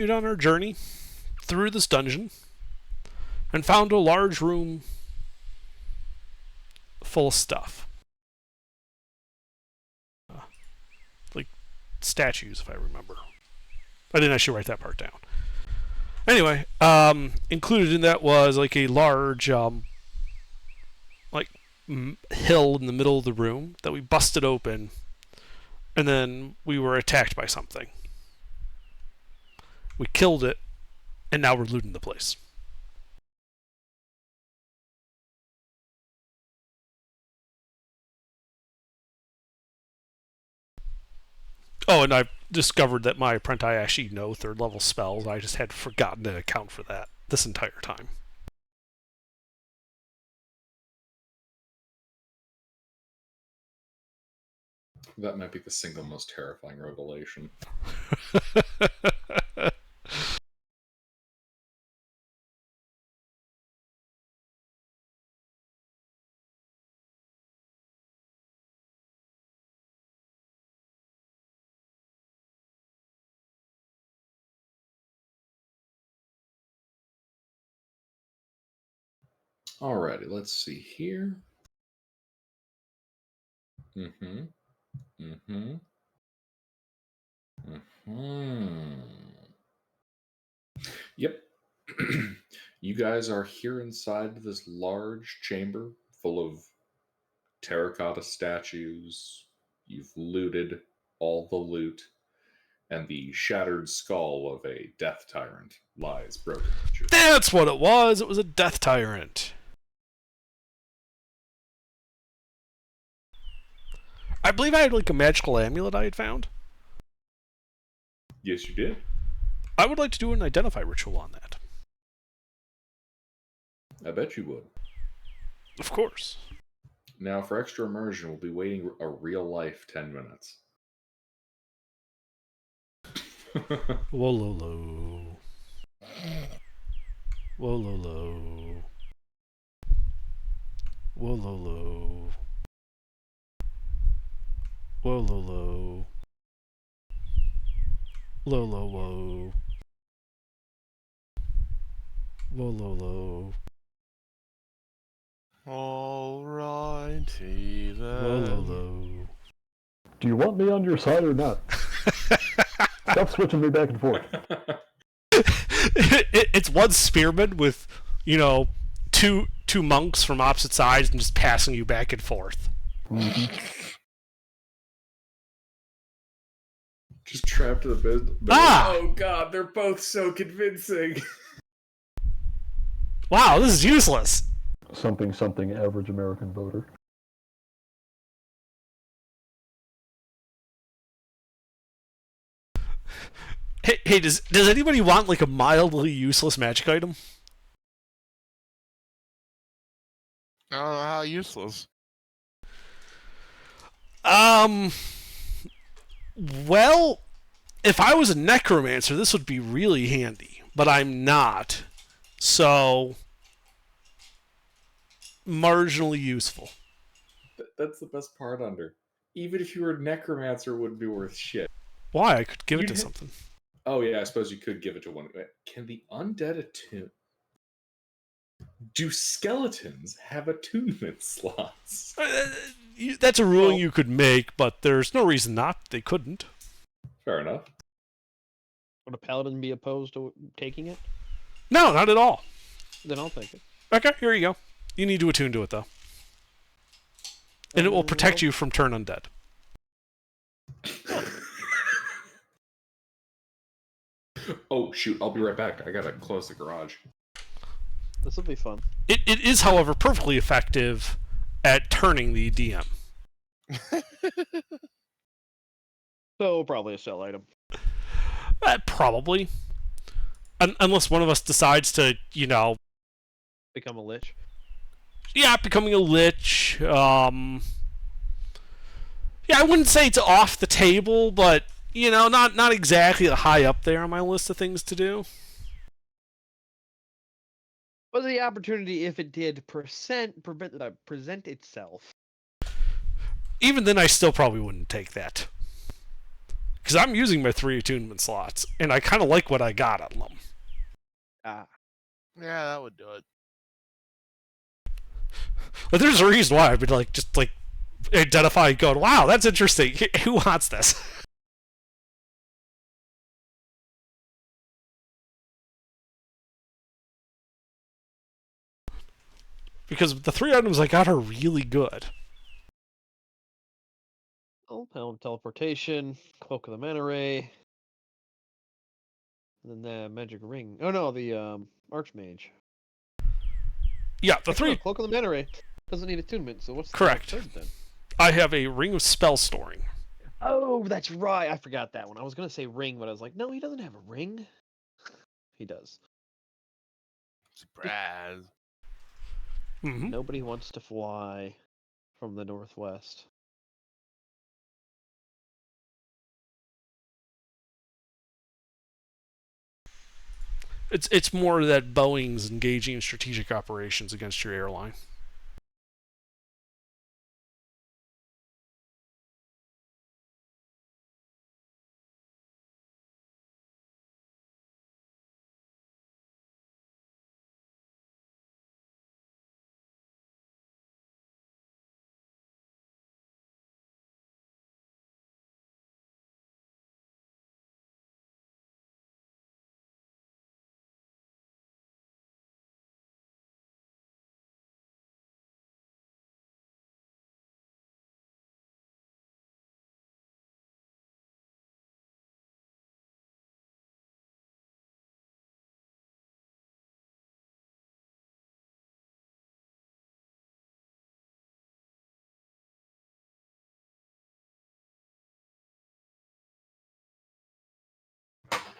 On our journey through this dungeon and found a large room full of stuff. Like statues, if I remember. I think I should write that part down. Anyway, included in that was like a large hill in the middle of the room that we busted open, and then we were attacked by something. We killed it, and now we're looting the place. Oh, and I've discovered that my apprentice actually know third level spells. I just had forgotten to account for that this entire time. That might be the single most terrifying revelation. Alrighty, let's see here. Mm-hmm. Yep. You guys are here inside this large chamber full of terracotta statues. You've looted all the loot, and the shattered skull of a death tyrant lies broken at your feet. That's what it was! It was a death tyrant. I believe I had like a magical amulet I had found. Yes, you did. I would like to do an identify ritual on that. I bet you would. Of course. Now, for extra immersion, we'll be waiting a real life 10 minutes. Wololo. Wololo. Wololo. Wololo. Lolo. Wololo. Alrighty then. Wololo. Do you want me on your side or not? Stop switching me back and forth. It's one spearman with, two monks from opposite sides and just passing you back and forth. Mm-hmm. Just trapped in the bed. Ah! Oh god, they're both so convincing. Wow, this is useless. Something average American voter. Hey, does anybody want like a mildly useless magic item? I don't know how useless. Well, if I was a necromancer, this would be really handy, but I'm not. So, marginally useful. That's the best part, Under. Even if you were a necromancer, it wouldn't be worth shit. Why? I could give it to something. Oh yeah, I suppose you could give it to one. Can the undead attune? Do skeletons have attunement slots? That's a ruling you could make, but there's no reason not. They couldn't. Fair enough. Would a paladin be opposed to taking it? No, not at all. Then I'll take it. Okay, here you go. You need to attune to it, though. And it will protect you from turn undead. Oh, shoot. I'll be right back. I gotta close the garage. This will be fun. It is, however, perfectly effective at turning the DM. So, probably a sell item. Probably. Unless one of us decides to, Become a lich. Yeah, becoming a lich. Yeah, I wouldn't say it's off the table, but, not exactly high up there on my list of things to do. But the opportunity, if it did present itself. Even then, I still probably wouldn't take that. Because I'm using my 3 attunement slots, and I kind of like what I got on them. Ah, Yeah, that would do it. But there's a reason why I've been like, just like, identifying, going, wow, that's interesting. Who wants this? Because the 3 items I got are really good. oh, Pound of Teleportation, Cloak of the Mana Ray, and then the Magic Ring. Oh no, the Archmage. Yeah, the Actually, no, 3. Cloak of the Mana Ray doesn't need attunement, so what's Correct. the third then? I have a Ring of Spell Storing. Oh, that's right. I forgot that one. I was gonna say ring, but I was like, no, he doesn't have a ring. He does. Surprise. Mm-hmm. Nobody wants to fly from the northwest. It's more that Boeing's engaging in strategic operations against your airline.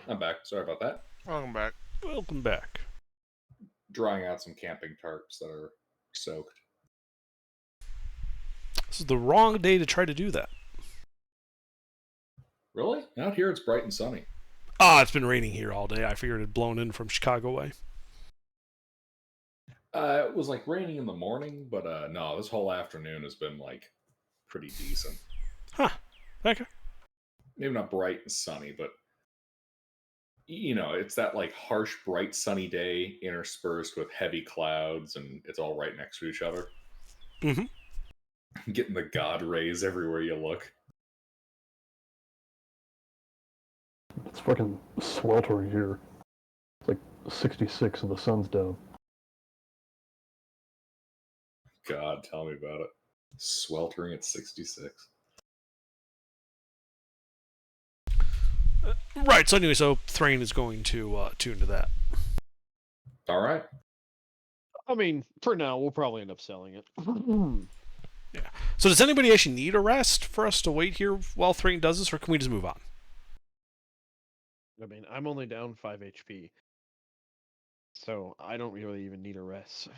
I'm back. Sorry about that. Welcome back. Welcome back. Drying out some camping tarps that are soaked. This is the wrong day to try to do that. Really? Out here it's bright and sunny. Ah, it's been raining here all day. I figured it had blown in from Chicago way. It was like raining in the morning, but no, this whole afternoon has been like pretty decent. Huh. Okay. Maybe not bright and sunny, but you know, it's that like harsh, bright, sunny day interspersed with heavy clouds, and it's all right next to each other. Mm-hmm. Getting the God rays everywhere you look. It's fucking sweltering here. It's like 66 and the sun's down. God, tell me about it. Sweltering at 66. Right. So anyway, so Thrain is going to tune to that. All right. I mean, for now, we'll probably end up selling it. Yeah. So does anybody actually need a rest for us to wait here while Thrain does this, or can we just move on? I mean, I'm only down 5 HP, so I don't really even need a rest.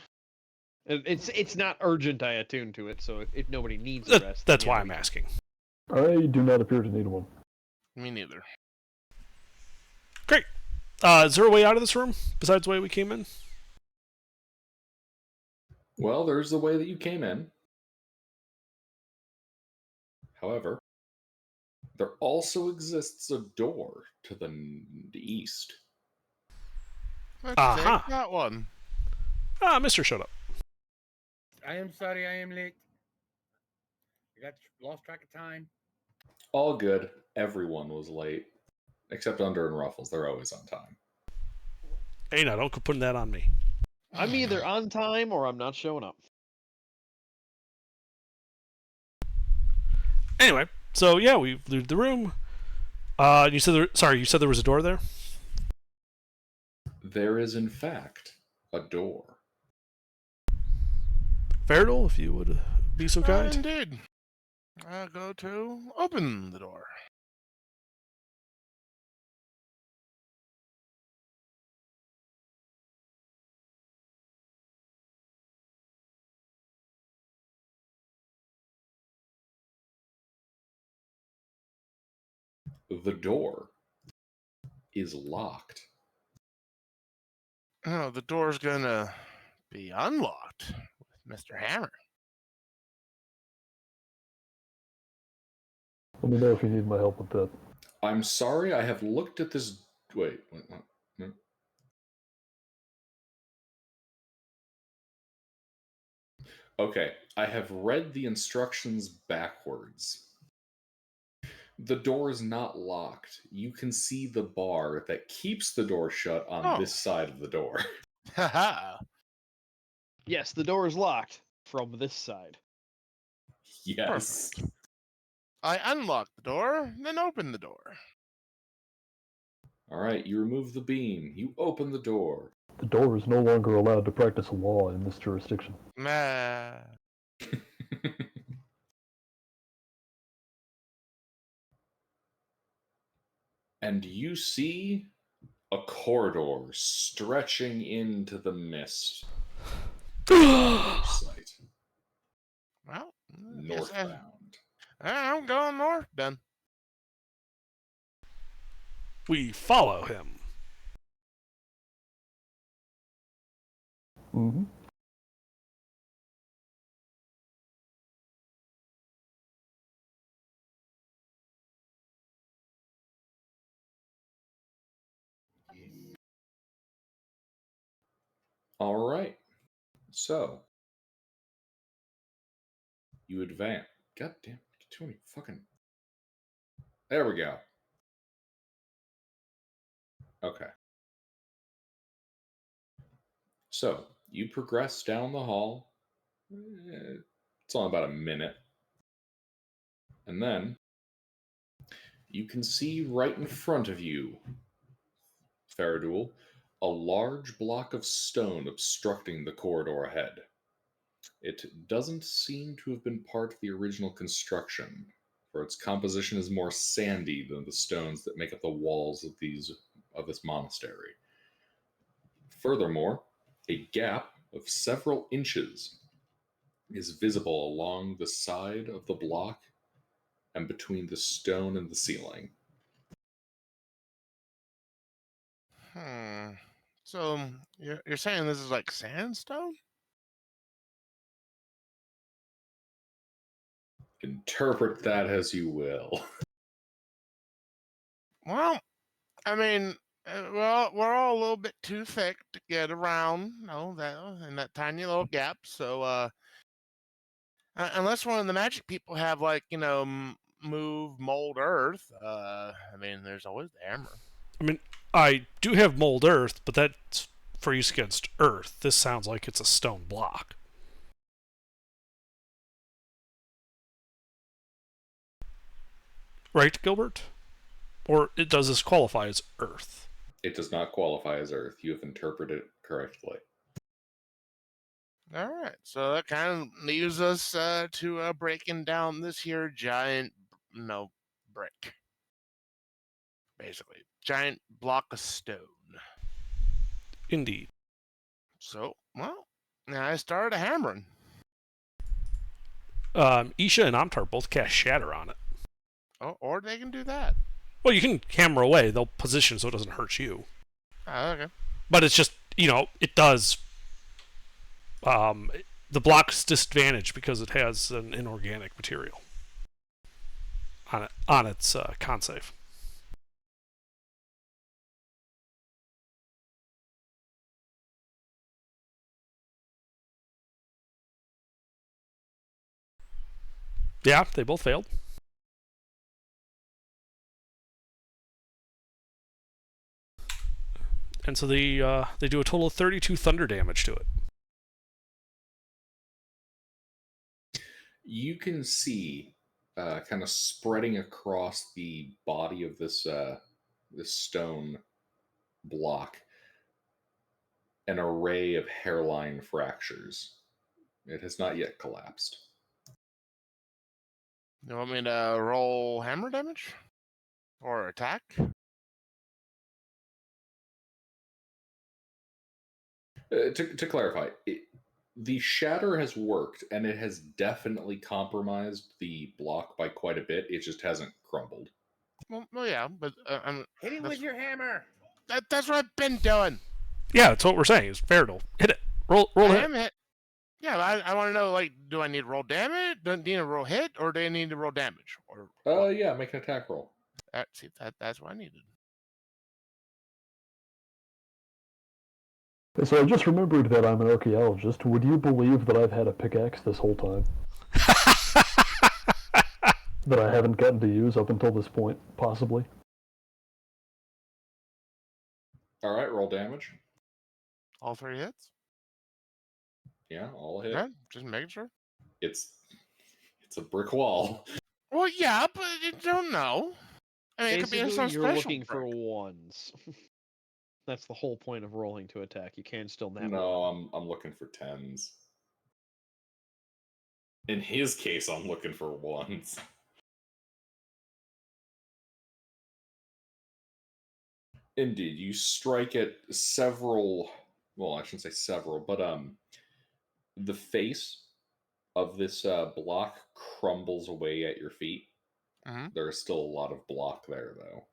It's not urgent. I attune to it, so if nobody needs a rest, That's then why yeah, I'm we can- asking. I do not appear to need one. Me neither. Great. Is there a way out of this room besides the way we came in? Well, there's the way that you came in. However, there also exists a door to the east. Let's Aha. take that one. Ah, Mister showed up. I am sorry I am late. I got lost track of time. All good. Everyone was late. Except Under and Ruffles. They're always on time. Hey, now don't go putting that on me. I'm either on time or I'm not showing up. Anyway, so yeah, we looted the room. You said you said there was a door there? There is, in fact, a door. Ferdal, if you would be so kind. Indeed. I'll go to open the door. The door is locked. Oh, the door's gonna be unlocked with Mr. Hammer. Let me know if you need my help with that. I'm sorry, I have looked at this. Wait, what? No. Okay, I have read the instructions backwards. The door is not locked. You can see the bar that keeps the door shut on Oh. this side of the door. Haha. Yes, the door is locked from this side. Yes. Perfect. I unlock the door, then open the door. All right, you remove the beam. You open the door. The door is no longer allowed to practice law in this jurisdiction. Meh. And you see a corridor stretching into the mist. Sight. Well, Northbound. I'm going north then. We follow him. Mm-hmm. All right. So you advance. God damn, too many fucking. There we go. Okay. So you progress down the hall. It's only about a minute. And then you can see right in front of you, Faradul, a large block of stone obstructing the corridor ahead. It doesn't seem to have been part of the original construction, for its composition is more sandy than the stones that make up the walls of this monastery. Furthermore, a gap of several inches is visible along the side of the block and between the stone and the ceiling. So you're saying this is like sandstone? Interpret that as you will. Well, I mean, we're all a little bit too thick to get around, that in that tiny little gap. So, unless one of the magic people have like move mold earth, I mean, there's always the hammer. I mean, I do have mold earth, but that's for use against earth. This sounds like it's a stone block. Right, Gilbert? Or does this qualify as earth? It does not qualify as earth. You have interpreted it correctly. All right, so that kind of leaves us to breaking down this here giant, brick. Basically, giant block of stone. Indeed. So, well, now I started hammering. Isha and Amtar both cast Shatter on it. Oh, or they can do that. Well, you can hammer away. They'll position so it doesn't hurt you. Oh, okay. But it's just, it does. The block's disadvantaged because it has an inorganic material on its con save. Yeah, they both failed. And so they do a total of 32 thunder damage to it. You can see, kind of spreading across the body of this stone block, an array of hairline fractures. It has not yet collapsed. You want me to roll hammer damage? Or attack? To clarify, the shatter has worked, and it has definitely compromised the block by quite a bit. It just hasn't crumbled. Well yeah, but Hit him with your hammer. that's what I've been doing. Yeah, that's what we're saying. It's Faradul. Hit it. Roll I hit. am hit. Yeah, I want to know, like, do I need to roll damage? Do I need to roll hit, or do I need to roll damage? Or Yeah, make an attack roll. That's what I needed. So I just remembered that I'm an archaeologist. Would you believe that I've had a pickaxe this whole time? That I haven't gotten to use up until this point, possibly? All right, roll damage. All 3 hits? Yeah, all hit. Yeah, just making sure. It's a brick wall. Well, yeah, but you don't know. I mean, it could be Basically, some you're special looking for brick. ones. That's the whole point of rolling to attack. You can still nat No, one. I'm looking for 10s. In his case, I'm looking for 1s. Indeed, you strike at several. Well, I shouldn't say several, but the face of this block crumbles away at your feet. Mm-hmm. There's still a lot of block there, though.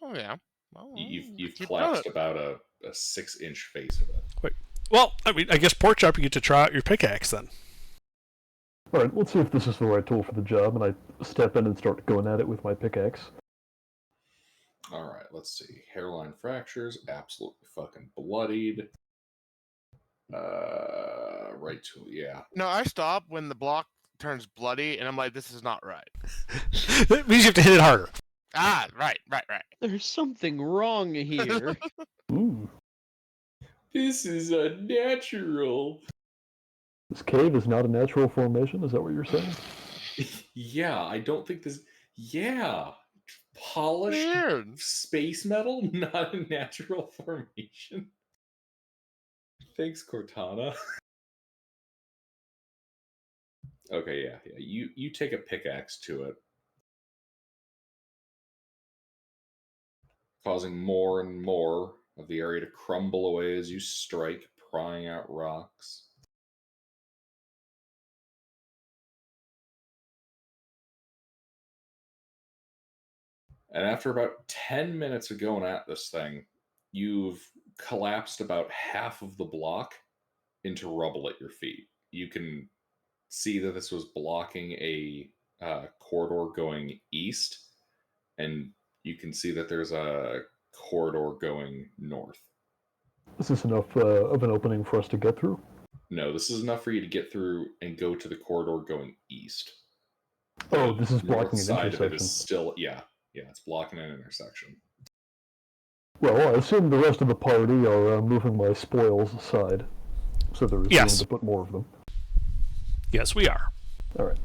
Oh yeah. Well, You've keep collapsed doing about a 6-inch face of it. Wait. Well, I mean, I guess pork chop, you get to try out your pickaxe then. Alright, let's see if this is the right tool for the job, and I step in and start going at it with my pickaxe. All right, let's see. Hairline fractures, absolutely fucking bloodied. Right to yeah. No, I stop when the block turns bloody, and I'm like, this is not right. That means you have to hit it harder. Ah, right. There's something wrong here. Ooh. This is unnatural. This cave is not a natural formation, is that what you're saying? Yeah, I don't think this. Yeah, polished Weird. space metal, not a natural formation. Thanks, Cortana. Okay, yeah. You take a pickaxe to it, causing more and more of the area to crumble away as you strike, prying out rocks. And after about 10 minutes of going at this thing, you've collapsed about half of the block into rubble at your feet. You can see that this was blocking a corridor going east, and you can see that there's a corridor going north. Is this enough of an opening for us to get through? No, this is enough for you to get through and go to the corridor going east. Oh, The this is north blocking an side of it intersection. is still, yeah, it's blocking an intersection. Well, I assume the rest of the party are moving my spoils aside, so there is Yes. room to put more of them. Yes, we are. All right.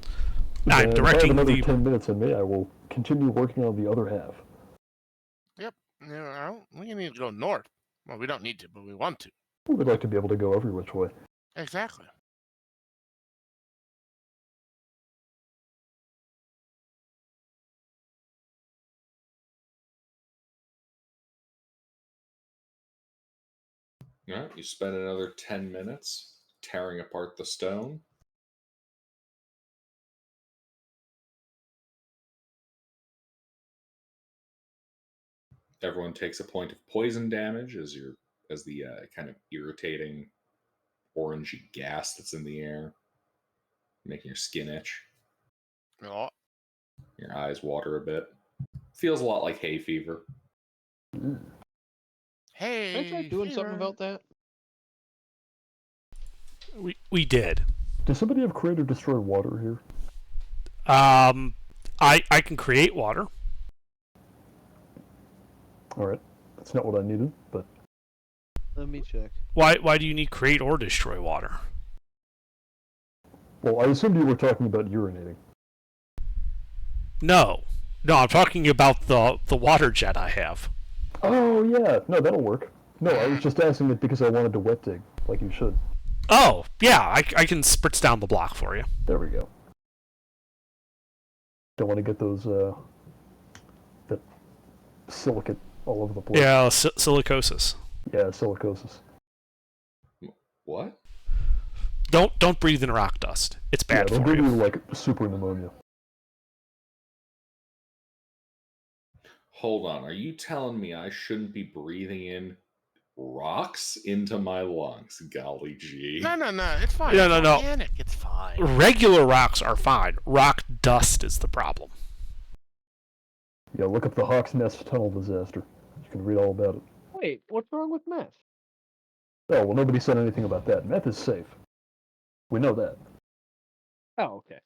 I'm Then directing if I have another the- 10 minutes in me, I will continue working on the other half. Yep. We need to go north. Well, we don't need to, but we want to. We'd like to be able to go every which way. Exactly. All right, you spend another 10 minutes tearing apart the stone. Everyone takes a point of poison damage as the kind of irritating orangey gas that's in the air, making your skin itch. Oh, Your eyes water a bit. Feels a lot like hay fever. hey. Can I try doing something fever. about that? We did. Does somebody have create or destroy water here? I can create water. All right. That's not what I needed, but Let me check. Why do you need create or destroy water? well, I assumed you were talking about urinating. No, I'm talking about the water jet I have. Oh yeah, no, that'll work. No, I was just asking it because I wanted to wet dig, like you should. Oh yeah, I can spritz down the block for you. There we go. Don't want to get those that silicate all over the place. Yeah, silicosis. Yeah, silicosis. What? Don't breathe in rock dust. It's bad yeah, they'll for give you. you like super pneumonia. Hold on. Are you telling me I shouldn't be breathing in rocks into my lungs? Golly gee. No, it's fine. Yeah, It's no. organic. It's fine. Regular rocks are fine. Rock dust is the problem. Yeah, look up the Hawk's Nest tunnel disaster. You can read all about it. Wait, what's wrong with meth? Oh, well, nobody said anything about that. Meth is safe. We know that. Oh, okay.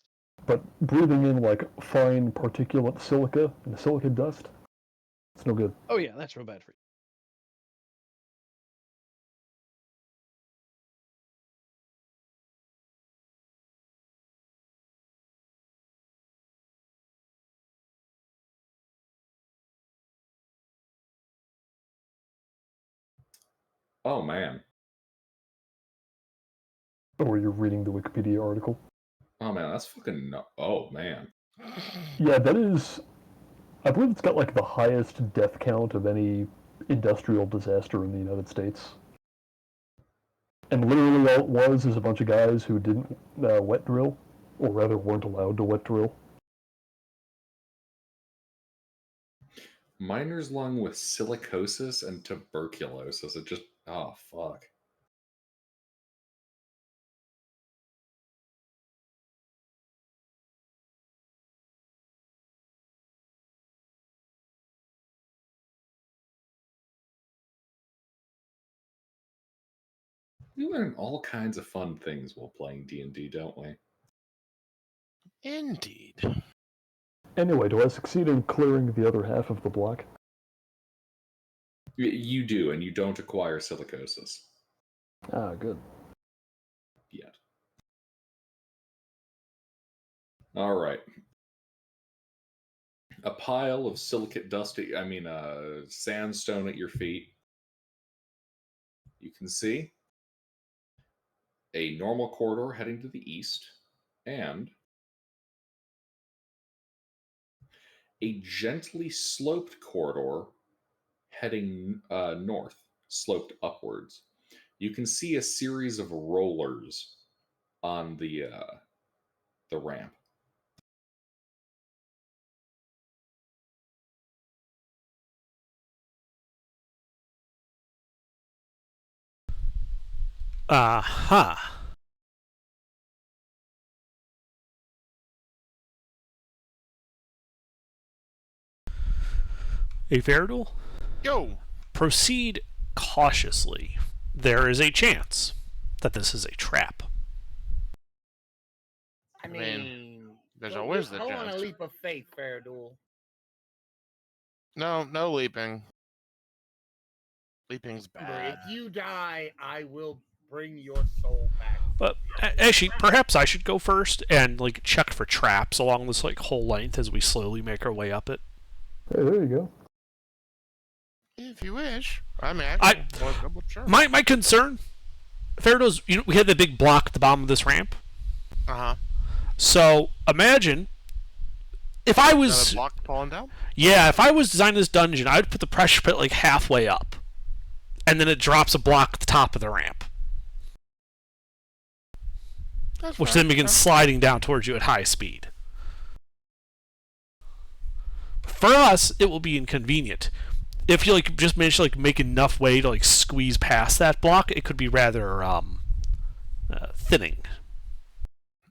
But breathing in, like, fine particulate silica and silica dust, it's no good. Oh yeah, that's real bad for you. Oh man. Or you're reading the Wikipedia article. Oh man, that's fucking oh man. Yeah, that is... I believe it's got, like, the highest death count of any industrial disaster in the United States. And literally all it was is a bunch of guys who didn't wet drill, or rather weren't allowed to wet drill. Miner's lung with silicosis and tuberculosis. It just oh fuck. We learn all kinds of fun things while playing D&D, don't we? Indeed. Anyway, do I succeed in clearing the other half of the block? You do, and you don't acquire silicosis Ah, good. yet. All right. A pile of silicate dust, sandstone at your feet. You can see a normal corridor heading to the east and a gently sloped corridor heading north, sloped upwards. You can see a series of rollers on the ramp. Aha. A Veridul? Yo. Proceed cautiously. There is a chance that this is a trap. I mean, mean, there's always the go on a chance. leap of faith, Faradul. No leaping. Leaping's Remember, bad. if you die, I will bring your soul back. But actually, perhaps I should go first and like check for traps along this like whole length as we slowly make our way up it. Hey, there you go. If you wish. I mean, sure. My concern, Faradul's, we had the big block at the bottom of this ramp. Uh-huh. So imagine if I was Another block falling down? Yeah, if I was designing this dungeon, I'd put the pressure pit like halfway up, and then it drops a block at the top of the ramp, which then begins sliding down towards you at high speed. For us, it will be inconvenient. If you like just manage to like make enough way to like squeeze past that block, it could be rather thinning.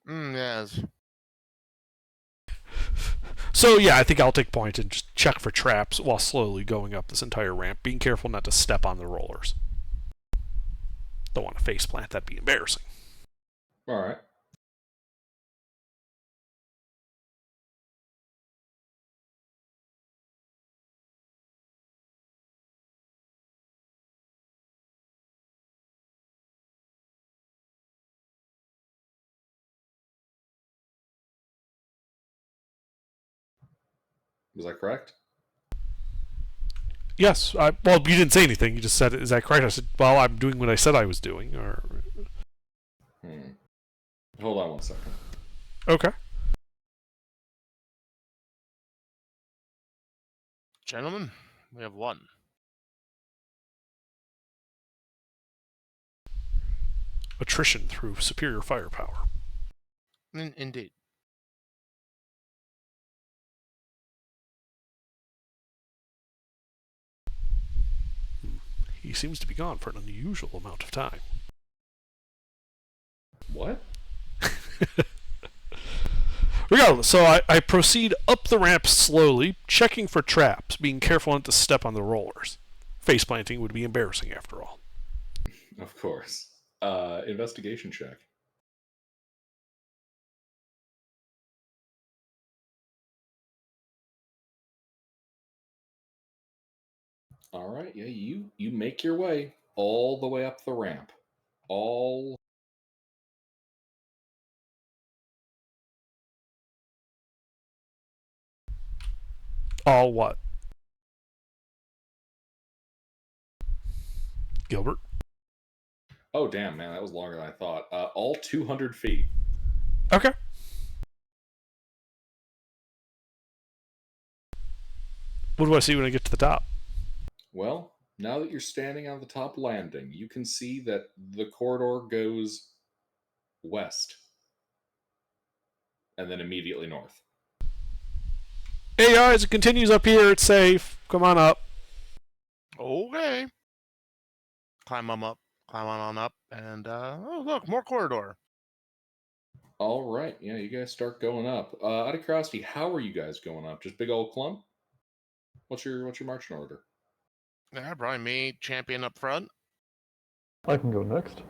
Yes. So yeah, I think I'll take point and just check for traps while slowly going up this entire ramp, being careful not to step on the rollers. Don't want to faceplant, that'd be embarrassing. All right. Was that correct? Yes. Well, you didn't say anything. You just said, "Is that correct?" I said, "Well, I'm doing what I said I was doing." Or Hold on one second. okay. Gentlemen, we have one. Attrition through superior firepower. Indeed. He seems to be gone for an unusual amount of time. What? Regardless, so I proceed up the ramp slowly, checking for traps, being careful not to step on the rollers. Face planting would be embarrassing after all. Of course. Investigation check. All right, yeah, you make your way all the way up the ramp. All All what? Gilbert? Oh damn, man, that was longer than I thought. All 200 feet. Okay. What do I see when I get to the top? Well, now that you're standing on the top landing, you can see that the corridor goes west and then immediately north. Hey guys, it continues up here. It's safe. Come on up. Okay. Climb on up, and oh look, more corridor. All right, yeah, you guys start going up. Out of curiosity, how are you guys going up? Just big old clump? What's your marching order? Yeah, probably me, champion up front. I can go next.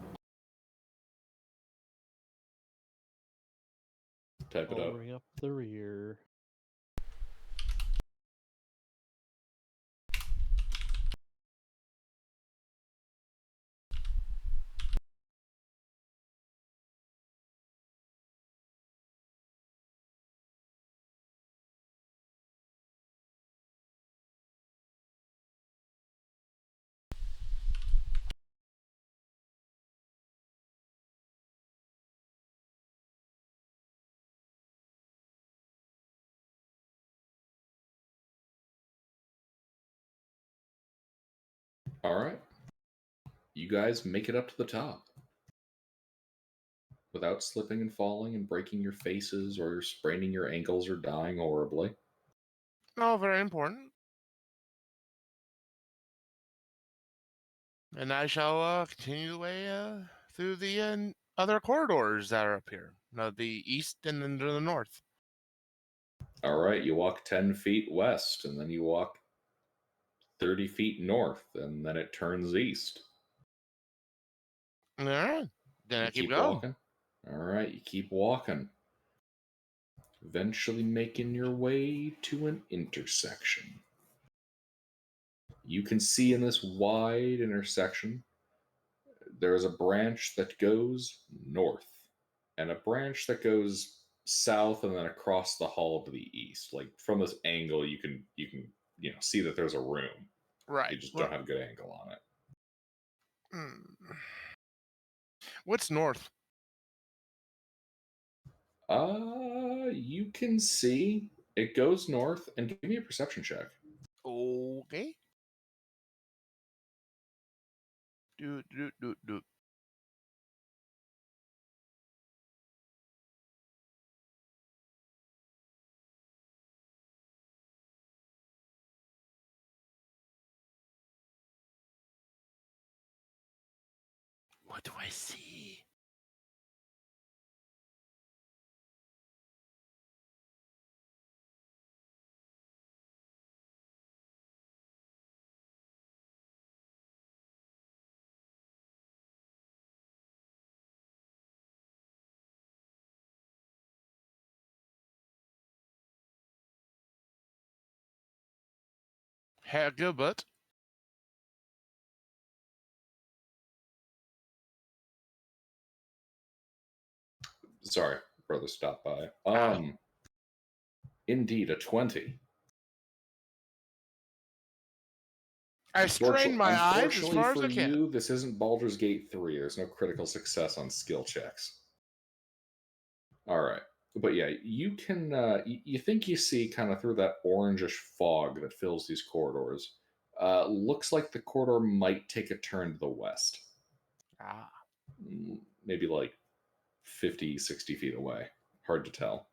Type it I'll up. bring up the rear. All right. You guys make it up to the top without slipping and falling and breaking your faces or spraining your ankles or dying horribly. Oh, very important. And I shall continue the way through the other corridors that are up here. No, the east and then to the north. All right, you walk 10 feet west and then you walk 30 feet north and then it turns east. All right. Then I You keep keep going. walking. All right, you keep walking. Eventually making your way to an intersection. You can see in this wide intersection there is a branch that goes north and a branch that goes south and then across the hall to the east. Like from this angle you can see that there's a room. Right. You just don't have a good angle on it. What's north? You can see it goes north, and give me a perception check. Okay. Do. What do I see? Herr Gilbert. Sorry, brother, stop by. Indeed, a 20. I strain my eyes as Unfortunately far as for I can. you, this isn't Baldur's Gate 3. There's no critical success on skill checks. All right. But yeah, you can, you think you see kind of through that orangish fog that fills these corridors. Looks like the corridor might take a turn to the west. Ah. Maybe like 50, 60 feet away. Hard to tell.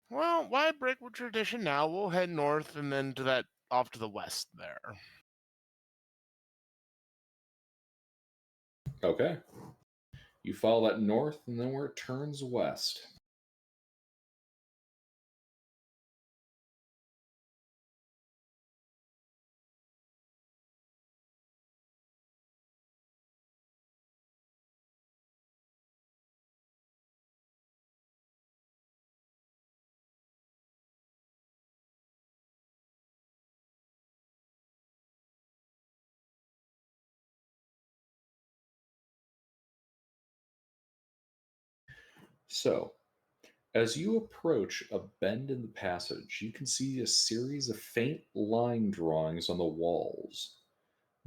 Well, why break with tradition now? We'll head north and then to that off to the west there. Okay. You follow that north, and then where it turns west. So, as you approach a bend in the passage, you can see a series of faint line drawings on the walls,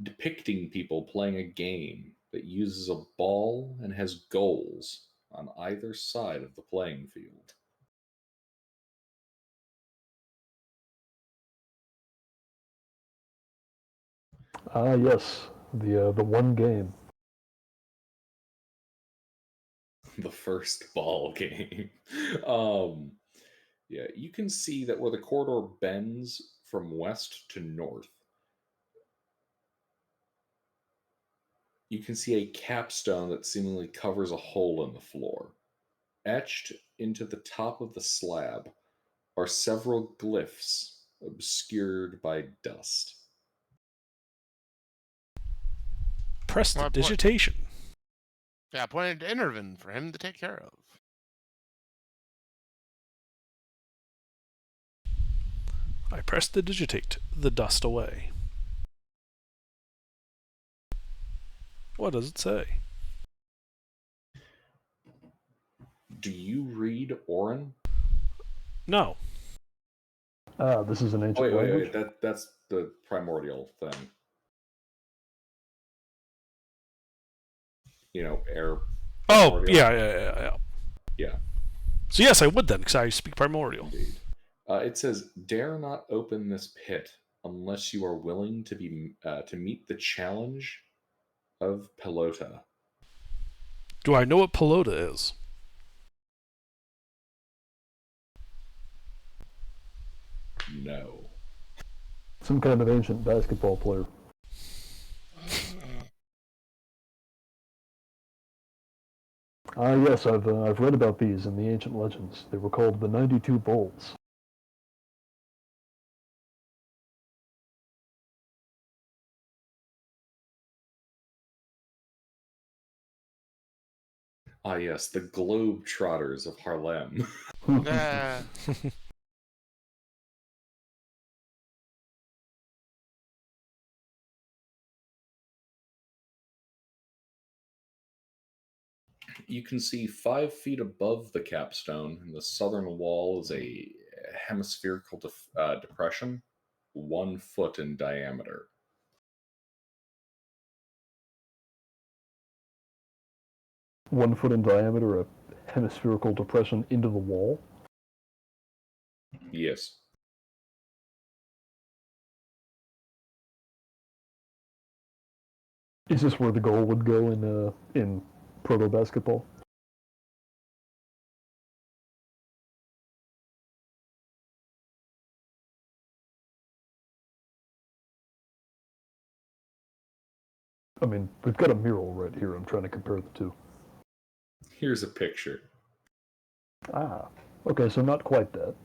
depicting people playing a game that uses a ball and has goals on either side of the playing field. Ah, yes, the one game. The first ball game. um, yeah, you can see that where the corridor bends from west to north, you can see a capstone that seemingly covers a hole in the floor. Etched into the top of the slab are several glyphs obscured by dust. Press the Well, digitation. I pointed to Intervin for him to take care of. I press the digitate the dust away. What does it say? Do you read Orin? No. Ah, this is an Oh, ancient wait, wait, language. wait. That's the primordial thing. Air Oh, primordial. yeah. Yeah, So yes, I would then, because I speak primordial. indeed. It says, "Dare not open this pit unless you are willing to meet the challenge of Pelota." Do I know what pelota is? No. Some kind of ancient basketball player. Ah, yes, I've read about these in the ancient legends. They were called the 92 Bulls. Ah, yes, the Globe Trotters of Harlem. Uh, You can see 5 feet above the capstone, in the southern wall, is a hemispherical depression, 1 foot in diameter. 1 foot in diameter, a hemispherical depression into the wall. Yes. Is this where the goal would go in proto basketball? I mean, we've got a mural right here. I'm trying to compare the two. Here's a picture. Ah, okay, so not quite that.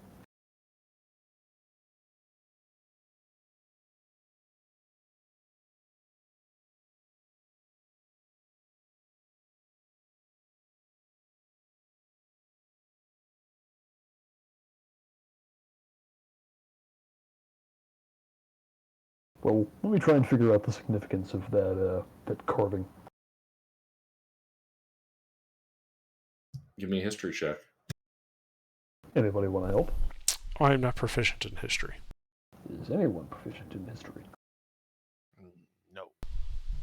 Well, let me try and figure out the significance of that carving. Give me a history check. Anybody want to help? I am not proficient in history. Is anyone proficient in history? no.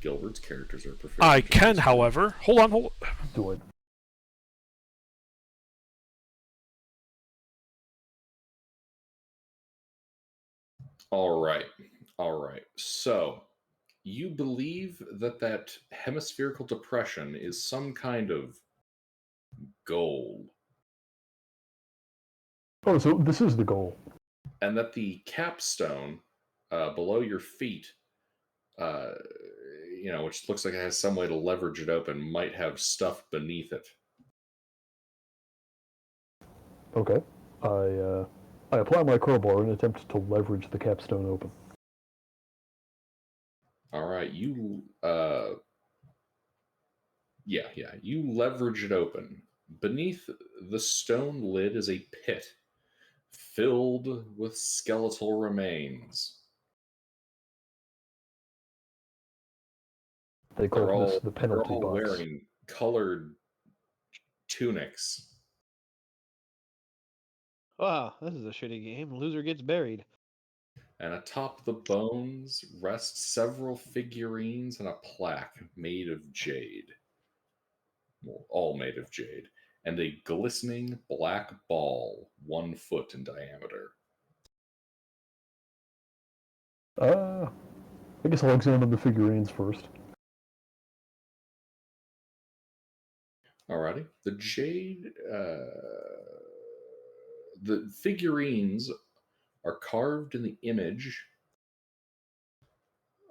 Gilbert's characters are proficient. I in can, history. however. Hold on. Do I? All right. All right. So, you believe that hemispherical depression is some kind of goal, Oh, so this is the goal. and that the capstone below your feet, uh, which looks like it has some way to leverage it open, might have stuff beneath it. Okay. I apply my crowbar and attempt to leverage the capstone open. All right, you you leverage it open. Beneath the stone lid is a pit filled with skeletal remains. They They're call this all the they're penalty all box. wearing colored tunics. Ah, this is a shitty game. Loser gets buried. And atop the bones rest several figurines and a plaque made of jade. Well, all made of jade. And a glistening black ball 1 foot in diameter. I guess I'll examine the figurines first. Alrighty. The jade, the figurines are carved in the image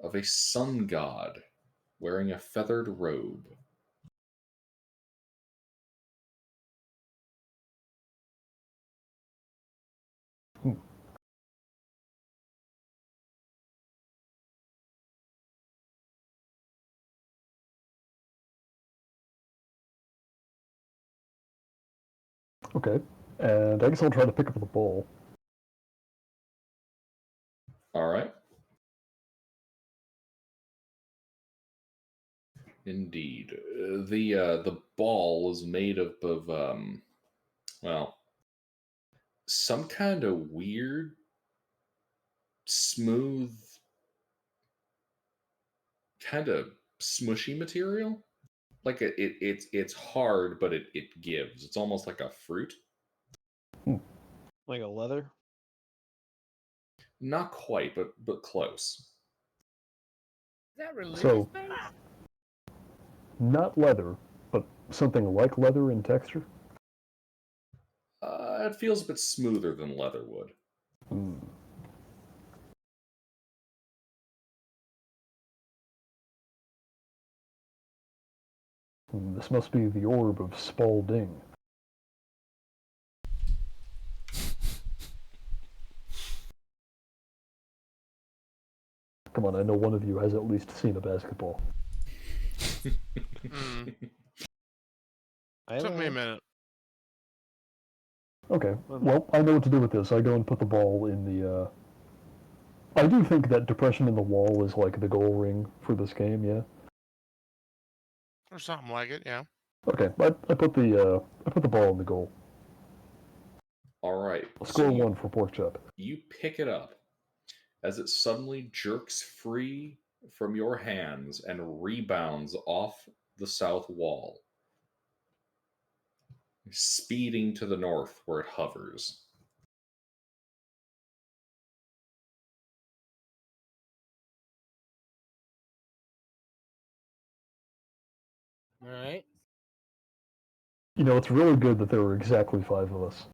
of a sun god wearing a feathered robe. Hmm. Okay. And I guess I'll try to pick up the ball. Alright. Indeed. The ball is made up of well, some kind of weird, smooth, kind of smushy material. Like it's hard, but it gives. It's almost like a fruit. Like a leather? Not quite, but close. Is that religious So- based? Not leather, but something like leather in texture. It feels a bit smoother than leather would. Hmm. This must be the orb of Spalding. Come on, I know one of you has at least seen a basketball. Took me a minute. Okay, well, I know what to do with this. I go and put the ball in the, I do think that depression in the wall is like the goal ring for this game, yeah? Or something like it, yeah. Okay, I put the ball in the goal. Alright. I'll score one for pork chop. You pick it up as it suddenly jerks free from your hands and rebounds off the south wall, speeding to the north where it hovers. All right. You know, it's really good that there were exactly 5 of us.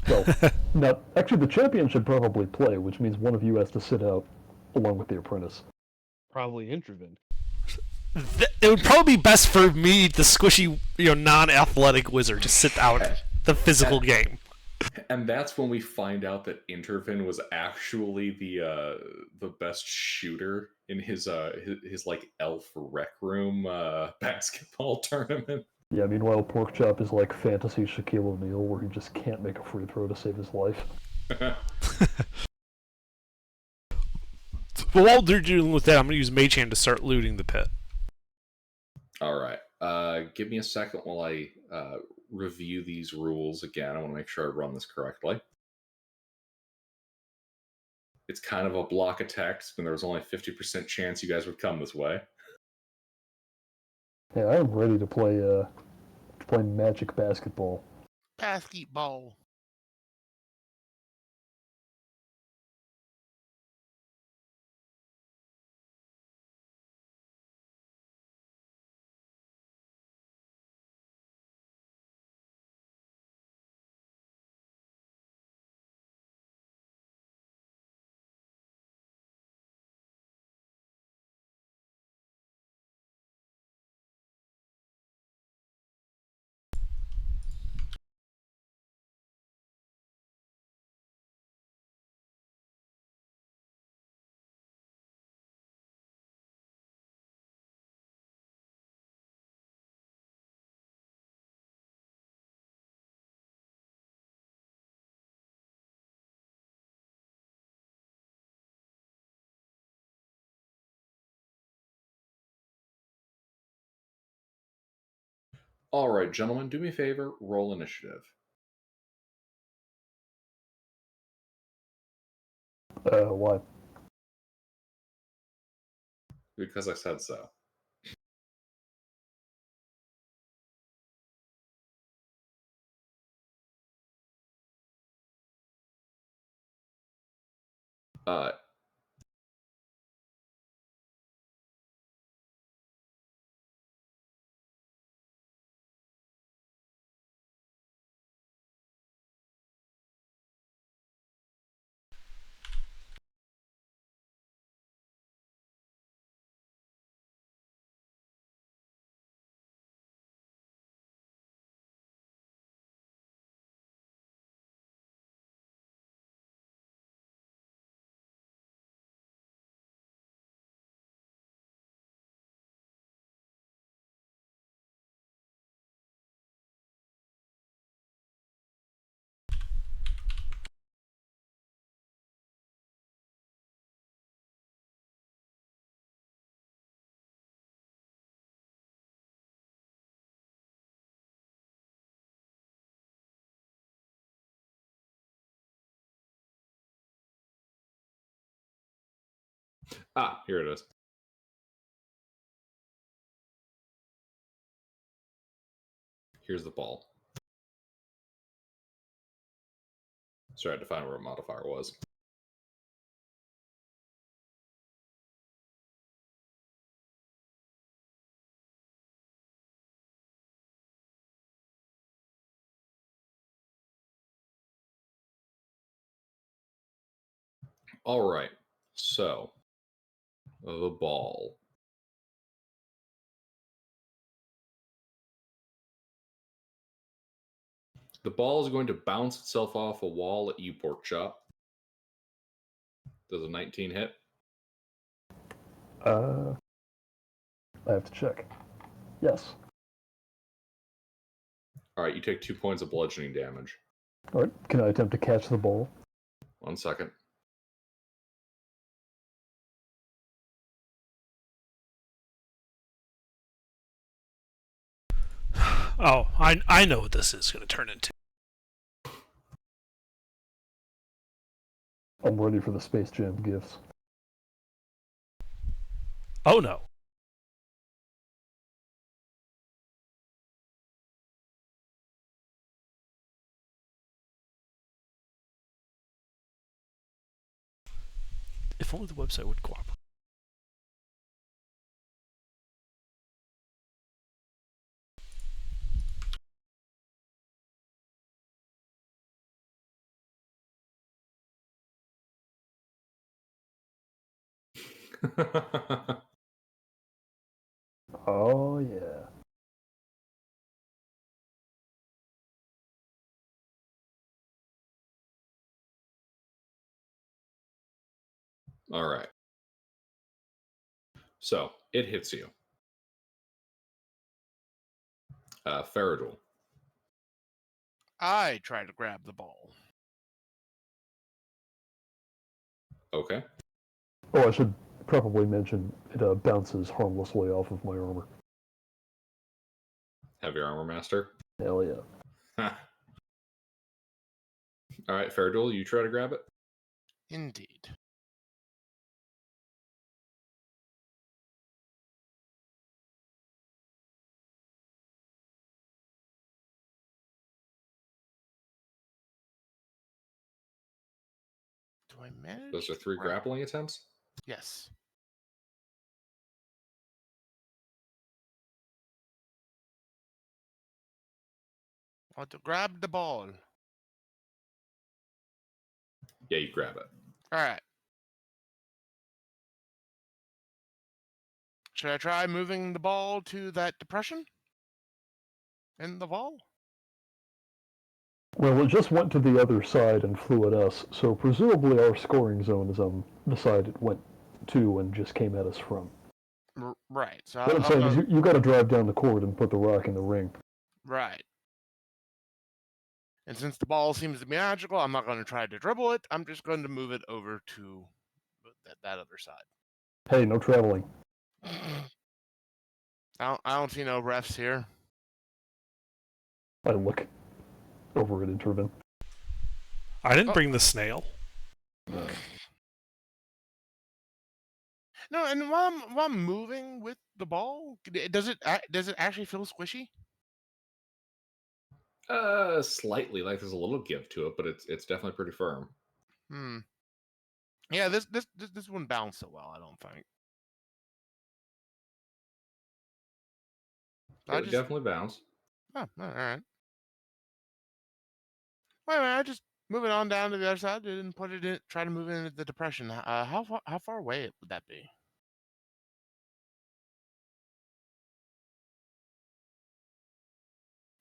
Well, now, actually, the champion should probably play, which means one of you has to sit out along with the apprentice. Probably Introven. It would probably be best for me, the squishy, non-athletic wizard, to sit out the physical game. And that's when we find out that Intervin was actually the best shooter in his like elf rec room basketball tournament. Yeah, meanwhile, pork chop is like fantasy Shaquille O'Neal, where he just can't make a free throw to save his life. But while they're dealing with that, I'm going to use Mage Hand to start looting the pit. All right. Give me a second while I review these rules again. I want to make sure I run this correctly. It's kind of a block of text, and there was only a 50% chance you guys would come this way. Yeah, I am ready to play magic basketball. Basketball. All right, gentlemen, do me a favor. Roll initiative. Why? Because I said so. Uh, here it is. Here's the ball. So I had to find where a modifier was. All right. So the ball. The ball is going to bounce itself off a wall at you, pork chop. Does a 19 hit? I have to check. Yes. All right, you take 2 points of bludgeoning damage. All right. Can I attempt to catch the ball? 1 second. Oh, I know what this is going to turn into. I'm ready for the Space Jam gifts. Oh no. If only the website would cooperate. Oh, yeah. All right. So it hits you. Faradul. I try to grab the ball. Okay. Oh, I should probably mention it bounces harmlessly off of my armor. Heavy armor master. Hell yeah. All right, Faradul, you try to grab it. Indeed. Do I manage? Those are 3 to grab- grappling attempts. Yes. I want to grab the ball. Yeah, you grab it. All right. Should I try moving the ball to that depression in the wall? Well, it just went to the other side and flew at us, so presumably our scoring zone is on the side it went to and just came at us from. Right. So What I'm saying is you got to drive down the court and put the rock in the ring. Right. And since the ball seems to be magical, I'm not going to try to dribble it. I'm just going to move it over to that other side. Hey, no traveling. I don't see no refs here. I look over at Intervin. I didn't Oh. bring the snail. No, and while I'm moving with the ball, does it actually feel squishy? Slightly. Like there's a little give to it, but it's definitely pretty firm. Hmm. Yeah, this wouldn't bounce so well, I don't think. It would definitely bounce. Oh, all right. Wait a minute, I just move it on down to the other side and put it in. Try to move it into the depression. How far away would that be?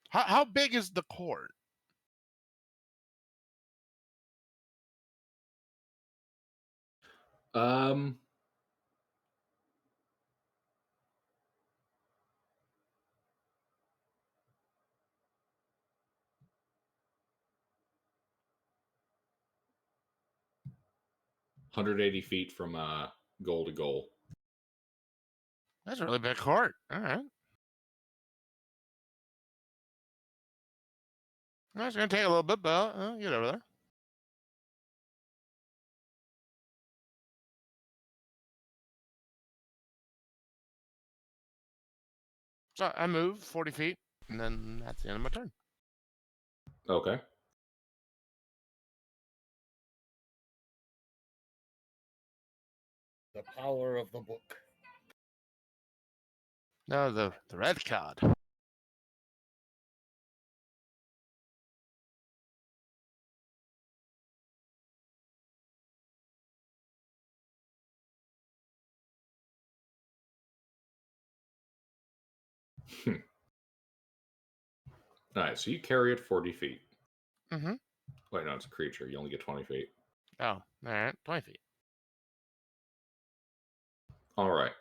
How big is the court? Um, 180 feet from goal to goal. That's a really big court. All right. That's gonna take a little bit, but I'll get over there. So I move 40 feet, and then that's the end of my turn. Okay. The power of the book. No, the red card. All right, so you carry it 40 feet. Mm-hmm. Wait, no, it's a creature. You only get 20 feet. Oh, all right, 20 feet. All right.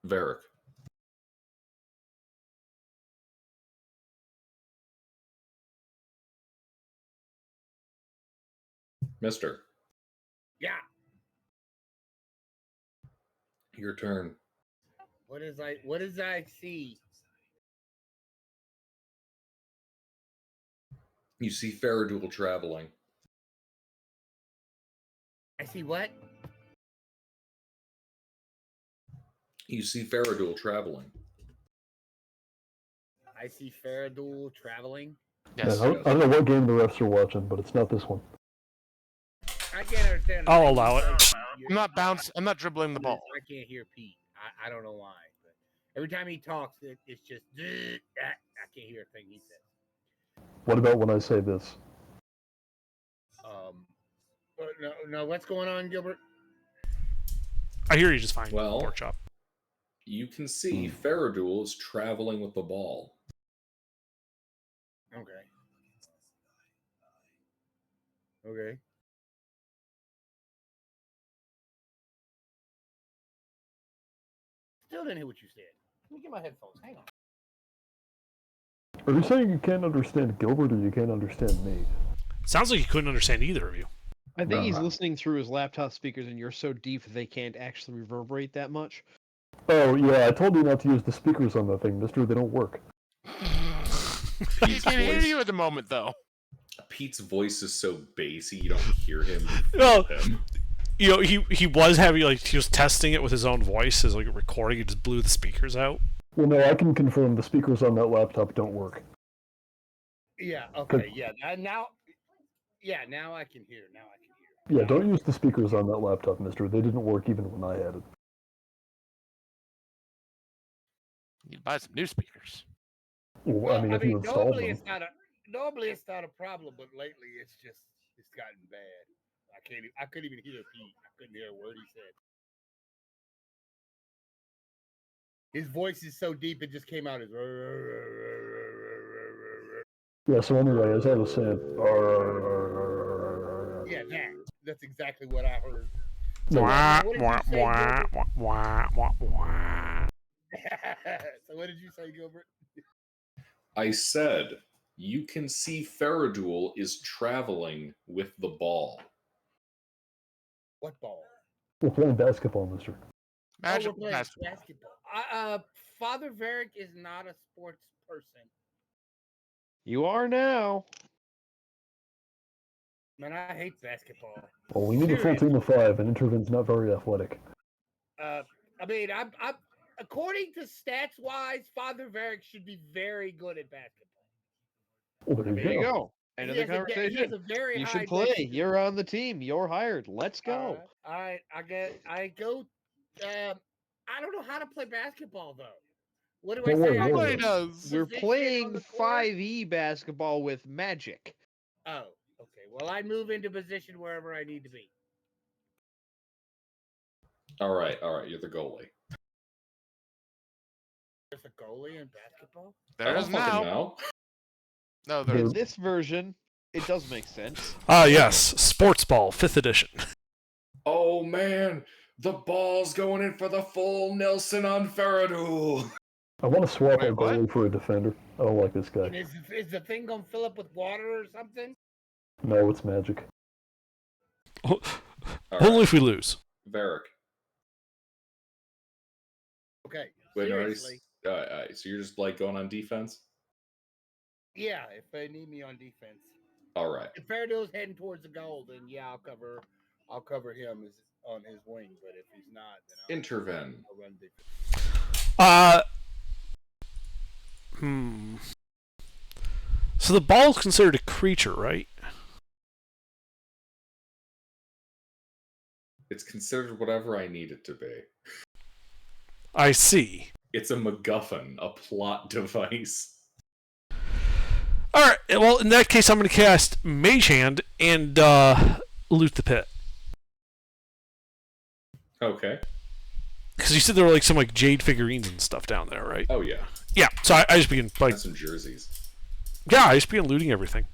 Varric. Mister. Yeah. Your turn. What does I see? You see Faradul traveling. I see what? You see Faradul traveling. I see Faradul traveling. Yes. Yeah, I don't know what game the refs are watching, but it's not this one. I can't understand. I'll allow it. I'm not dribbling the ball. I can't hear Pete. I don't know why, but every time he talks, it's just I can't hear a thing he says. What about when I say this? No. What's going on, Gilbert? I hear you just fine. Well- Pork chop. You can see Faradul is traveling with the ball. Okay. Okay. Still didn't hear what you said. Let me get my headphones. Hang on. Are you saying you can't understand Gilbert or you can't understand me? Sounds like he couldn't understand either of you. I think he's Uh-huh. listening through his laptop speakers, and you're so deep that they can't actually reverberate that much. Oh, yeah, I told you not to use the speakers on that thing, mister. They don't work. He Pete's can't hear voice- you at the moment, though. Pete's voice is so bassy you don't hear him. You Oh. feel him. You know, he was having, like, he was testing it with his own voice as, like, a recording. He just blew the speakers out. Well, no, I can confirm the speakers on that laptop don't work. Yeah. Okay. Yeah. Now. Yeah. Now I can hear. Yeah, don't use the speakers on that laptop, mister. They didn't work even when I had it. You need to buy some new speakers. Well, I mean, if you installed normally them. it's not a problem, but lately it's gotten bad. I couldn't even hear Pete. I couldn't hear a word he said. His voice is so deep it just came out as. Yeah, so anyway, as I was saying, Yeah, that's exactly what I heard. no, Wah, what did wah, you say, wah, Gilbert? wah, wah, wah, wah. So what did you say, Gilbert? I said you can see Faradul is traveling with the ball. What ball? We're playing basketball, mister. Magic Oh, we're playing basketball. basketball. Father Varick is not a sports person. You are now. Man, I hate basketball. Well, we need a full team of 5, and Interven's not very athletic. I mean, I'm according to stats wise, Father Varick should be very good at basketball. Well, There you go. End of the He has conversation. a very You high should play. density. You're on the team. You're hired. Let's go. All right. I go. I don't know how to play basketball though. What do I Don't say? worry, Nobody worry. does. We're Position on playing the court? 5e basketball with magic. Oh, okay. Well, I move into position wherever I need to be. All right. You're the goalie. There's a goalie in basketball. I There don't is fucking now. know. No, there In is. this version, it does make sense. Ah, yes, Sports Ball, 5th edition. Oh man, the ball's going in for the full Nelson on Faradul. I want to swap Wait, our what? goalie for a defender. I don't like this guy. And is the thing gonna fill up with water or something? No, it's magic. All Only right, if we lose. Varric. Okay. Wait, no, Seriously. so you're just like going on defense? Yeah, if they need me on defense. All right. If Faradill's heading towards the goal, then yeah, I'll cover him on his wing. But if he's not, then Interven. I'll run defense. So the ball is considered a creature, right? It's considered whatever I need it to be. I see. It's a MacGuffin, a plot device. Alright, well, in that case, I'm going to cast Mage Hand and loot the pit. Okay. Because you said there were like some like jade figurines and stuff down there, right? Oh yeah. Yeah, so I just begin like And some jerseys. yeah, I just begin looting everything.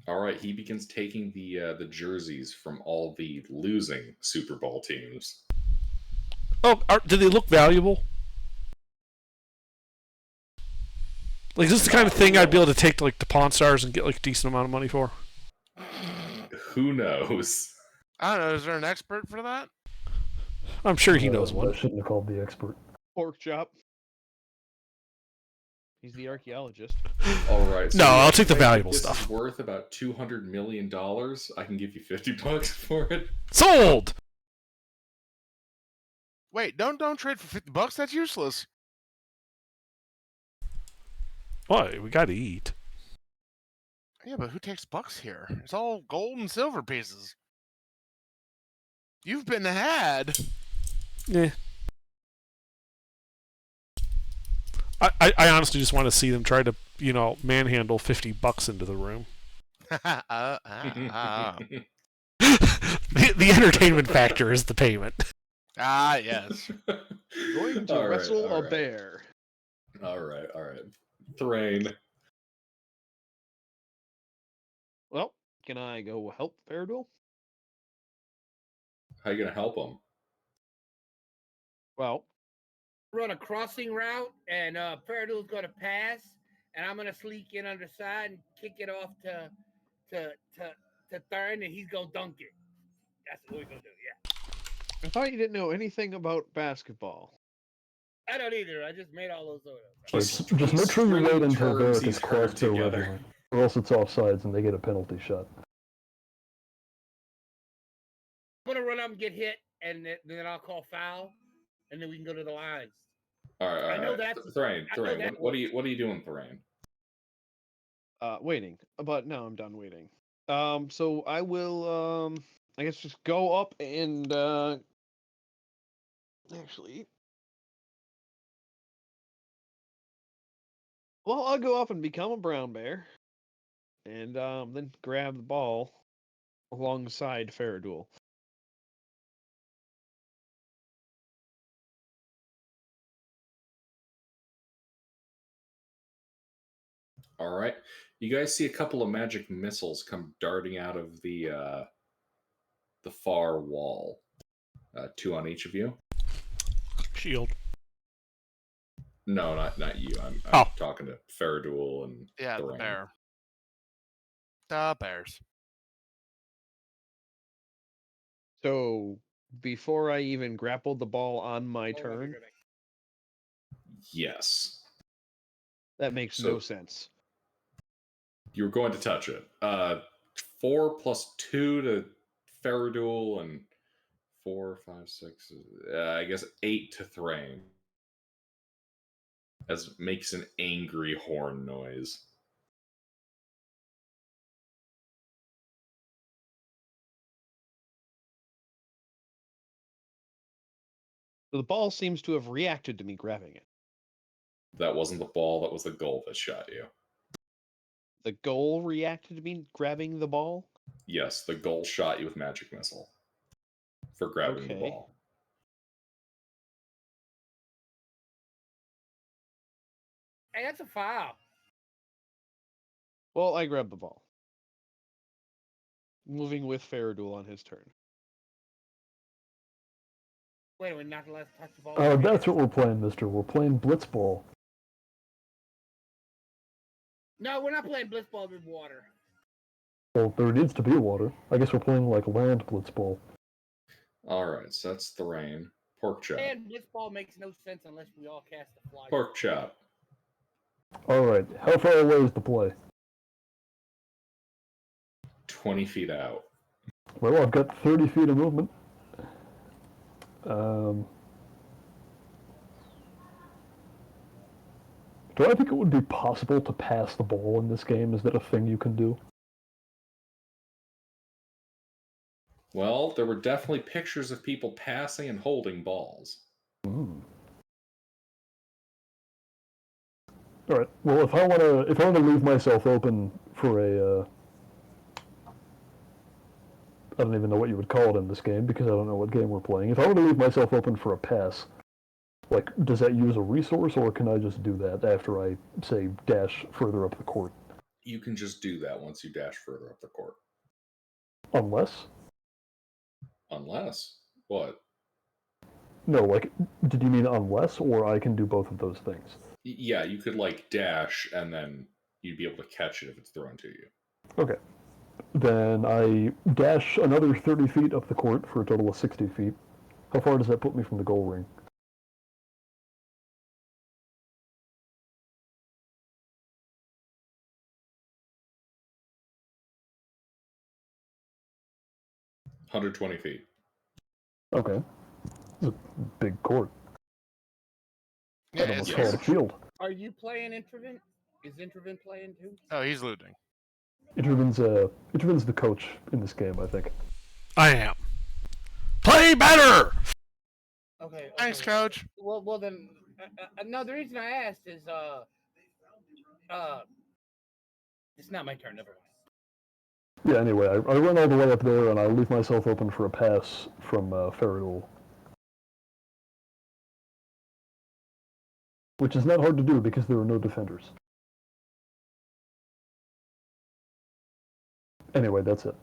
All right. He begins taking the jerseys from all the losing Super Bowl teams. Oh, do they look valuable? Like, is this the kind of thing I'd be able to take to like the Pawn Stars and get like a decent amount of money for? Who knows? I don't know. Is there an expert for that? I'm sure he knows I one. shouldn't have called the expert. Pork chop. He's the archaeologist. All right. No, I'll you take the think valuable this stuff. Is worth about $200 million. I can give you $50 for it. Sold. Wait, don't trade for $50. That's useless. Why? We got to eat. Yeah, but who takes bucks here? It's all gold and silver pieces. You've been had. Yeah. I honestly just want to see them try to, manhandle $50 into the room. The entertainment factor is the payment. Yes. Going to wrestle a bear. All right. Thrain. Well, can I go help Faradul? How you gonna help him? Well, Run a crossing route, and Faradill's gonna pass, and I'm gonna sneak in underside and kick it off to Thurn, and he's gonna dunk it. That's what we're gonna do. Yeah. I thought you didn't know anything about basketball. I don't either. I just made all those notes. Just make sure you wait until terms Varric is he's heard close to the red together. line, or else it's offsides and they get a penalty shot. I'm gonna run up and get hit, and then I'll call foul, and then we can go to the lines. All right. I know that's- Thrain. I know that What are you doing, Thrain? Waiting. But no, I'm done waiting. So I will, I guess just go up and, actually... Well, I'll go up and become a brown bear. And, then grab the ball alongside Faradul. All right. You guys see a couple of magic missiles come darting out of the far wall. 2 on each of you. shield. No, not you. I'm Oh. talking to Faradool and Yeah, the Thrain. bear. The bears. So before I even grappled the ball on my turn, Yes. that makes So- no sense. You're going to touch it. 4 plus 2 to Faradool and 4, 5, 6, I guess 8 to Thrain. As it makes an angry horn noise. So the ball seems to have reacted to me grabbing it. That wasn't the ball, that was the goal that shot you. The goal reacted to me grabbing the ball? Yes, the goal shot you with magic missile for grabbing the Okay. ball. Hey, that's a foul. Well, I grabbed the ball. Moving with Faradool on his turn. Wait, we're not allowed to touch the ball. That's what we're playing, mister. We're playing Blitzball. No, we're not playing blitzball with water. Well, there needs to be water. I guess we're playing like land Blitzball. Alright, so that's Thrain. Pork chop. And blitzball makes no sense unless we all cast a fly. Pork chop. Alright, how far away is the play? 20 feet out. Well, I've got 30 feet of movement. Do I think it would be possible to pass the ball in this game? Is that a thing you can do? Well, there were definitely pictures of people passing and holding balls. All right. Well, if I want to leave myself open for a, I don't even know what you would call it in this game because I don't know what game we're playing. If I want to leave myself open for a pass, like, does that use a resource, or can I just do that after I say dash further up the court? You can just do that once you dash further up the court. Unless, Unless. What? no, like, did you mean unless, or I can do both of those things? Yeah, you could, like, dash and then you'd be able to catch it if it's thrown to you. Okay. Then I dash another 30 feet up the court for a total of 60 feet. How far does that put me from the goal ring? $120. Okay. It's a big court. Yeah, I'd it's almost call it a huge. field. Are you playing Introvent? Is Introvent playing too? Oh, he's looting. Interven's the coach in this game, I think. I am. Play better! Okay. Thanks, coach. Well then, no. The reason I asked is, it's not my turn. Never mind. Yeah, anyway, I run all the way up there and I leave myself open for a pass from Faradool. Which is not hard to do because there are no defenders. Anyway, that's it.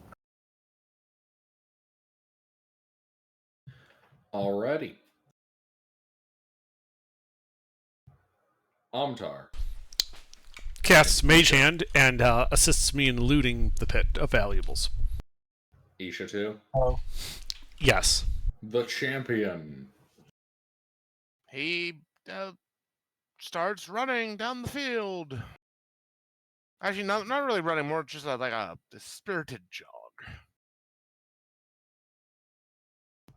Alrighty. Amtar. Casts Mage Hand and assists me in looting the pit of valuables. Isha 2. Yes. The champion. He starts running down the field. Actually, not really running, more just like a spirited jog.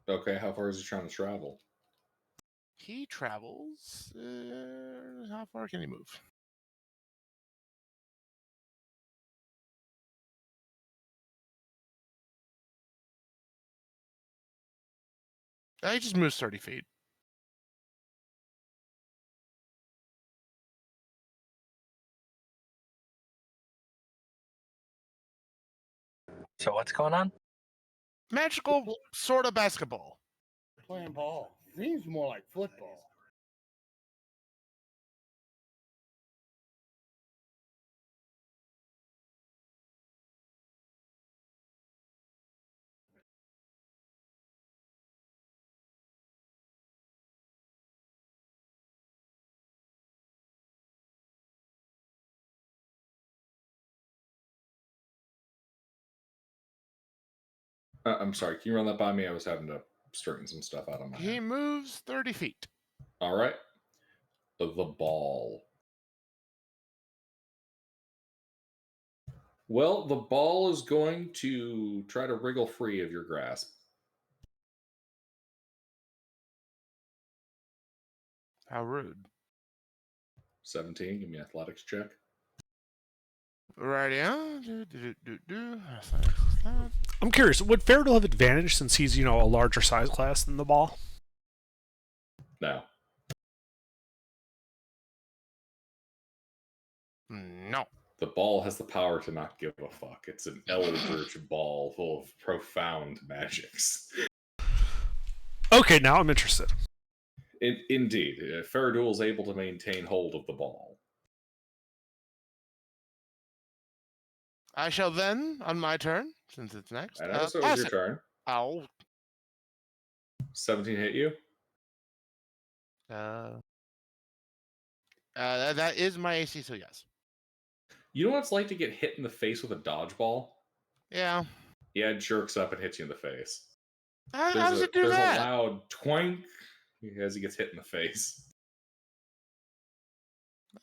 Okay, how far is he trying to travel? He travels. How far can he move? He just moves 30 feet. So what's going on? Magical sort of basketball. Playing ball seems more like football. I'm sorry. Can you run that by me? I was having to straighten some stuff out on my He head. moves 30 feet. All right. The ball. Well, the ball is going to try to wriggle free of your grasp. How rude. 17. Give me an athletics check. Rightio. I'm curious, would Ferret have advantage since he's, a larger size class than the ball? No. No. The ball has the power to not give a fuck. It's an eldritch ball full of profound magics. Okay, now I'm interested. Indeed. Faradul is able to maintain hold of the ball. I shall then, on my turn, since it's next, I know, so it's pass your it. turn. Ow. 17 hit you? That is my AC, so yes. You know what it's like to get hit in the face with a dodgeball? Yeah. Yeah, it jerks up and hits you in the face. How does it do there's that? a loud twink as he gets hit in the face.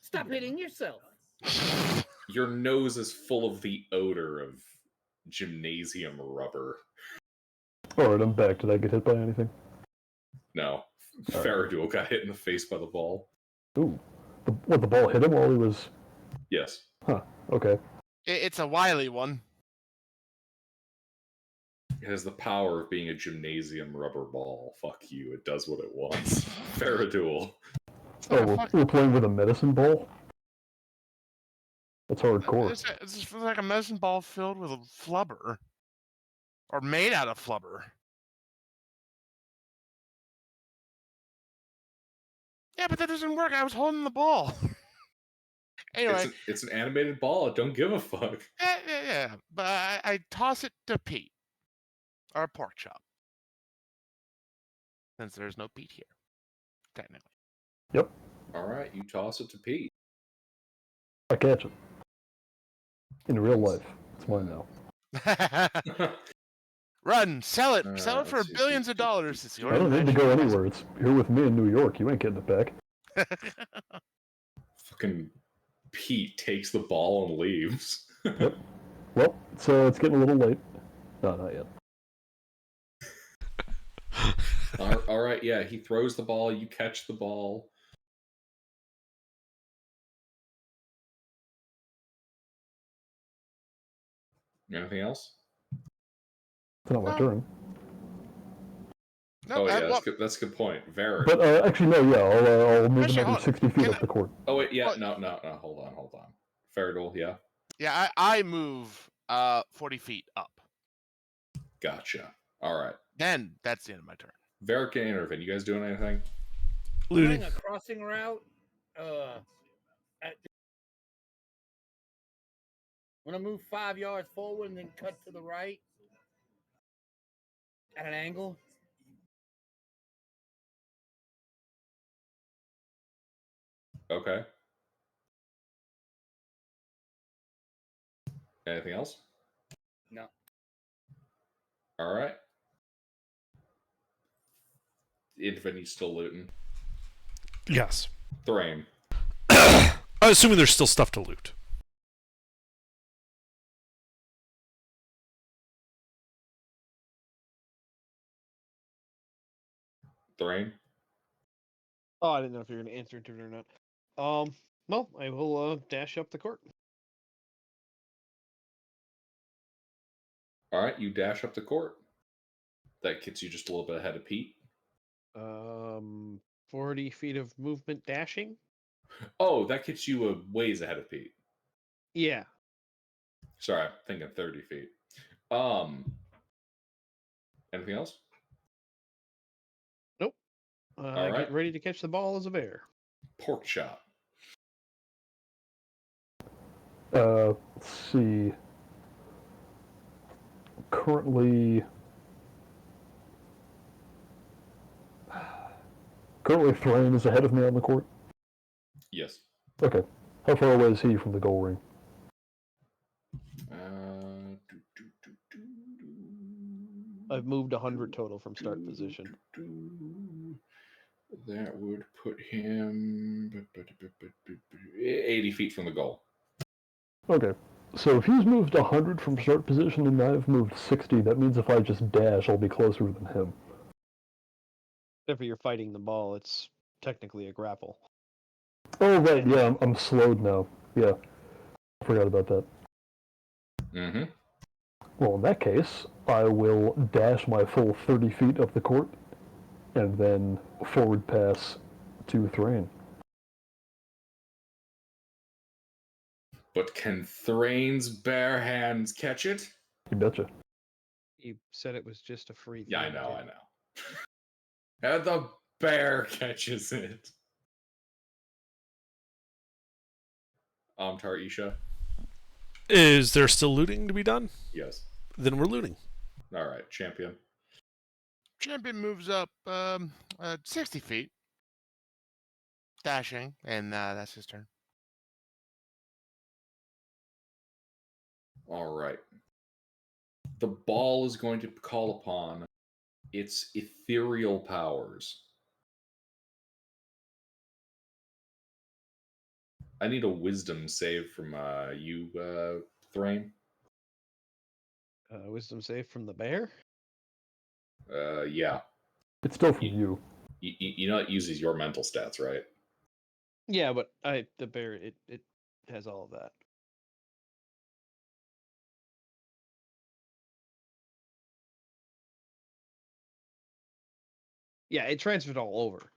Stop hitting yourself. Your nose is full of the odor of gymnasium rubber. Alright, I'm back. Did I get hit by anything? No. All right. Faradul got hit in the face by the ball. Ooh. The ball hit him while he was... Yes. Huh, okay. It's a wily one. It has the power of being a gymnasium rubber ball. Fuck you. It does what it wants. Faradul. Oh, we're playing with a medicine ball? That's hardcore. It's just like a medicine ball filled with a flubber. Or made out of flubber. Yeah, but that doesn't work. I was holding the ball. Anyway. It's an animated ball. It don't give a fuck. Yeah. But I toss it to Pete. Or pork chop. Since there's no Pete here. Technically. Yep, Alright, you toss it to Pete. I catch it. In real life. It's mine now. Run, sell it. All Sell right, it for let's see. billions of dollars. It's I yours. don't need to go anywhere. It's here with me in New York. You ain't getting it back. Fucking Pete takes the ball and leaves. Yep. Well, it's getting a little late. No, not yet. Alright, yeah, he throws the ball, you catch the ball. Anything else? It's not my No. turn. No, that's a good point. Varric. But actually, no, yeah, I'll move Actually, another hold on. 60 feet Can up the court. Oh wait, yeah, What? no, hold on. Faradul, yeah. Yeah, I move 40 feet up. Gotcha. Alright. Then that's the end of my turn. Varric can intervene. You guys doing anything? Looting. Doing a crossing route. When I move 5 yards forward and then cut to the right at an angle. Okay. Anything else? No. Alright. Intervene's still looting. Yes. Thrain. I'm assuming there's still stuff to loot. Thrain. Oh, I didn't know if you were going to answer it or not. Well, I will dash up the court. Alright, you dash up the court. That gets you just a little bit ahead of Pete. 40 feet of movement dashing? Oh, that gets you a ways ahead of Pete. Yeah. Sorry, I'm thinking 30 feet. Anything else? Nope. All right. Get ready to catch the ball as a bear. Pork chop. Let's see. Currently, Thrain is ahead of me on the court. Yes. Okay. How far away is he from the goal ring? 10 I've moved 100 total from start position. That would put him 80 feet from the goal. Okay. So if he's moved 100 from start position and I've moved 60, that means if I just dash, I'll be closer than him. Except for you're fighting the ball, it's technically a grapple. Oh, right, yeah, I'm slowed now. Yeah. I forgot about that. Mm-hmm. Well, in that case, I will dash my full 30 feet up the court and then forward pass to Thrain. But can Thrain's bare hands catch it? You betcha. You said it was just a free Yeah, I thing, know. dude. And the bear catches it. Tarisha? Is there still looting to be done? Yes. Then we're looting. All right, champion. Champion moves up 60 feet, dashing, and that's his turn. All right. The ball is going to call upon its ethereal powers. I need a wisdom save from you, Thrain. Wisdom save from the bear? Yeah. It's still from you. You know it uses your mental stats, right? Yeah, but the bear, it has all of that. Yeah, it transferred all over.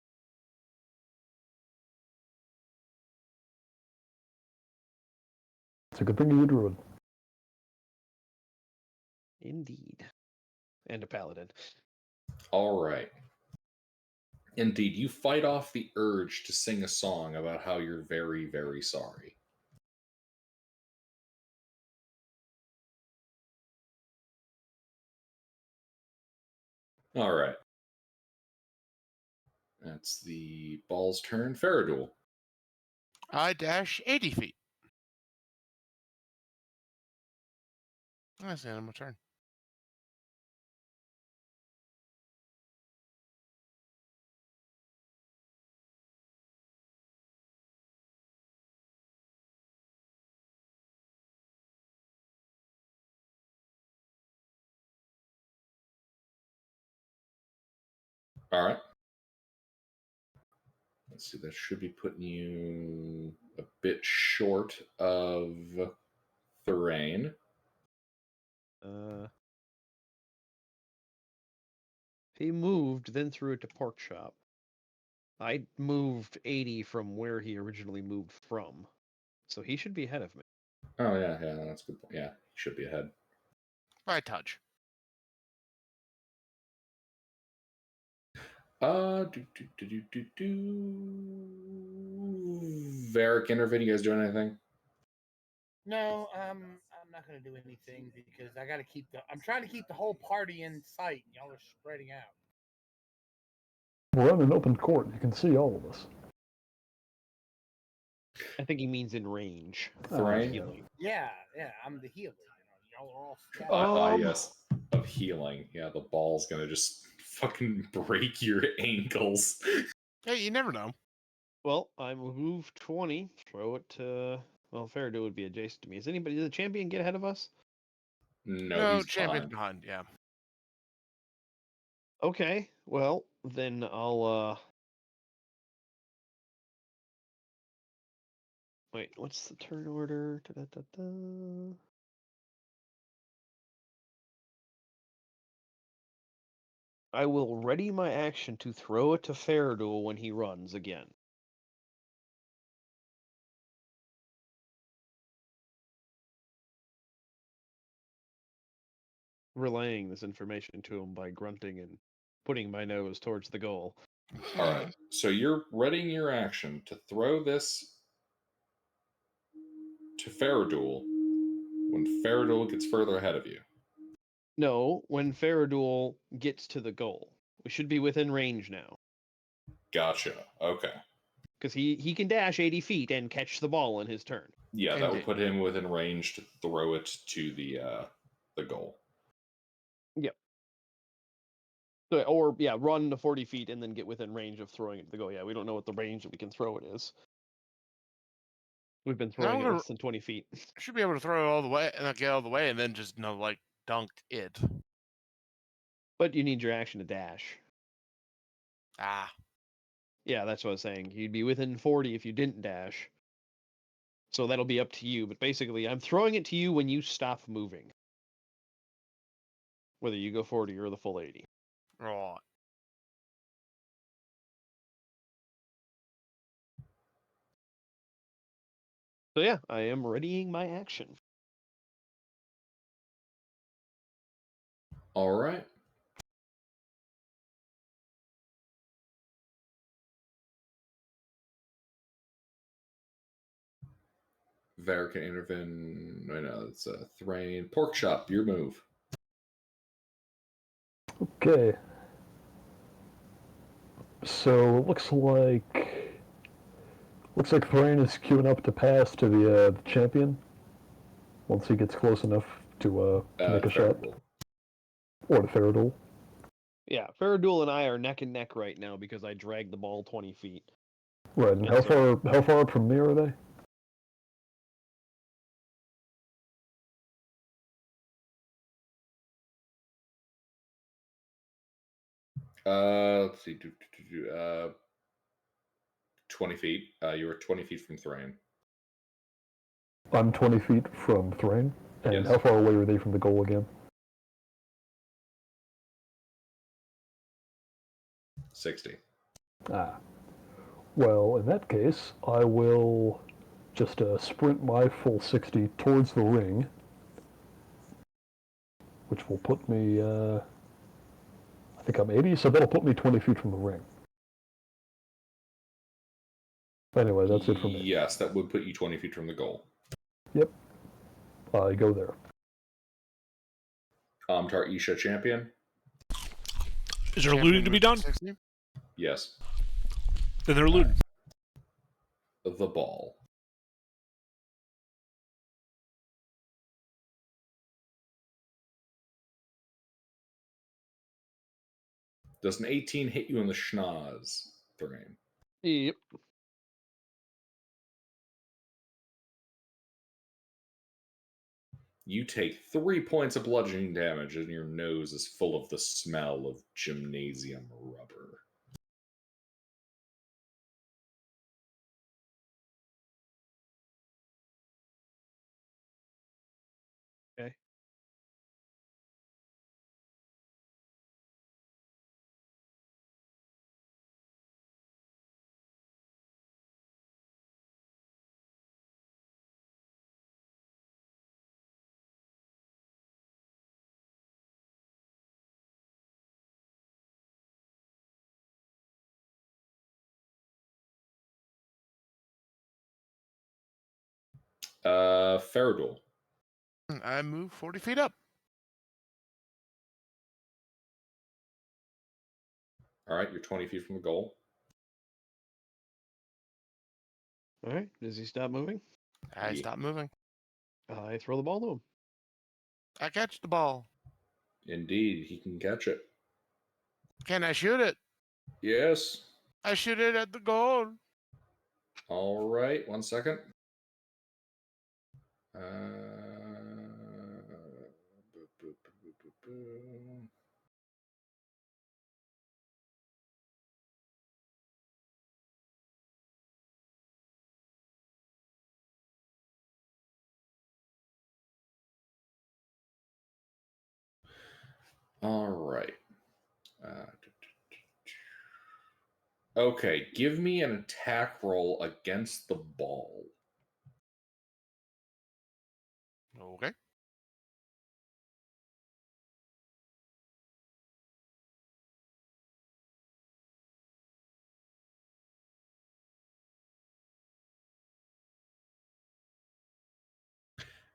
It's a good thing you're a druid. Indeed. And a paladin. All right. Indeed, you fight off the urge to sing a song about how you're very, very sorry. All right. That's the ball's turn. Faradul. I dash 80 feet. That's the end of my turn. All right. Let's see, that should be putting you a bit short of Thrain. He moved, then threw it to pork chop. I moved 80 from where he originally moved from. So he should be ahead of me. Oh, yeah, that's a good point. Yeah, he should be ahead. By touch. Varric, Intervid, you guys doing anything? No, I'm not gonna do anything because I gotta keep I'm trying to keep the whole party in sight. And y'all are spreading out. We're on an open court. You can see all of us. I think he means in range. Thrain? Healing. Yeah, I'm the healer. Y'all are all scattered. Yes. Of healing. Yeah, the ball's gonna just fucking break your ankles. Hey, you never know. Well, I move 20, throw it to... Well, Faradoo would be adjacent to me. Is anybody, did the champion get ahead of us? No, he's champion's behind. behind, yeah. Okay, well, then I'll, Wait, what's the turn order? Da-da-da-da. I will ready my action to throw it to Faradul when he runs again. Relaying this information to him by grunting and putting my nose towards the goal. All right. So you're readying your action to throw this to Faradul when Faradul gets further ahead of you. No, when Faradul gets to the goal. We should be within range now. Gotcha. Okay. Because he can dash 80 feet and catch the ball in his turn. Yeah, that would put him within range to throw it to the goal. Yep. So, or yeah, run to 40 feet and then get within range of throwing it to the goal. Yeah, we don't know what the range that we can throw it is. We've been throwing it less than 20 feet. I should be able to throw it all the way and get all the way and then just like dunk it. But you need your action to dash. Ah. Yeah, that's what I was saying. You'd be within 40 if you didn't dash. So that'll be up to you. But basically, I'm throwing it to you when you stop moving. Whether you go 40 or the full 80. Right. So yeah, I am readying my action. All right. Var can intervene. I know it's a Thrain. Pork chop, your move. Okay. So it looks like Thrain is queuing up to pass to the champion once he gets close enough to make a shot. Ferrible. Or to Ferriduel. Yeah, Ferriduel and I are neck and neck right now because I dragged the ball 20 feet. Right, and how far up from me are they? Let's see. 20 feet. You were 20 feet from Thrain. I'm 20 feet from Thrain. And Yes. how far away are they from the goal again? 60. Ah. Well, in that case, I will just sprint my full 60 towards the ring, which will put me, I think I'm 80, so that'll put me 20 feet from the ring. Anyway, that's it for me. Yes, that would put you 20 feet from the goal. Yep. I go there. Amtar Isha champion? Is there looting to be done? 60? Yes. Then they're looting. The ball. Does an 18 hit you in the schnoz, Thrain? Yep. You take 3 points of bludgeoning damage, and your nose is full of the smell of gymnasium rubber. Okay. Ferriduel. I move 40 feet up. All right, you're 20 feet from the goal. All right. Does he stop moving? I Yeah. stop moving. I throw the ball to him. I catch the ball. Indeed, he can catch it. Can I shoot it? Yes. I shoot it at the goal. All right, 1 second. All right. Okay, give me an attack roll against the ball. Okay.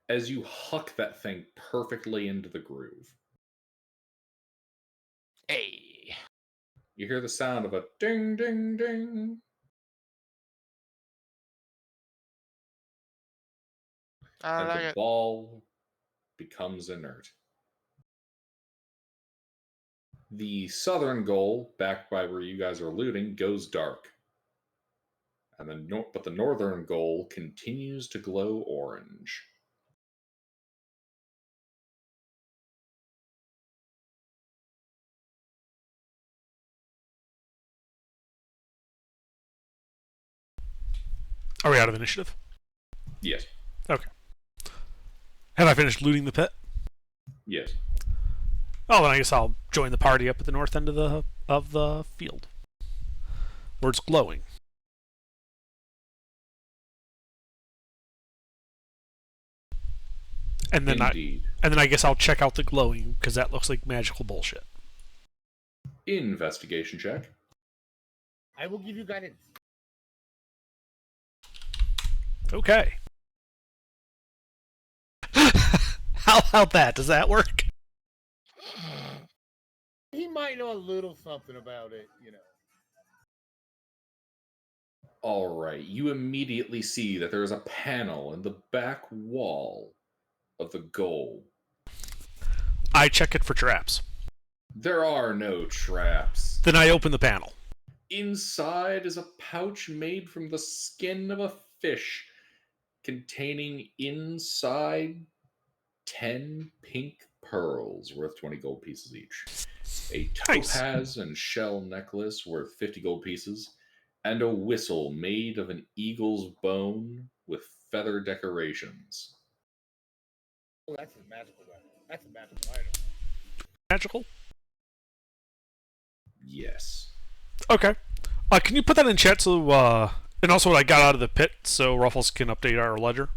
As you huck that thing perfectly into the groove, Hey. you hear the sound of a ding, ding, ding. I And like the it. ball becomes inert. The southern goal, back by where you guys are looting, goes dark. And but the northern goal continues to glow orange. Are we out of initiative? Yes. Okay. Have I finished looting the pit? Yes. Oh, then I guess I'll join the party up at the north end of the field, where it's glowing. And then Indeed. I guess I'll check out the glowing because that looks like magical bullshit. Investigation check. I will give you guidance. Okay. How about that? Does that work? He might know a little something about it, you know. All right. You immediately see that there is a panel in the back wall of the goal. I check it for traps. There are no traps. Then I open the panel. Inside is a pouch made from the skin of a fish, containing inside 10 pink pearls worth 20 gold pieces each, a Nice. topaz and shell necklace worth 50 gold pieces, and a whistle made of an eagle's bone with feather decorations. Oh, that's a magical weapon. That's a magical item. Magical? Yes. Okay. Can you put that in chat so, and also what I got out of the pit so Ruffles can update our ledger?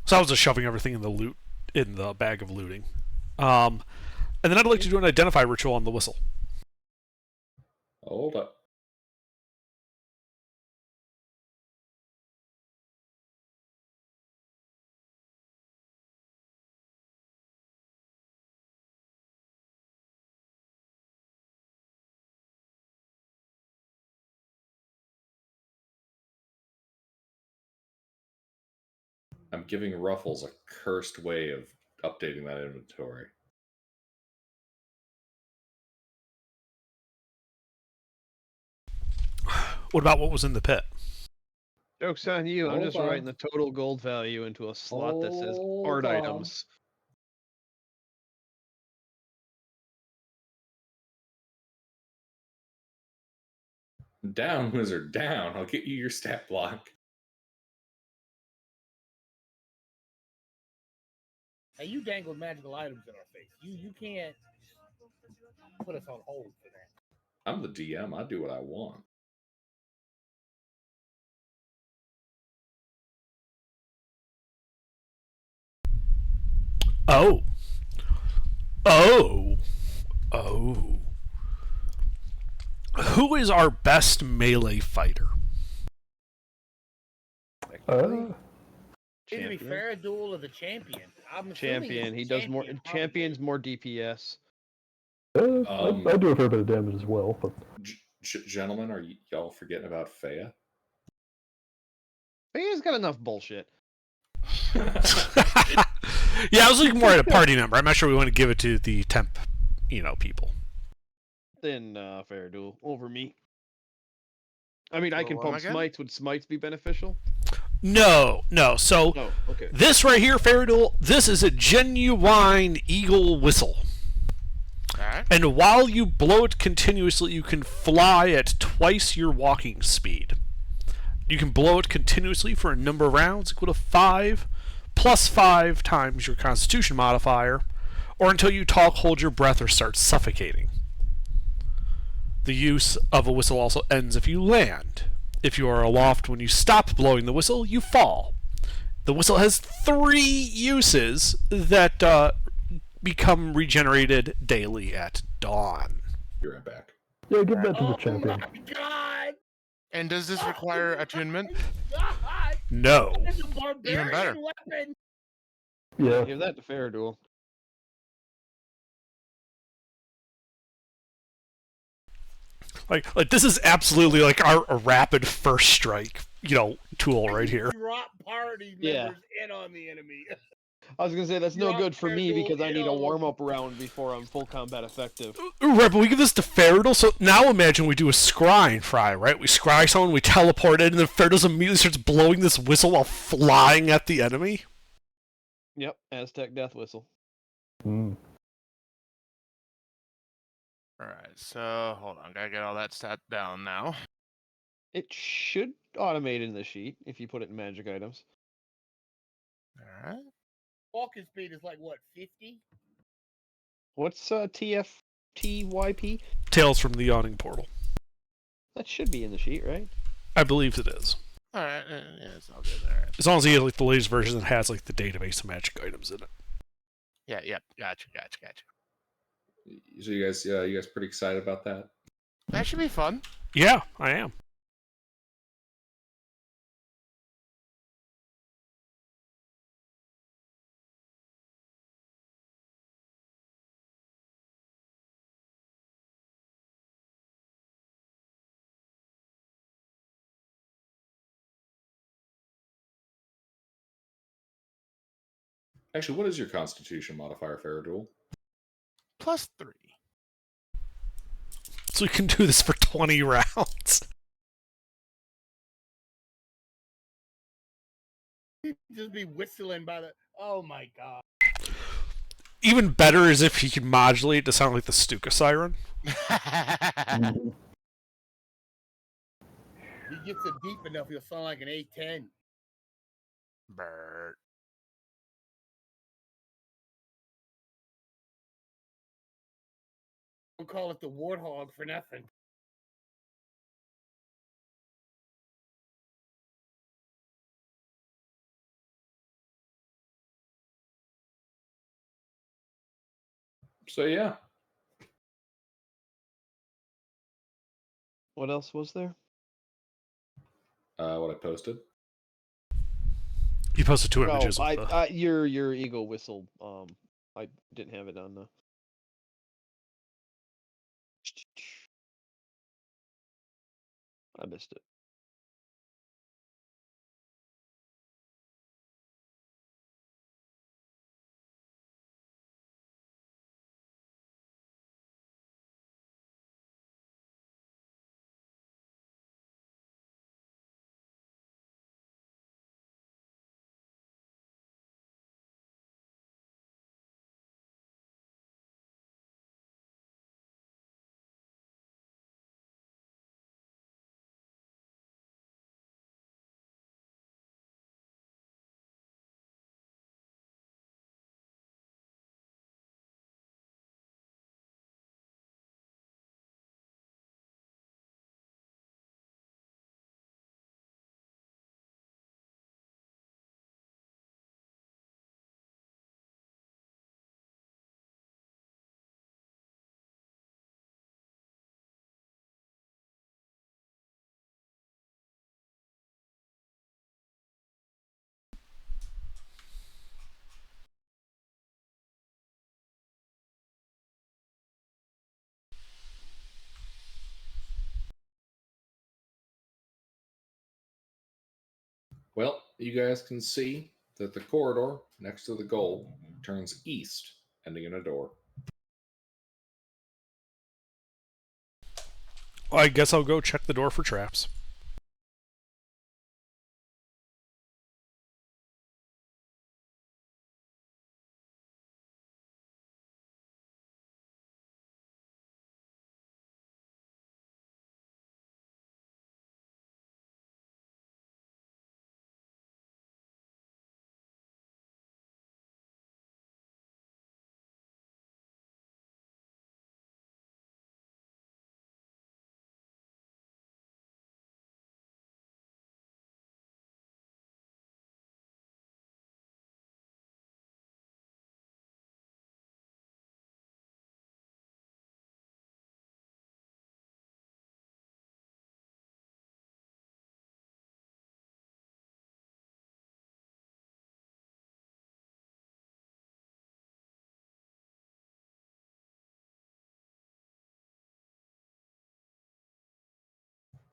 So I was just shoving everything in the bag of looting. And then I'd like to do an identify ritual on the whistle. Hold up. I'm giving Ruffles a cursed way of updating that inventory. What about what was in the pit? Joke's on you. I'm Hold just on. writing the total gold value into a slot that says Hold art on. items. Down, wizard, down. I'll get you your stat block. Hey, you dangled magical items in our face. You can't put us on hold for that. I'm the DM. I do what I want. Oh. Oh. Oh. Who is our best melee fighter? It'd be Champion. Faradul or the champion. I'm assuming Champion. it's He does more. champion, probably. Champion's more DPS. I do a fair bit of damage as well, but Gentlemen, are y'all forgetting about Fea? He's got enough bullshit. Yeah, I was looking more at a party member. I'm not sure we want to give it to the temp, people. Then fair duel over me. I mean, I Well, can what am pump I getting? smites. Would smites be beneficial? No. So No. Okay. this right here, Faradul, this is a genuine eagle whistle. Alright. And while you blow it continuously, you can fly at twice your walking speed. You can blow it continuously for a number of rounds equal to 5 plus 5 times your constitution modifier, or until you talk, hold your breath, or start suffocating. The use of a whistle also ends if you land. If you are aloft when you stop blowing the whistle, you fall. The whistle has 3 uses that become regenerated daily at dawn. You're right back. yeah, give that to the Oh champion. my god! And does this require attunement? God! No. It's a barbarian Even better. weapon! Yeah, Give that to fair duel. Like this is absolutely like a rapid first strike, tool right here. Drop party Yeah. members in on the enemy. I was gonna say that's no You're good for me Fergal, because I need a you know. warm-up round before I'm full combat effective. Right, but we give this to Feridel, so now imagine we do a scrying fry, right? We scry someone, we teleport in, and then Feridel immediately starts blowing this whistle while flying at the enemy. Yep, Aztec death whistle. Mm. All right, so hold on, gotta get all that stat down now. It should automate in the sheet if you put it in magic items. All right. Walking speed is like what, 50? What's TFTYP? Tales from the Yawning Portal. That should be in the sheet, right? I believe it is. All right, yeah, it's all good. All right. As long as you get like the latest version that has like the database of magic items in it. Yeah, yep, gotcha. So you guys pretty excited about that? That should be fun. Yeah, I am. Actually, what is your Constitution modifier, Faradul? +3. So we can do this for 20 rounds. Just be whistling by the. Oh my god. Even better is if he can modulate to sound like the Stuka siren. Mm. He gets it deep enough, he'll sound like an A10. Bert. Don't call it the warthog for nothing. So yeah, What else was there? what I posted. You posted 2 No, images of the... your eagle whistle. I didn't have it on the. I missed it. Well, you guys can see that the corridor next to the goal turns east, ending in a door. Well, I guess I'll go check the door for traps.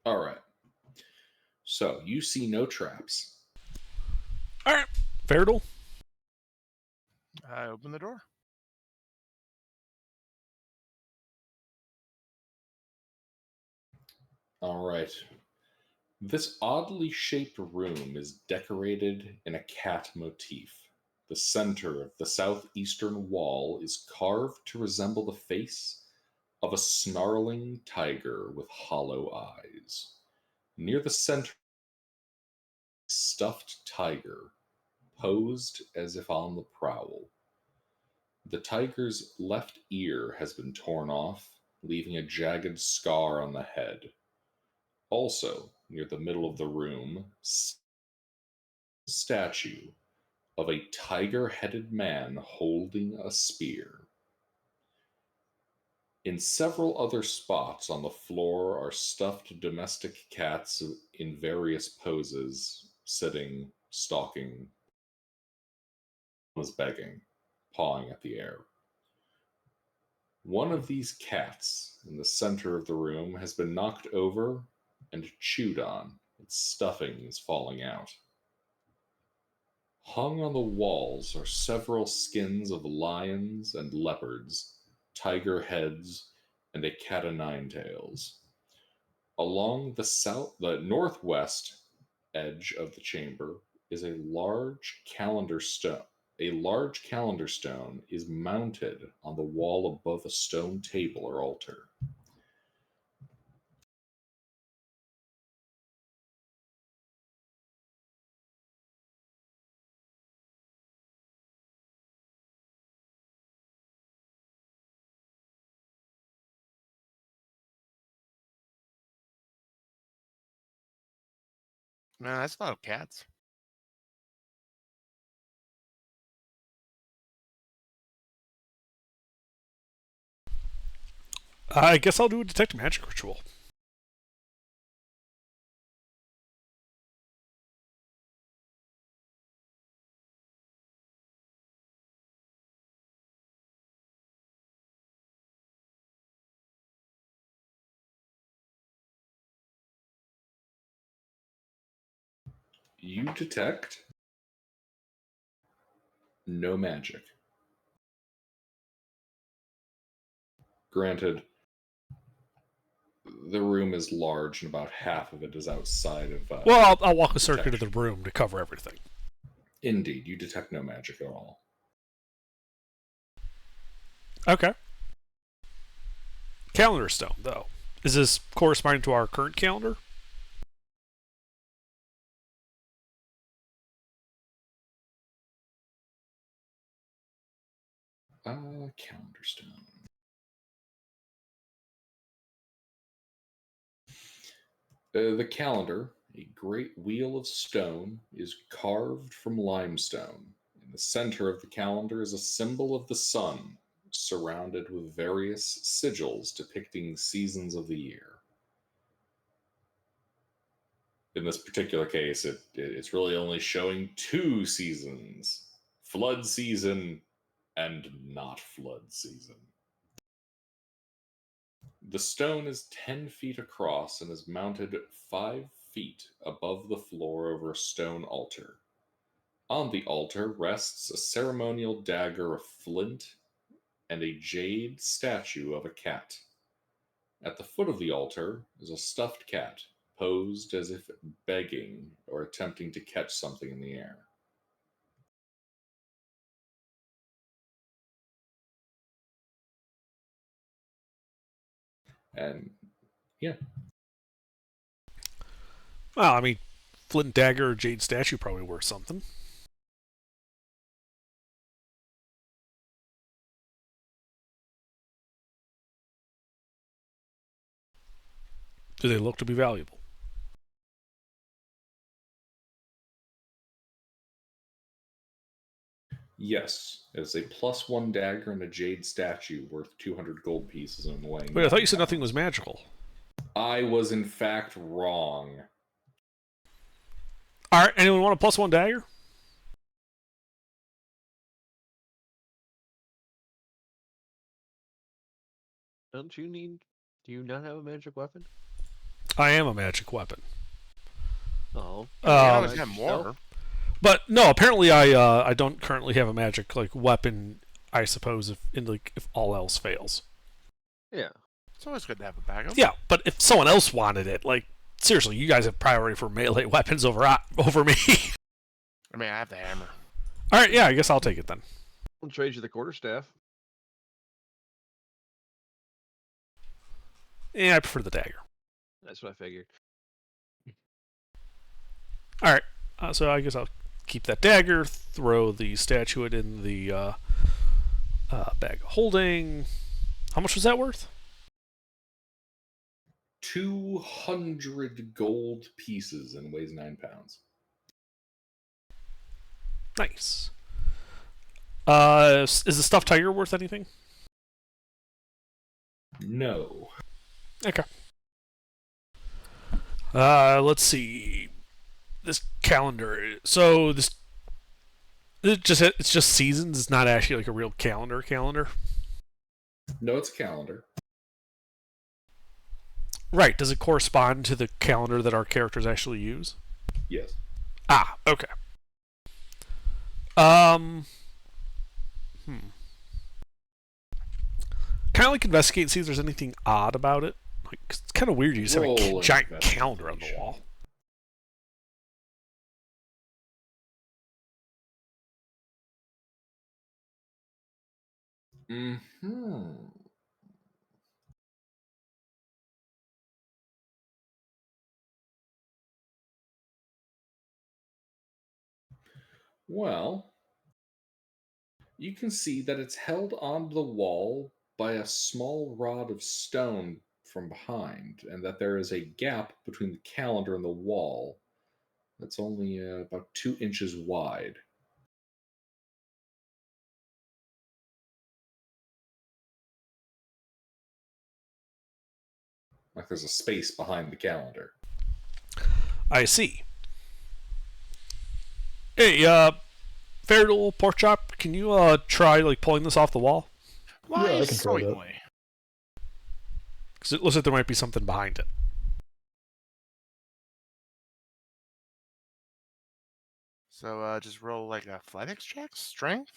All right. So you see no traps. Alright, Feridel, I open the door. All right. This oddly shaped room is decorated in a cat motif. The center of the southeastern wall is carved to resemble the face of a snarling tiger with hollow eyes. Near the center, a stuffed tiger posed as if on the prowl. The tiger's left ear has been torn off, leaving a jagged scar on the head. Also, near the middle of the room, statue of a tiger-headed man holding a spear. In several other spots on the floor are stuffed domestic cats in various poses, sitting, stalking, was begging, pawing at the air. One of these cats in the center of the room has been knocked over and chewed on. Its stuffing is falling out. Hung on the walls are several skins of lions and leopards, tiger heads, and a cat o' nine tails. Along the northwest edge of the chamber is a large calendar stone. A large calendar stone is mounted on the wall above a stone table or altar. Man, that's a lot of cats. I guess I'll do a detect magic ritual. You detect no magic. Granted, the room is large and about half of it is outside of. Well, I'll walk a circuit of the room to cover everything. Indeed, you detect no magic at all. Okay. Calendar stone, though. Is this corresponding to our current calendar? Calendar stone. The calendar, a great wheel of stone, is carved from limestone. In the center of the calendar is a symbol of the sun, surrounded with various sigils depicting seasons of the year. In this particular case, it's really only showing two seasons: flood season and not flood season. The stone is 10 feet across and is mounted 5 feet above the floor over a stone altar. On the altar rests a ceremonial dagger of flint and a jade statue of a cat. At the foot of the altar is a stuffed cat, posed as if begging or attempting to catch something in the air. And yeah, Well, I mean, flint dagger or jade statue probably worth something. Do they look to be valuable? yes, it's a +1 dagger and a jade statue worth 200 gold pieces and weighing. Wait, I thought you said 9 nothing was pounds. magical. I was in fact wrong. Alright, anyone want a +1 dagger? Don't you need? Do you not have a magic weapon? I am a magic weapon. Oh, We always Um, have more. But no, apparently I don't currently have a magic like weapon. I suppose if all else fails. Yeah. It's always good to have a backup. Yeah, but if someone else wanted it, like seriously, you guys have priority for melee weapons over me. I mean, I have the hammer. All right, yeah, I guess I'll take it then. I'll trade you the quarterstaff. Yeah, I prefer the dagger. That's what I figured. All right, so I guess I'll keep that dagger. Throw the statuette in the bag of holding. How much was that worth? 200 gold pieces and weighs 9 pounds. Nice. Is the stuffed tiger worth anything? No. Okay. Let's see. This calendar. So it's just seasons. It's not actually like a real calendar. No, it's a calendar. Right. Does it correspond to the calendar that our characters actually use? Yes. Ah, okay. Kind of like investigate and see if there's anything odd about it. Like, 'cause it's kind of weird you just have a Roll giant calendar on the investigation. wall. Hmm. Well, you can see that it's held onto the wall by a small rod of stone from behind, and that there is a gap between the calendar and the wall that's only about 2 inches wide. Like there's a space behind the calendar. I see. Hey, Fairdool Pork Chop, can you try like pulling this off the wall? Why, I can try that. certainly. Because it looks like there might be something behind it. So just roll like a athletics check, strength.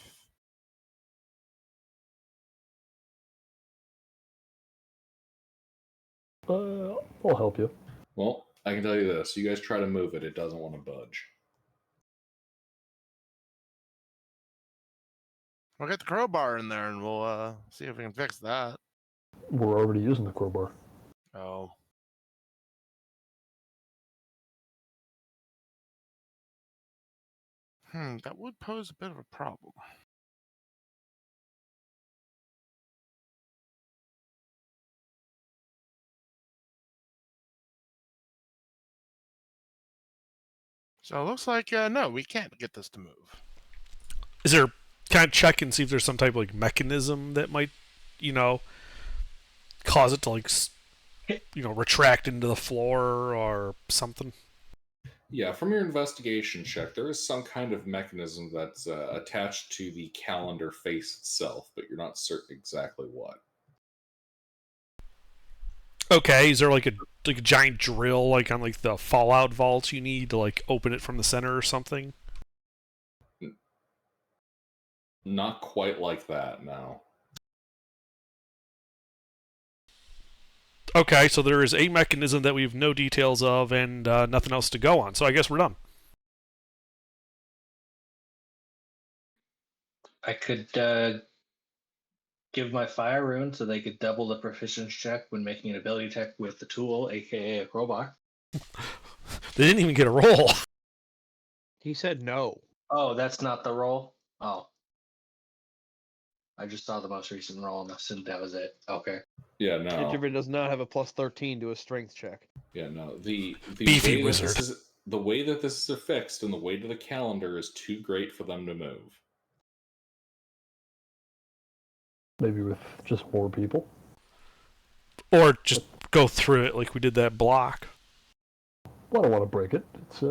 I'll help you. Well, I can tell you this. You guys try to move it, it doesn't want to budge. We'll get the crowbar in there and we'll see if we can fix that. We're already using the crowbar. Oh. That would pose a bit of a problem. So it looks like, no, we can't get this to move. Is there kind of check and see if there's some type of like mechanism that might, cause it to like, retract into the floor or something? Yeah, from your investigation check, there is some kind of mechanism that's attached to the calendar face itself, but you're not certain exactly what. Okay, is there like a giant drill like on like the Fallout vaults you need to like open it from the center or something? Not quite like that, no. Okay, so there is a mechanism that we have no details of and nothing else to go on. So I guess we're done. I could give my fire rune so they could double the proficiency check when making an ability check with the tool, aka a crowbar. They didn't even get a roll. He said no. Oh, that's not the roll? Oh. I just saw the most recent roll and assumed that was it. Okay. Yeah, no. Introvert does not have a plus 13 to a strength check. Yeah, no. The Beefy way wizard. The way that this is fixed and the weight of the calendar is too great for them to move. Maybe with just more people. Or just go through it like we did that block. Well, I don't want to break it. It's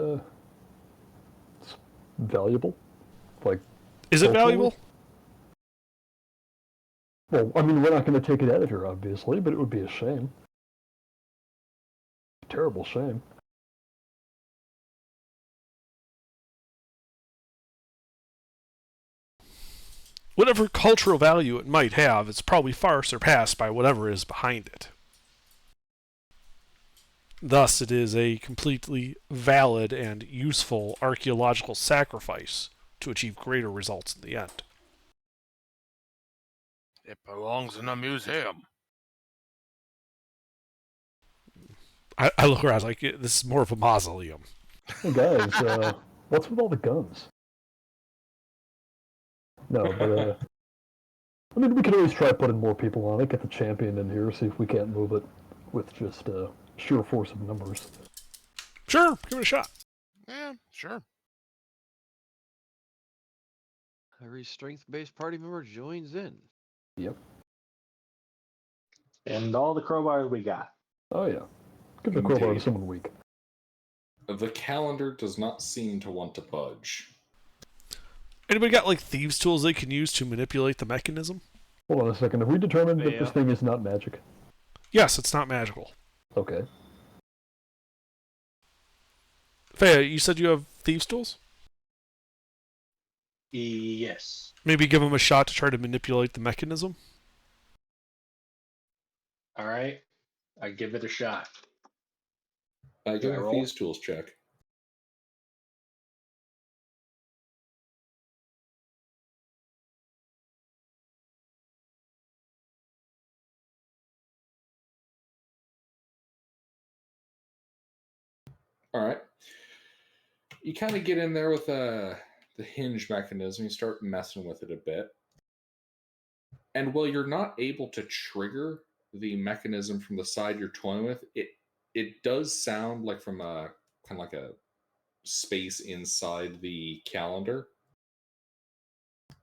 valuable. Like, Is it culturally? valuable? Well, I mean, we're not going to take it out of here, obviously, but it would be a shame. Terrible shame. whatever cultural value it might have, it's probably far surpassed by whatever is behind it. Thus, it is a completely valid and useful archaeological sacrifice to achieve greater results in the end. It belongs in a museum. I look around like this is more of a mausoleum. Hey guys, what's with all the guns? No, but I mean, we could always try putting more people on it, get the champion in here, see if we can't move it with just sheer force of numbers. Sure, give it a shot. Yeah, sure. Every strength-based party member joins in. Yep. And all the crowbars we got. Oh yeah. Give the crowbar to Indeed. someone weak. The calendar does not seem to want to budge. Anybody got like thieves' tools they can use to manipulate the mechanism? Hold on a second. Have we determined that Yeah. this thing is not magic? Yes, it's not magical. Okay. Faya, you said you have thieves' tools? Yes. Maybe give them a shot to try to manipulate the mechanism? All right. I give it a shot. Give Do I me a roll? Thieves' Tools check. All right. You kind of get in there with the hinge mechanism. You start messing with it a bit. And while you're not able to trigger the mechanism from the side you're toying with, it does sound like from a kind of like a space inside the calendar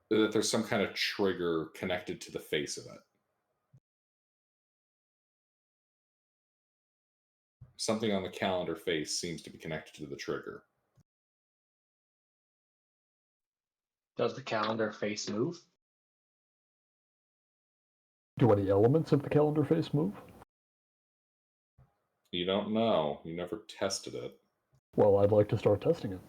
that there's some kind of trigger connected to the face of it. Something on the calendar face seems to be connected to the trigger. Does the calendar face move? Do any elements of the calendar face move? You don't know. You never tested it. Well, I'd like to start testing it.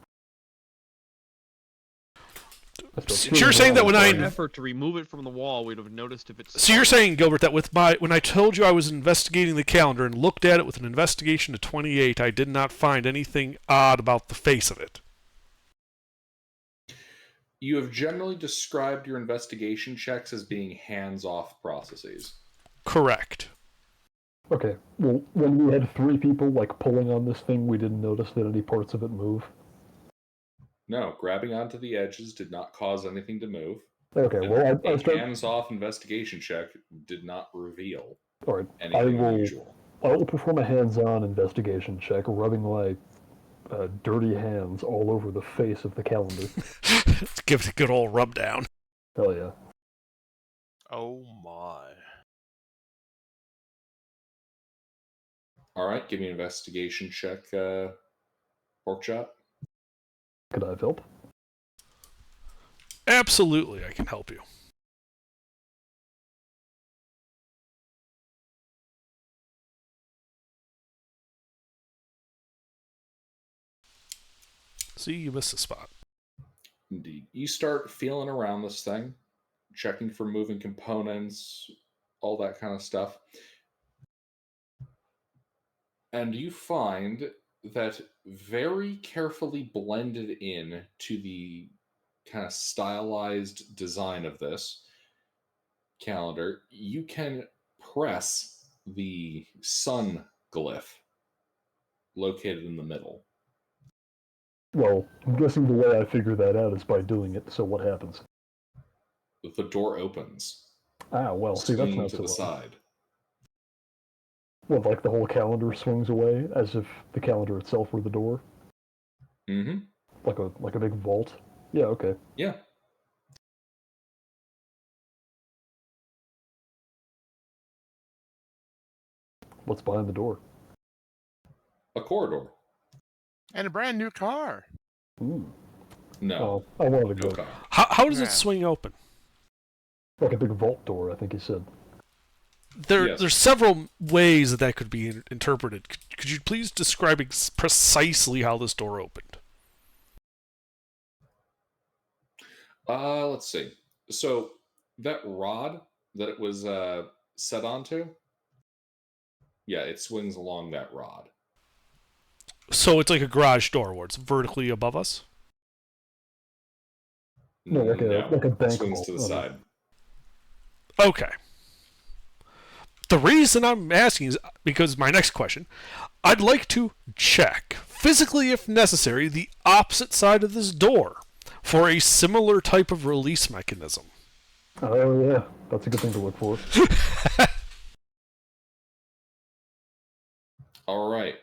So you're saying that when For I an effort to remove it from the wall, we'd have noticed if it's. So you're saying, Gilbert, that when I told you I was investigating the calendar and looked at it with an investigation to 28, I did not find anything odd about the face of it. You have generally described your investigation checks as being hands-off processes. Correct. Okay. Well, when we had 3 people like pulling on this thing, we didn't notice that any parts of it move. No, grabbing onto the edges did not cause anything to move. Okay. Well, I A start. hands-off investigation check did not reveal All right. anything I unusual. will perform a hands-on investigation check, rubbing my dirty hands all over the face of the calendar. Give it a good old rub down. Hell yeah. Oh my. All right, give me an investigation check, pork chop. Could I have help? Absolutely, I can help you. See, you missed a spot. Indeed. You start feeling around this thing, checking for moving components, all that kind of stuff. And you find that very carefully blended in to the kind of stylized design of this calendar, you can press the sun glyph located in the middle. Well, I'm guessing the way I figure that out is by doing it. So what happens? The door opens, Ah, well, see, that's swinging not to so the odd. side. Well, like the whole calendar swings away, as if the calendar itself were the door, Mm-hmm. like a big vault. Yeah, okay. Yeah. What's behind the door? A corridor. And a brand new car. Ooh. No. Oh, I wanted to No go car. How does Yeah. it swing open? like a big vault door. I think he said. Yes. There's several ways that could be interpreted. Could you please describe precisely how this door opened? Let's see. So that rod that it was set onto, yeah, it swings along that rod. So it's like a garage door where it's vertically above us? No, like a It bank swings vault. to the side. Okay. The reason I'm asking is because my next question, I'd like to check, physically if necessary, the opposite side of this door for a similar type of release mechanism. Oh yeah, that's a good thing to look for. All right.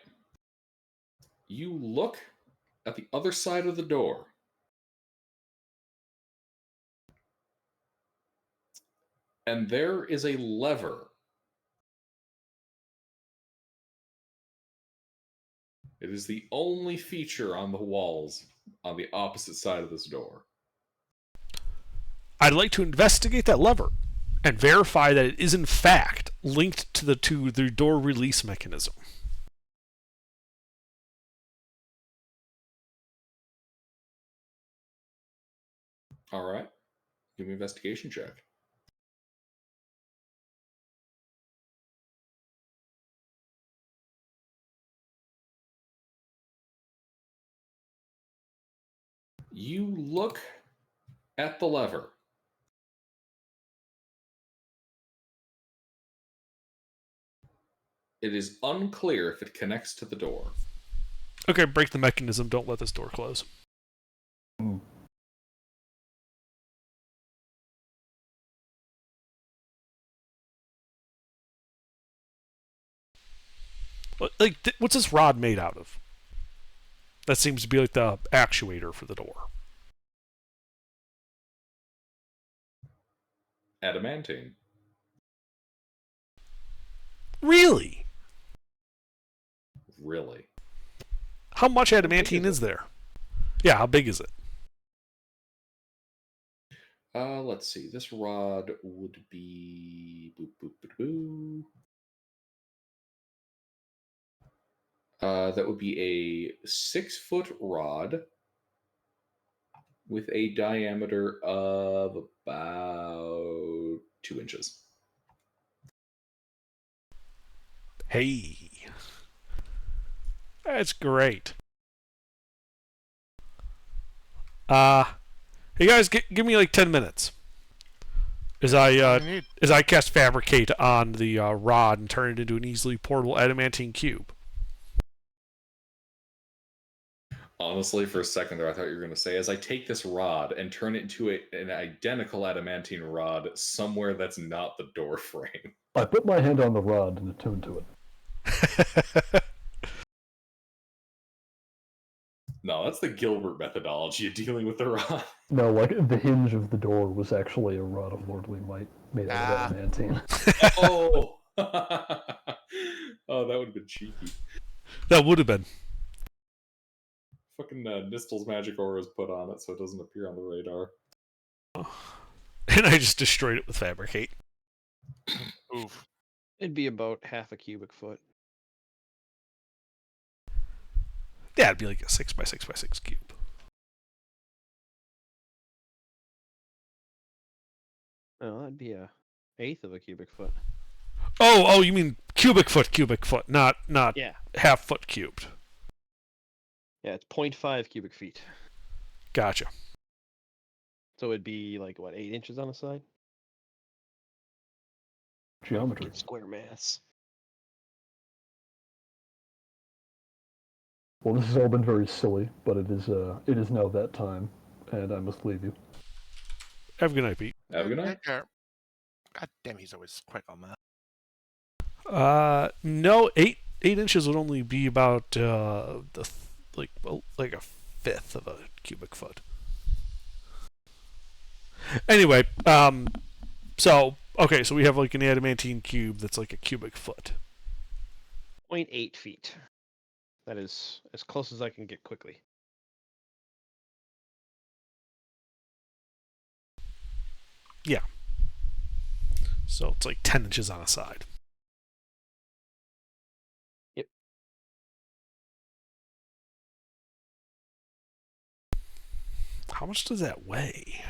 You look at the other side of the door. And there is a lever. It is the only feature on the walls on the opposite side of this door. I'd like to investigate that lever and verify that it is in fact linked to the door release mechanism. All right. Give me an investigation check. You look at the lever. It is unclear if it connects to the door. Okay, break the mechanism. Don't let this door close. Like, what's this rod made out of? That seems to be like the actuator for the door. Adamantine. Really? Really? How much big adamantine is is it? there? Yeah, how big is it? Let's see. This rod would be boop, boop, boop, boop. That would be a 6-foot rod with a diameter of about 2 inches. Hey. That's great. Hey guys, give me like 10 minutes. As I cast Fabricate on the rod and turn it into an easily portable adamantine cube. Honestly, for a second there, I thought you were going to say, as I take this rod and turn it into an identical adamantine rod somewhere that's not the door frame. I put my hand on the rod and attune to it. No, that's the Gilbert methodology of dealing with the rod. No, like the hinge of the door was actually a rod of lordly might made out of adamantine. Oh! Oh, that would have been cheeky. That would have been. Fucking Nistel's magic aura is put on it so it doesn't appear on the radar. And I just destroyed it with Fabricate. Oof. It'd be about half a cubic foot. Yeah, it'd be like a 6x6x6 cube. No, that'd be a eighth of a cubic foot. Oh, you mean cubic foot, not Yeah. half foot cubed. Yeah, it's 0.5 cubic feet. Gotcha. So it'd be like, what, 8 inches on the side? Geometry. Get square maths. Well, this has all been very silly, but it is now that time, and I must leave you. Have a good night, Pete. Have a good night. Take care. God damn, he's always quick on that. No, 8 inches would only be about like a fifth of a cubic foot. Anyway, so we have like an adamantine cube that's like a cubic foot. 0.8 feet. That is as close as I can get quickly. Yeah. So it's like 10 inches on a side. Yep. How much does that weigh?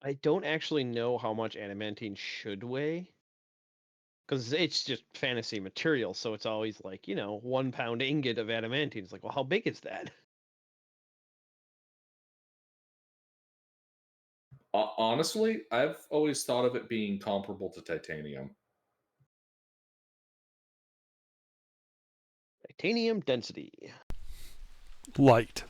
I don't actually know how much adamantine should weigh. Because it's just fantasy material, so it's always like, 1 pound ingot of adamantine. It's like, well, how big is that? Honestly, I've always thought of it being comparable to titanium. Titanium density. Light.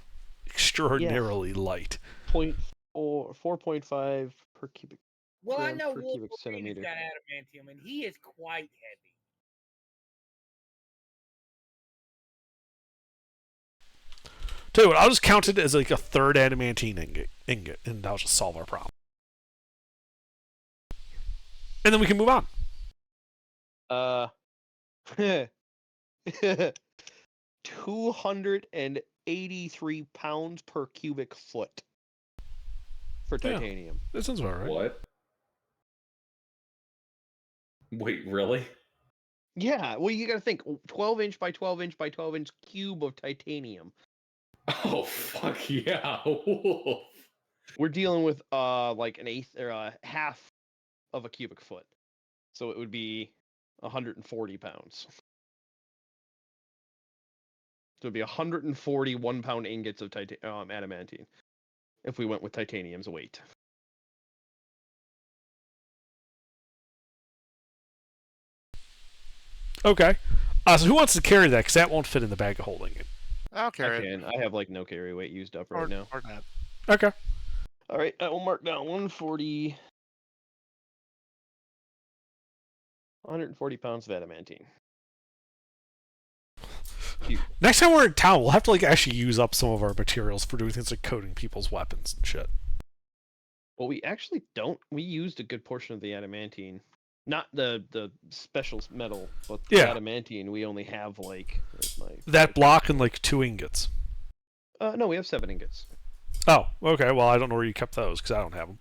Extraordinarily light. 4.5 per cubic. Well, I grams know per Wolverine's cubic centimeter. got adamantium, and he is quite heavy. Tell you what, I'll just count it as like a third adamantine ingot, and that'll just solve our problem. And then we can move on. 283 pounds per cubic foot for titanium. That sounds about right. What? Wait, really? Yeah, well, you got to think 12 inch by 12 inch by 12 inch cube of titanium. Oh, fuck yeah. We're dealing with like an eighth or a half of a cubic foot, so it would be 140 pounds. So it'd be 140 1-pound ingots of adamantine if we went with titanium's weight. Okay. So who wants to carry that? Because that won't fit in the bag of holding it. I'll carry I it. can. I have like no carry weight used up right now. Or not. Okay. All right, I will mark down 140 pounds of adamantine. Next time we're in town, we'll have to like actually use up some of our materials for doing things like coating people's weapons and shit. Well, we actually don't. We used a good portion of the adamantine. Not the special metal, but the adamantine. We only have like that block and like 2 ingots. No, we have 7 ingots. Oh, okay. Well, I don't know where you kept those because I don't have them.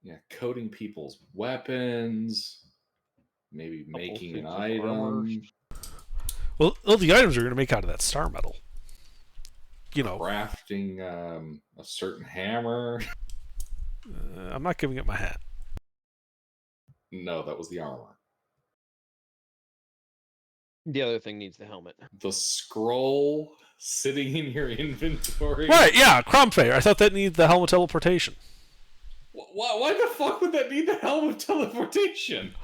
Yeah, coating people's weapons, maybe making an item. Armor. Well, the items are going to make out of that star metal. Crafting a certain hammer. I'm not giving it my hat. No, that was the armor. The other thing needs the helmet. The scroll sitting in your inventory. Right, yeah, Cromfair. I thought that needed the helmet teleportation. Why the fuck would that need the helm of teleportation?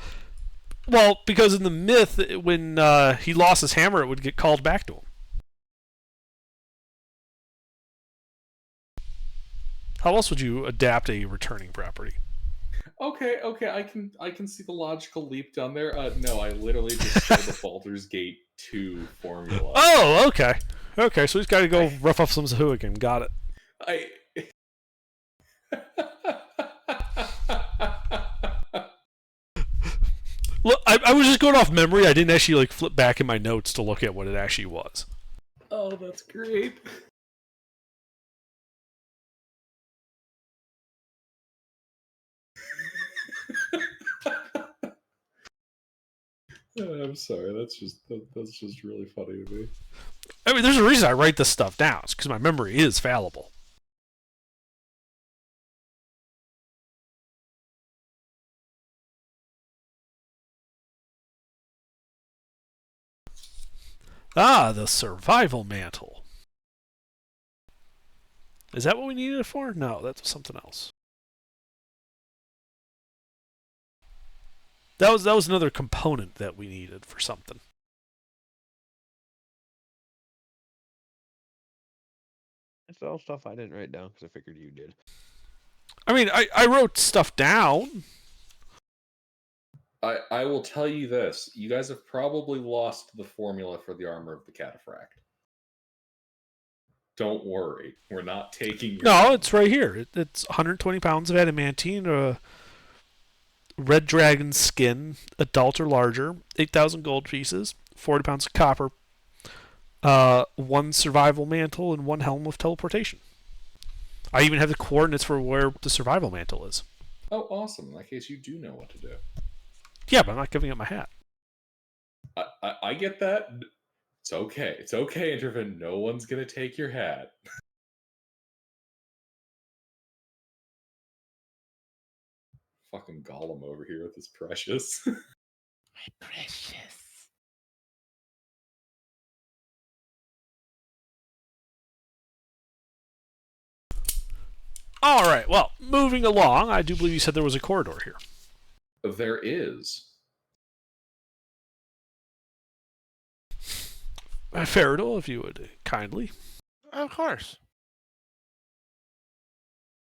Well, because in the myth, when he lost his hammer, it would get called back to him. How else would you adapt a returning property? Okay, I can see the logical leap down there. No, I literally just stole the Baldur's Gate 2 formula. Oh, okay. Okay, so he's got to go rough up some Zahuagin. Got it. Look, I was just going off memory. I didn't actually like flip back in my notes to look at what it actually was. Oh, that's great. I'm sorry. That's just really funny to me. I mean, there's a reason I write this stuff down. It's because my memory is fallible. Ah, the survival mantle. Is that what we needed it for? No, that's something else. That was another component that we needed for something. That's all stuff I didn't write down because I figured you did. I mean, I wrote stuff down. I will tell you this. You guys have probably lost the formula for the armor of the cataphract. Don't worry. We're not taking your... No, it's right here. It's 120 pounds of adamantine, red dragon skin, adult or larger, 8,000 gold pieces, 40 pounds of copper, 1 survival mantle, and 1 helm of teleportation. I even have the coordinates for where the survival mantle is. Oh, awesome. In that case, you do know what to do. Yeah, but I'm not giving up my hat. I get that. It's okay. It's okay, Intervin. No one's gonna take your hat. Fucking Gollum over here with his precious. My precious. All right. Well, moving along, I do believe you said there was a corridor here. There is. Faradol, if you would kindly. Of course.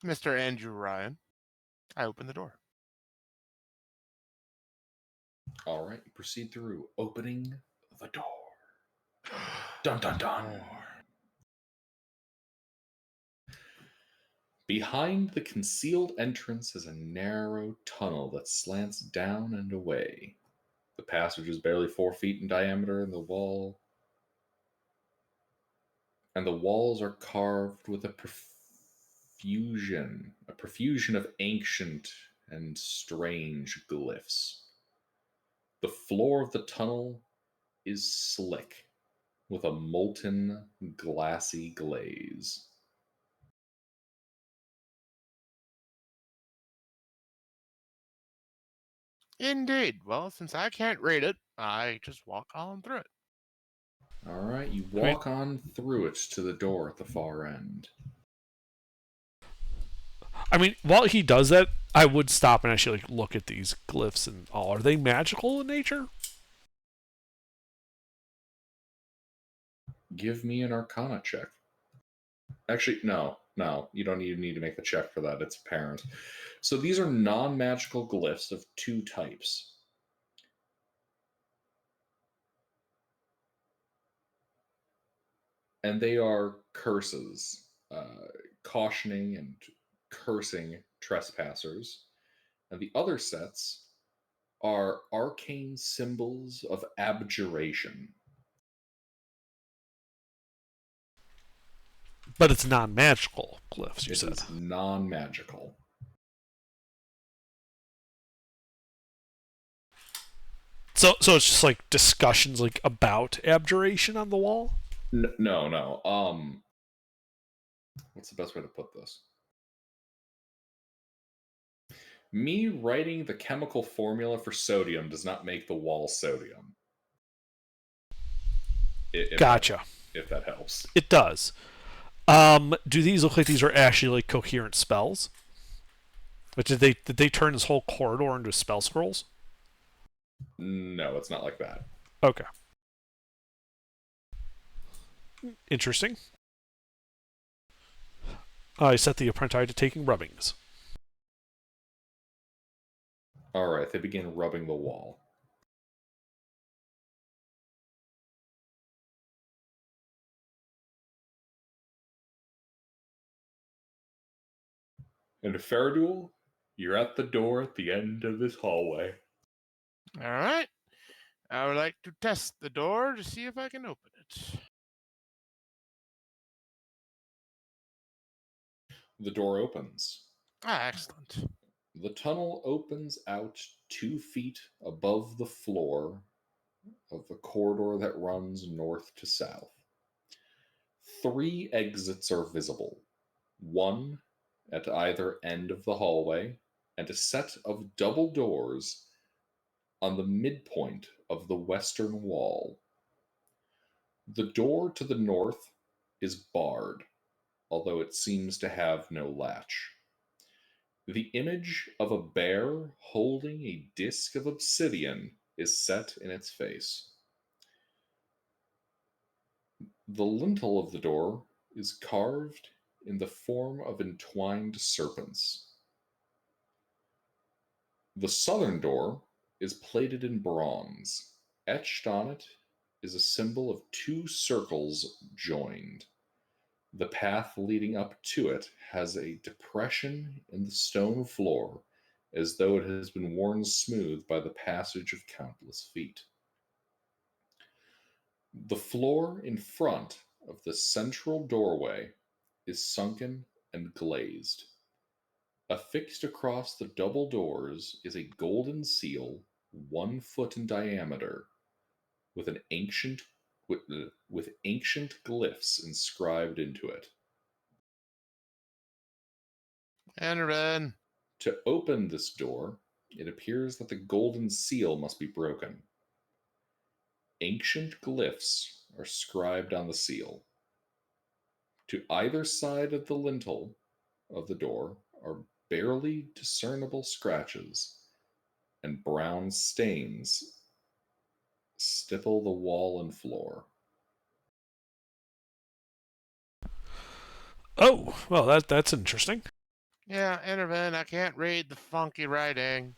Mr. Andrew Ryan. I open the door. All right, proceed through, opening the door. Dun dun dun. Behind the concealed entrance is a narrow tunnel that slants down and away. The passage is barely 4 feet in diameter, and the walls are carved with a profusion of ancient and strange glyphs. The floor of the tunnel is slick, with a molten, glassy glaze. Indeed. Well, since I can't read it, I just walk on through it. All right, you walk on through it to the door at the far end. I mean, while he does that, I would stop and actually look at these glyphs and all. Are they magical in nature? Give me an Arcana check. Actually, no, you don't even need to make the check for that. It's apparent. So these are non-magical glyphs of 2 types. And they are curses, cautioning and cursing trespassers. And the other sets are arcane symbols of abjuration. But it's non-magical glyphs, you It said. is non-magical. So it's just like discussions like about abjuration on the wall? No. What's the best way to put this? Me writing the chemical formula for sodium does not make the wall sodium. Gotcha. If that helps. It does. Do these look like these are actually like coherent spells? But did they turn this whole corridor into spell scrolls? No, it's not like that. Okay. Interesting. I set the apprentice to taking rubbings. All right, they begin rubbing the wall. And Faradul, you're at the door at the end of this hallway. All right. I would like to test the door to see if I can open it. The door opens. Ah, excellent. The tunnel opens out 2 feet above the floor of the corridor that runs north to south. 3 exits are visible, one at either end of the hallway, and a set of double doors on the midpoint of the western wall. The door to the north is barred, although it seems to have no latch. The image of a bear holding a disc of obsidian is set in its face. The lintel of the door is carved in the form of entwined serpents. The southern door is plated in bronze. Etched on it is a symbol of 2 circles joined. The path leading up to it has a depression in the stone floor, as though it has been worn smooth by the passage of countless feet. The floor in front of the central doorway is sunken and glazed. Affixed across the double doors is a golden seal 1 foot in diameter with an ancient with ancient glyphs inscribed into it. Enrin. To open this door, it appears that the golden seal must be broken. Ancient glyphs are scribed on the seal. To either side of the lintel of the door are barely discernible scratches, and brown stains stipple the wall and floor. Oh, well, that's interesting. Yeah, Enrin, I can't read the funky writing.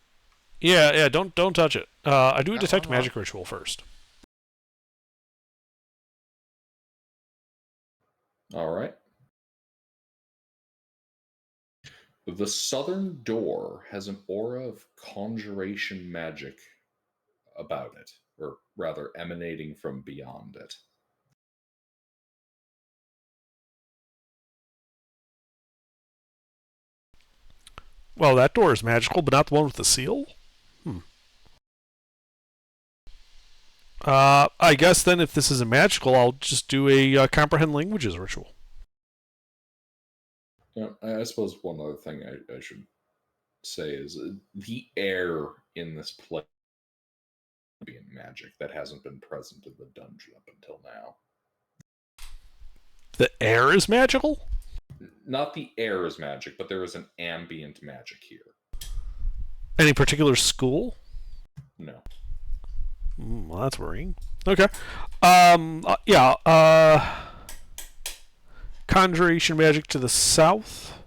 Yeah, don't touch it. I do a No, detect I'm not. magic ritual first. All right. The southern door has an aura of conjuration magic about it, or rather emanating from beyond it. Well, that door is magical, but not the one with the seal? I guess then if this isn't magical, I'll just do a comprehend languages ritual. I suppose one other thing I should say is the air in this place being magic that hasn't been present in the dungeon up until now. The air is magical? Not the air is magic, but there is an ambient magic here. Any particular school? No. Well, that's worrying. Okay. Conjuration magic to the south.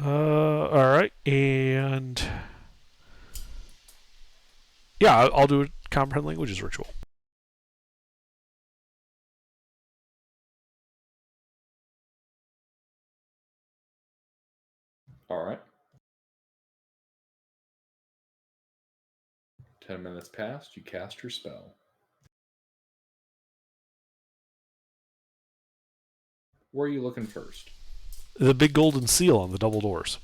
Alright, and yeah, I'll do a comprehend languages ritual. All right. 10 minutes passed, you cast your spell. Where are you looking first? The big golden seal on the double doors.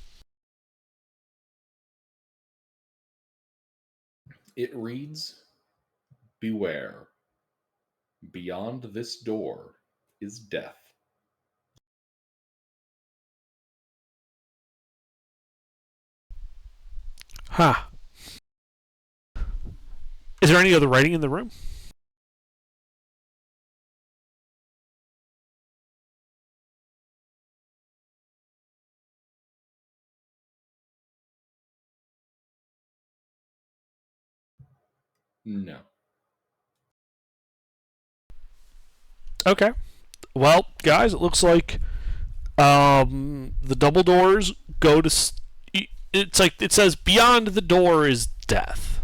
It reads, "Beware. Beyond this door is death." Huh. Is there any other writing in the room? No. Okay. Well, guys, it looks like the double doors go to. It's like it says beyond the door is death.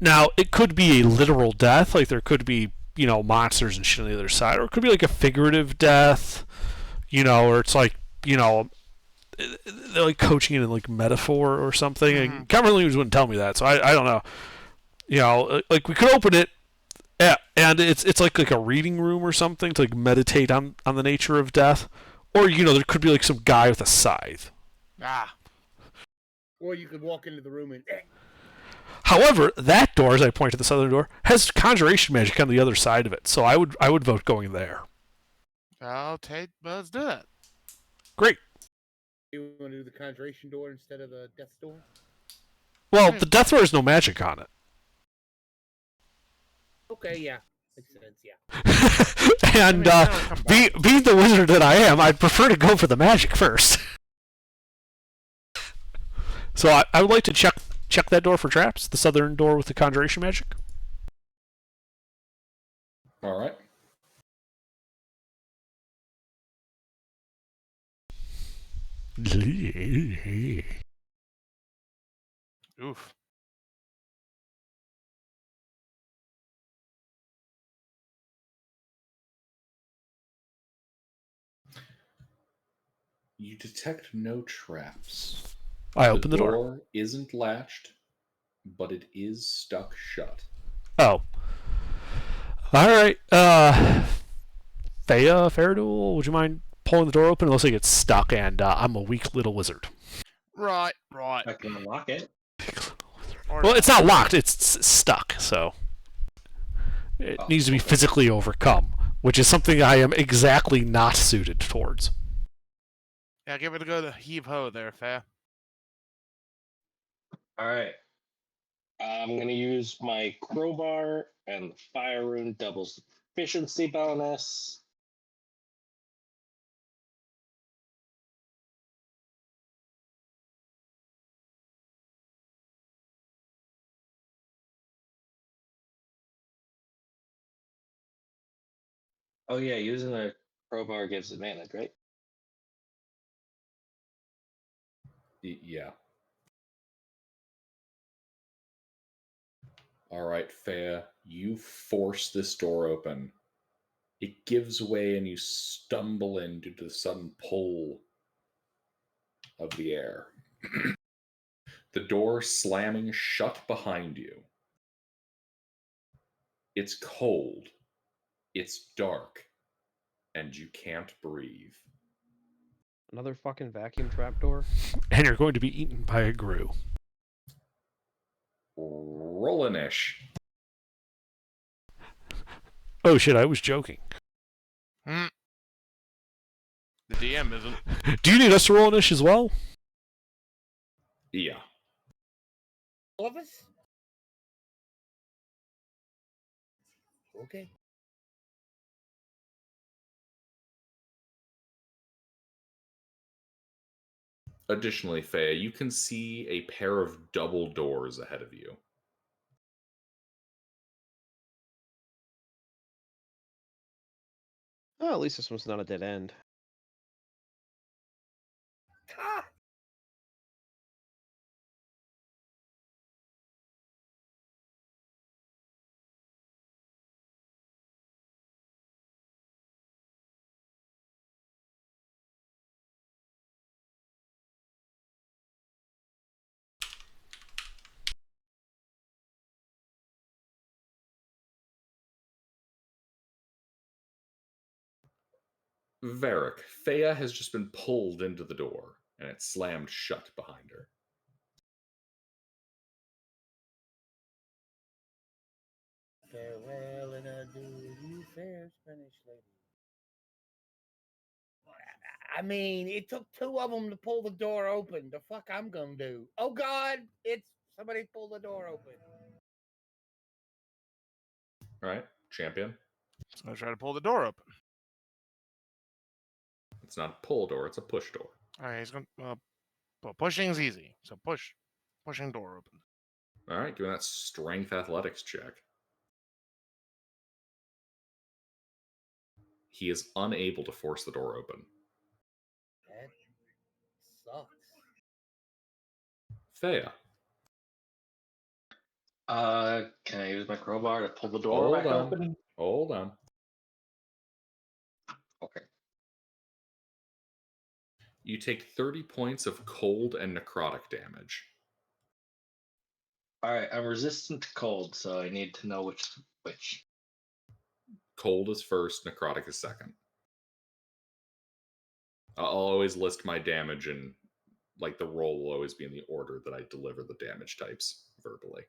Now, it could be a literal death, like there could be, monsters and shit on the other side, or it could be like a figurative death, or it's like, they're like coaching it in like metaphor or something. And Cameron Williams wouldn't tell me that, so I don't know. Like we could open it, and it's like a reading room or something to like meditate on the nature of death, or there could be like some guy with a scythe. Ah. Or you could walk into the room and. However, that door, as I point to the southern door, has conjuration magic on the other side of it, so I would vote going there. Let's do that. Great. You want to do the conjuration door instead of the death door? Well, the death door has no magic on it. Okay, yeah. Makes sense, yeah. And being the wizard that I am, I'd prefer to go for the magic first. So I would like to check that door for traps, the southern door with the conjuration magic. All right. Oof. You detect no traps. I open the door. The door isn't latched, but it is stuck shut. Oh. All right. Thea, Faradul, would you mind pulling the door open. It looks like it's stuck, and I'm a weak little wizard. Right. I can unlock it. Or Well, it's not locked. It's stuck, so it Oh, needs to be okay. physically overcome, which is something I am exactly not suited towards. Yeah, give it a go to heave ho there, Fair. All right. I'm going to use my crowbar, and the fire rune doubles the efficiency bonus. Oh, yeah, using a crowbar gives advantage, right? Yeah. All right, Fea, you force this door open. It gives way and you stumble in due to the sudden pull of the air. The door slamming shut behind you. It's cold, it's dark, and you can't breathe. Another fucking vacuum trapdoor. And you're going to be eaten by a grue. Roll an ish. Oh shit, I was joking. The DM isn't. Do you need us to roll an ish as well? Yeah. All of us? Okay. Additionally, Fea, you can see a pair of double doors ahead of you. Oh, at least this one's not a dead end. Ah! Varric, Fea has just been pulled into the door, and it slammed shut behind her. Farewell and adieu, you fair Spanish lady. I mean, it took two of them to pull the door open. The fuck I'm gonna do? Oh God, it's somebody pull the door open. All right, champion. It's gonna try to pull the door open. It's not a pull door, it's a push door. All right, he's gonna. Well, pushing's easy. So pushing door open. All right, doing that strength athletics check. He is unable to force the door open. That sucks. Fea. Can I use my crowbar to pull the door back open? Hold on. Okay. You take 30 points of cold and necrotic damage. All right, I'm resistant to cold, so I need to know which. Cold is first, necrotic is second. I'll always list my damage, and like the roll will always be in the order that I deliver the damage types verbally.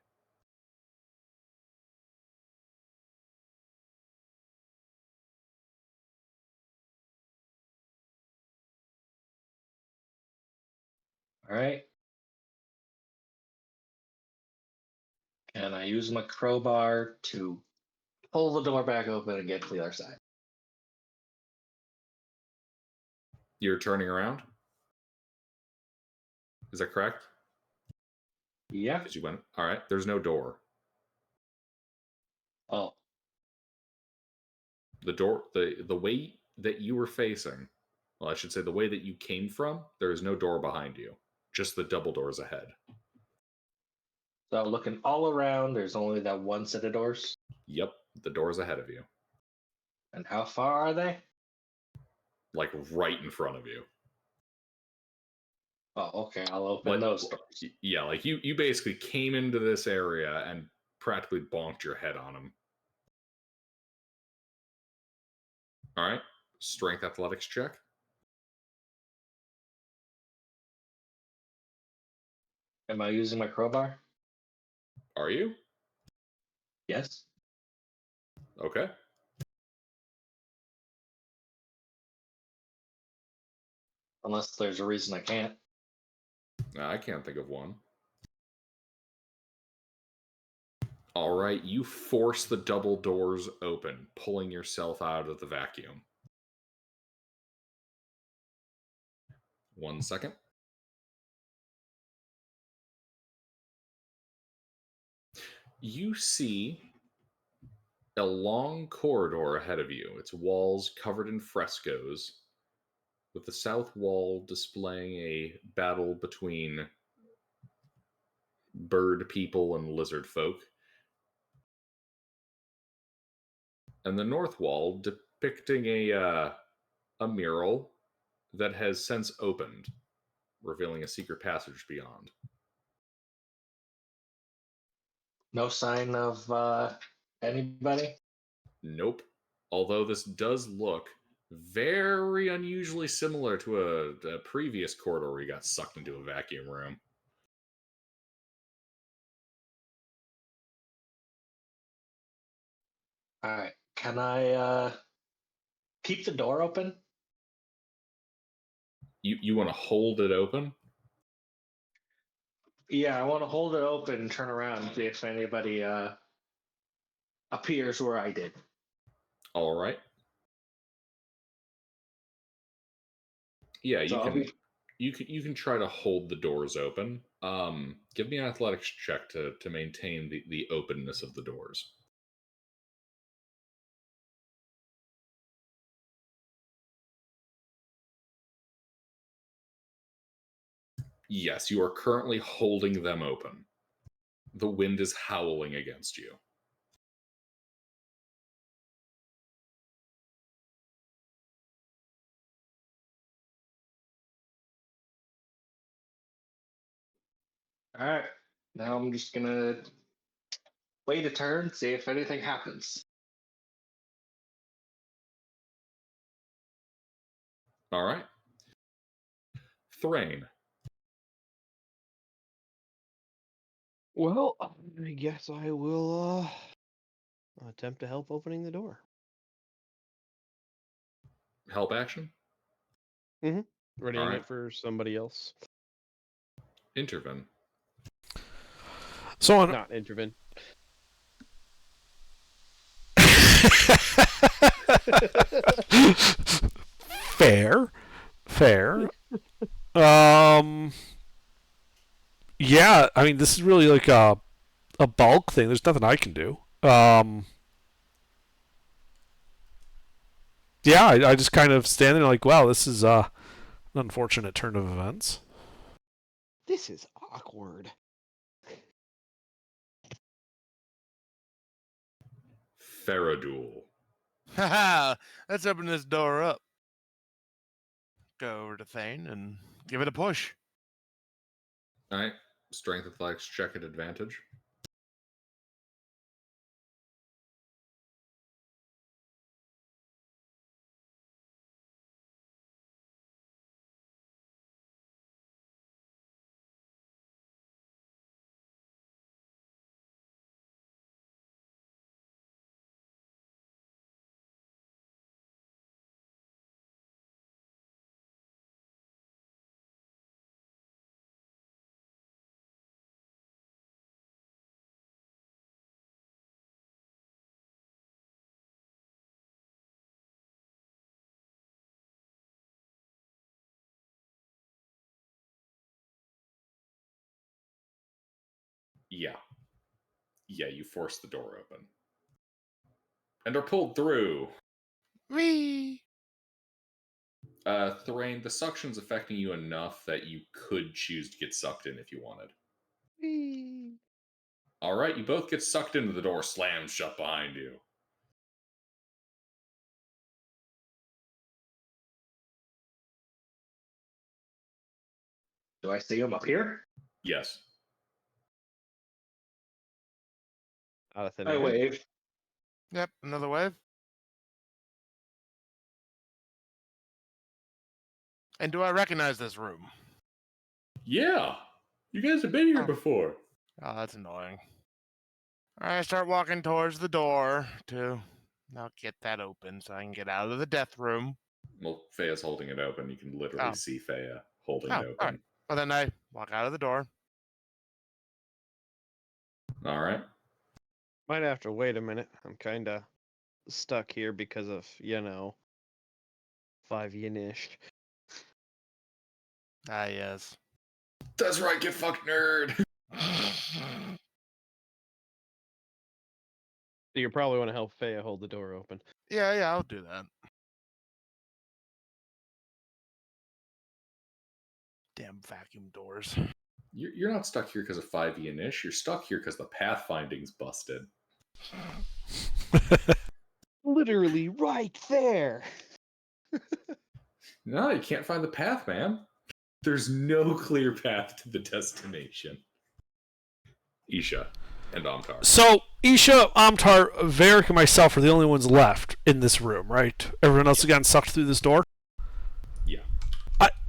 All right. And I use my crowbar to pull the door back open and get to the other side. You're turning around? Is that correct? Yeah. Because you went. All right, there's no door. Oh, The door, the way that you were facing, well, I should say the way that you came from, there is no door behind you. Just the double doors ahead. so looking all around, there's only that one set of doors. Yep, the doors ahead of you. And how far are they? Like right in front of you. Oh, okay. I'll open Like, those doors. yeah, like you basically came into this area and practically bonked your head on them. All right, strength athletics check. Am I using my crowbar? Are you? Yes. Okay. Unless there's a reason I can't. I can't think of one. All right, you force the double doors open, pulling yourself out of the vacuum. 1 second. You see a long corridor ahead of you. Its walls covered in frescoes, with the south wall displaying a battle between bird people and lizard folk, and the north wall depicting a mural that has since opened, revealing a secret passage beyond. No sign of anybody? Nope. Although this does look very unusually similar to a previous corridor where you got sucked into a vacuum room. Alright. Can I keep the door open? You want to hold it open? Yeah, I want to hold it open and turn around and see if anybody appears where I did. All right. Yeah, So you can try to hold the doors open. Give me an athletics check to maintain the openness of the doors. Yes, you are currently holding them open. The wind is howling against you. Alright. Now I'm just gonna wait a turn, see if anything happens. All right. Thrain. Well, I guess I will attempt to help opening the door. Help action. Readying right. it for somebody else. Intervene. So on. Not intervene. Fair. Yeah, I mean, this is really like a bulk thing. There's nothing I can do. Yeah, I just kind of stand there like, wow, this is an unfortunate turn of events. This is awkward. Faradul. Haha, let's open this door up. Go over to Thane and give it a push. All right. Strength athletics check at advantage. Yeah. Yeah, you force the door open. And are pulled through. Whee! Thrain, the suction's affecting you enough that you could choose to get sucked in if you wanted. Whee! All right, you both get sucked into the door, slams shut behind you. Do I see him up here? Yes. Out of thin I air. wave. Yep, another wave. And do I recognize this room? Yeah. You guys have been here Oh. before. Oh, that's annoying. I start walking towards the door to now get that open so I can get out of the death room. Well, Feya's holding it open. You can literally Oh. see Feya holding Oh, it all right. open. Well, then I walk out of the door. All right. Might have to wait a minute. I'm kind of stuck here because of, 5 Yinish. Ah, yes. That's right, get fucked, nerd. So you probably want to help Feya hold the door open. Yeah, I'll do that. Damn vacuum doors. You're not stuck here because of 5e Inish. You're stuck here because the pathfinding's busted. Literally right there. No, you can't find the path, man. There's no clear path to the destination. Isha and Amtar. So, Isha, Amtar, Varric, and myself are the only ones left in this room, right? Everyone else has gotten sucked through this door? Yeah.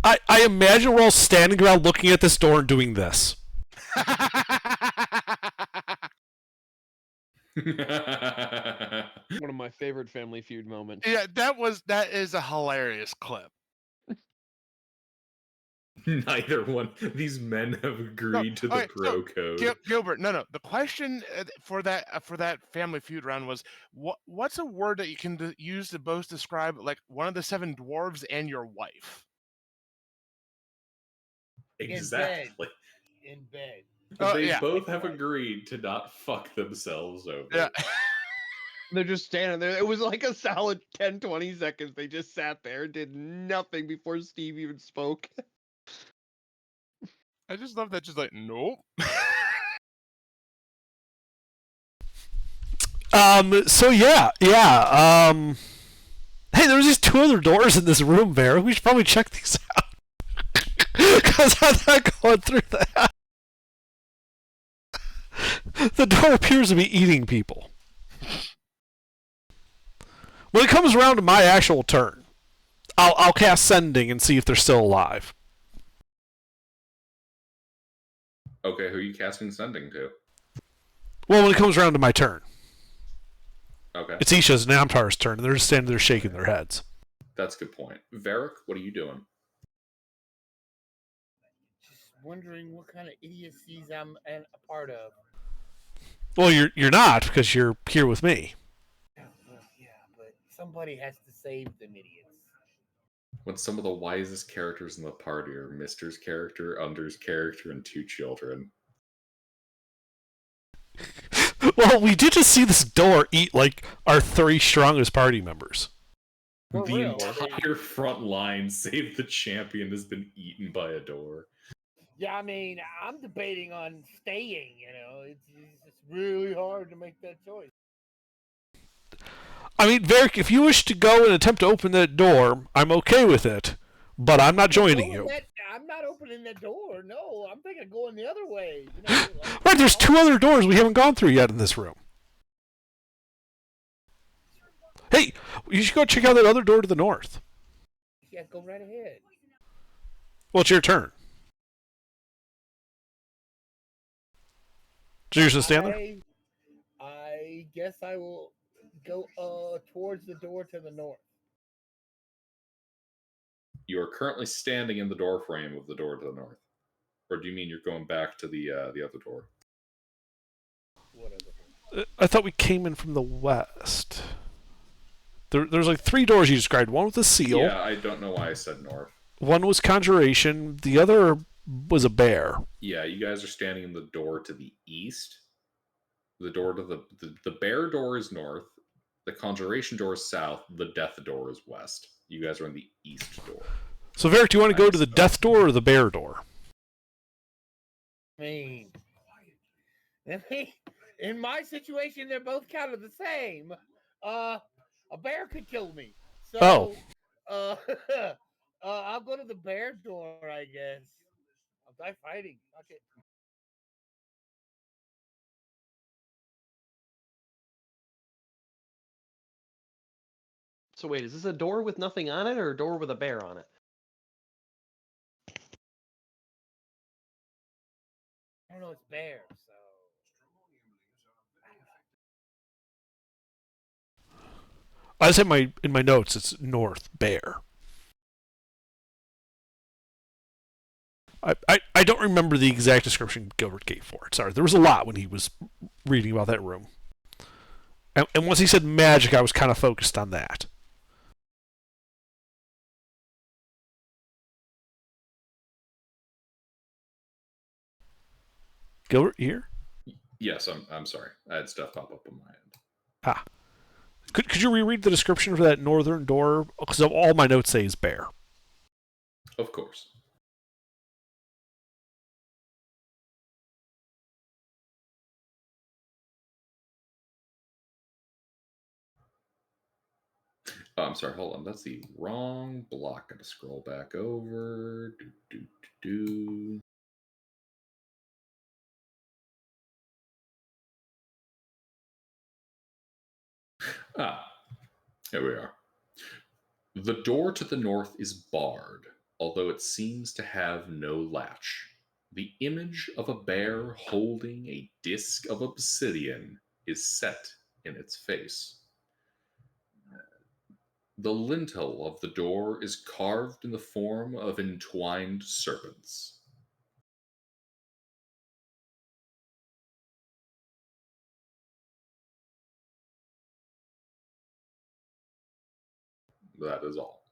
I imagine we're all standing around looking at this door and doing this. One of my favorite Family Feud moments. Yeah, that is a hilarious clip. Neither one. These men have agreed to the okay, bro code. Gilbert, no. The question for that Family Feud round was what's a word that you can use to both describe like one of the 7 dwarves and your wife? Exactly. In bed. They yeah. both have agreed to not fuck themselves over. Yeah. They're just standing there. It was like a solid 10, 20 seconds. They just sat there, did nothing before Steve even spoke. I just love that. Just like nope. So yeah. Hey, there's these 2 other doors in this room, Varric. We should probably check these out. Because I'm not going through that. The door appears to be eating people. When it comes around to my actual turn, I'll cast Sending and see if they're still alive. Okay, who are you casting Sending to? Well, when it comes around to my turn. Okay. It's Isha's and Amtar's turn, and they're just standing there shaking their heads. That's a good point. Varric, what are you doing? Just wondering what kind of idiocies I'm a part of. Well, you're not, because you're here with me. Yeah, but somebody has to save them idiots. When some of the wisest characters in the party are Mister's character, Under's character, and 2 children. Well, we did just see this door eat, like, our 3 strongest party members. For The real, entire front line, save the champion, has been eaten by a door. Yeah, I mean, I'm debating on staying, It's really hard to make that choice. I mean, Varric, if you wish to go and attempt to open that door, I'm okay with it. But I'm not joining you. I'm not opening that door. No, I'm thinking of going the other way. Right, there's 2 other doors we haven't gone through yet in this room. Hey, you should go check out that other door to the north. Yeah, go right ahead. Well, it's your turn. So you're just gonna stand there? I guess I will go towards the door to the north. You are currently standing in the door frame of the door to the north. Or do you mean you're going back to the other door? Whatever. I thought we came in from the west. There's like 3 doors you described. One with a seal. Yeah, I don't know why I said north. One was conjuration. The other was a bear. Yeah, you guys are standing in the door to the east. The door to the bear door is north. The conjuration door is south. The death door is west. You guys are in the east door. So, Varric, do you want to go to the death door or the bear door? I mean, in my situation, they're both kind of the same. A bear could kill me. So, I'll go to the bear door, I guess. I'll die fighting. Okay. So wait, is this a door with nothing on it or a door with a bear on it? I don't know. It's bear, so. I said in my notes it's North Bear. I don't remember the exact description Gilbert gave for it. Sorry, there was a lot when he was reading about that room. And once he said magic, I was kind of focused on that. Gilbert, you here? Yes, I'm sorry. I had stuff pop up on my end. Ah. Could you reread the description for that northern door? Because all my notes say is bear. Of course. Oh, I'm sorry. Hold on. That's the wrong block. Gotta scroll back over. Do. Ah, here we are. The door to the north is barred, although it seems to have no latch. The image of a bear holding a disc of obsidian is set in its face. The lintel of the door is carved in the form of entwined serpents. That is all.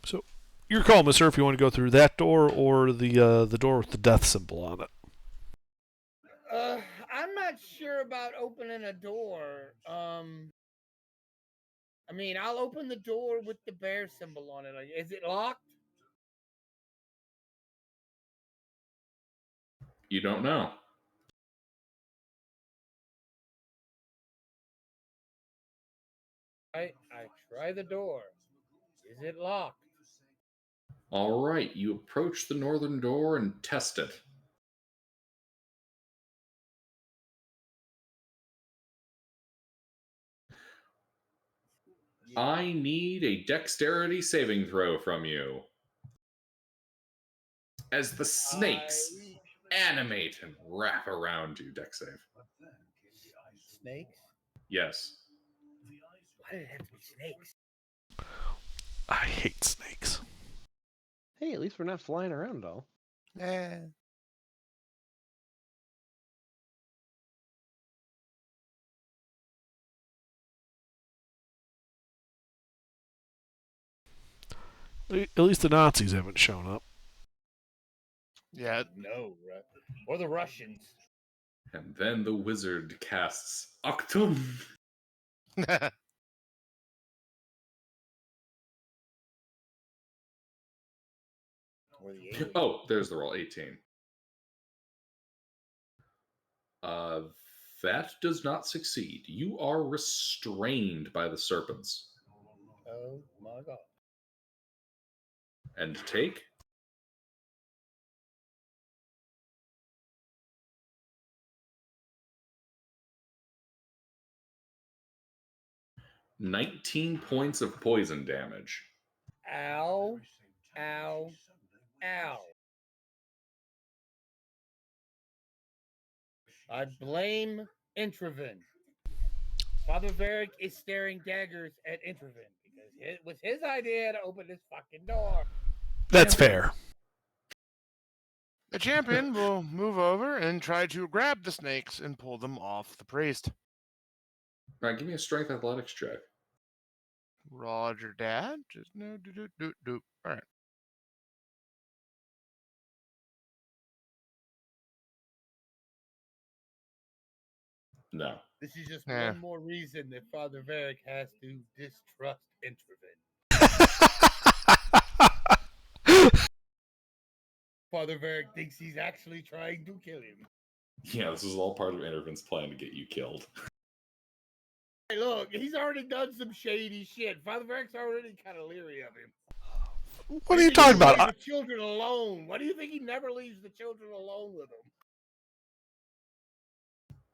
So, your call, mister, if you want to go through that door or the door with the death symbol on it. I'm not sure about opening a door. I mean, I'll open the door with the bear symbol on it. Like, is it locked? You don't know. I try the door. Is it locked? All right, you approach the northern door and test it. Yeah. I need a dexterity saving throw from you. As the snakes animate and wrap around you, dex save. Snakes? Yes. Why did it have to be snakes? I hate snakes. Hey, at least we're not flying around all. At least the Nazis haven't shown up. Yeah. No, or the Russians. And then the wizard casts Octum. Or the aliens. Oh, there's the roll, 18. That does not succeed. You are restrained by the serpents. Oh my god. And take 19 points of poison damage. Ow. Ow. Ow. I blame Introven. Father Varric is staring daggers at Introven because it was his idea to open this fucking door. That's fair. The champion will move over and try to grab the snakes and pull them off the priest. All right, give me a strength athletics check. Roger, Dad. Just no do. All right. No. This is just Yeah. one more reason that Father Varric has to distrust Introven. Father Varric thinks he's actually trying to kill him. Yeah, this is all part of Interven's plan to get you killed. Hey, look, he's already done some shady shit. Father Varric's already kind of leery of him. What are you talking about? Leave the children alone. Why do you think he never leaves the children alone with him?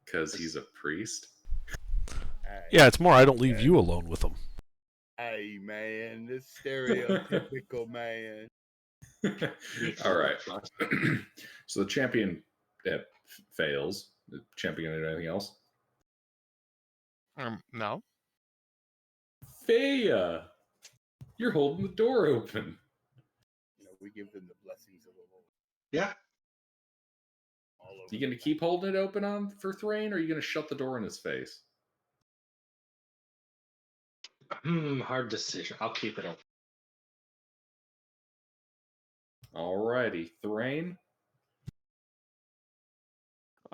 Because he's a priest? Yeah, it's more I don't leave you alone with them. kawaii, man. This stereotypical man. All right. So the champion fails. The champion gonna do anything else? No. Faya, you're holding the door open. We give them the blessings of the Lord. Yeah. All over. You gonna keep holding it open on for Thrain, or are you gonna shut the door in his face? Hard decision. I'll keep it open. Alrighty, Thrain.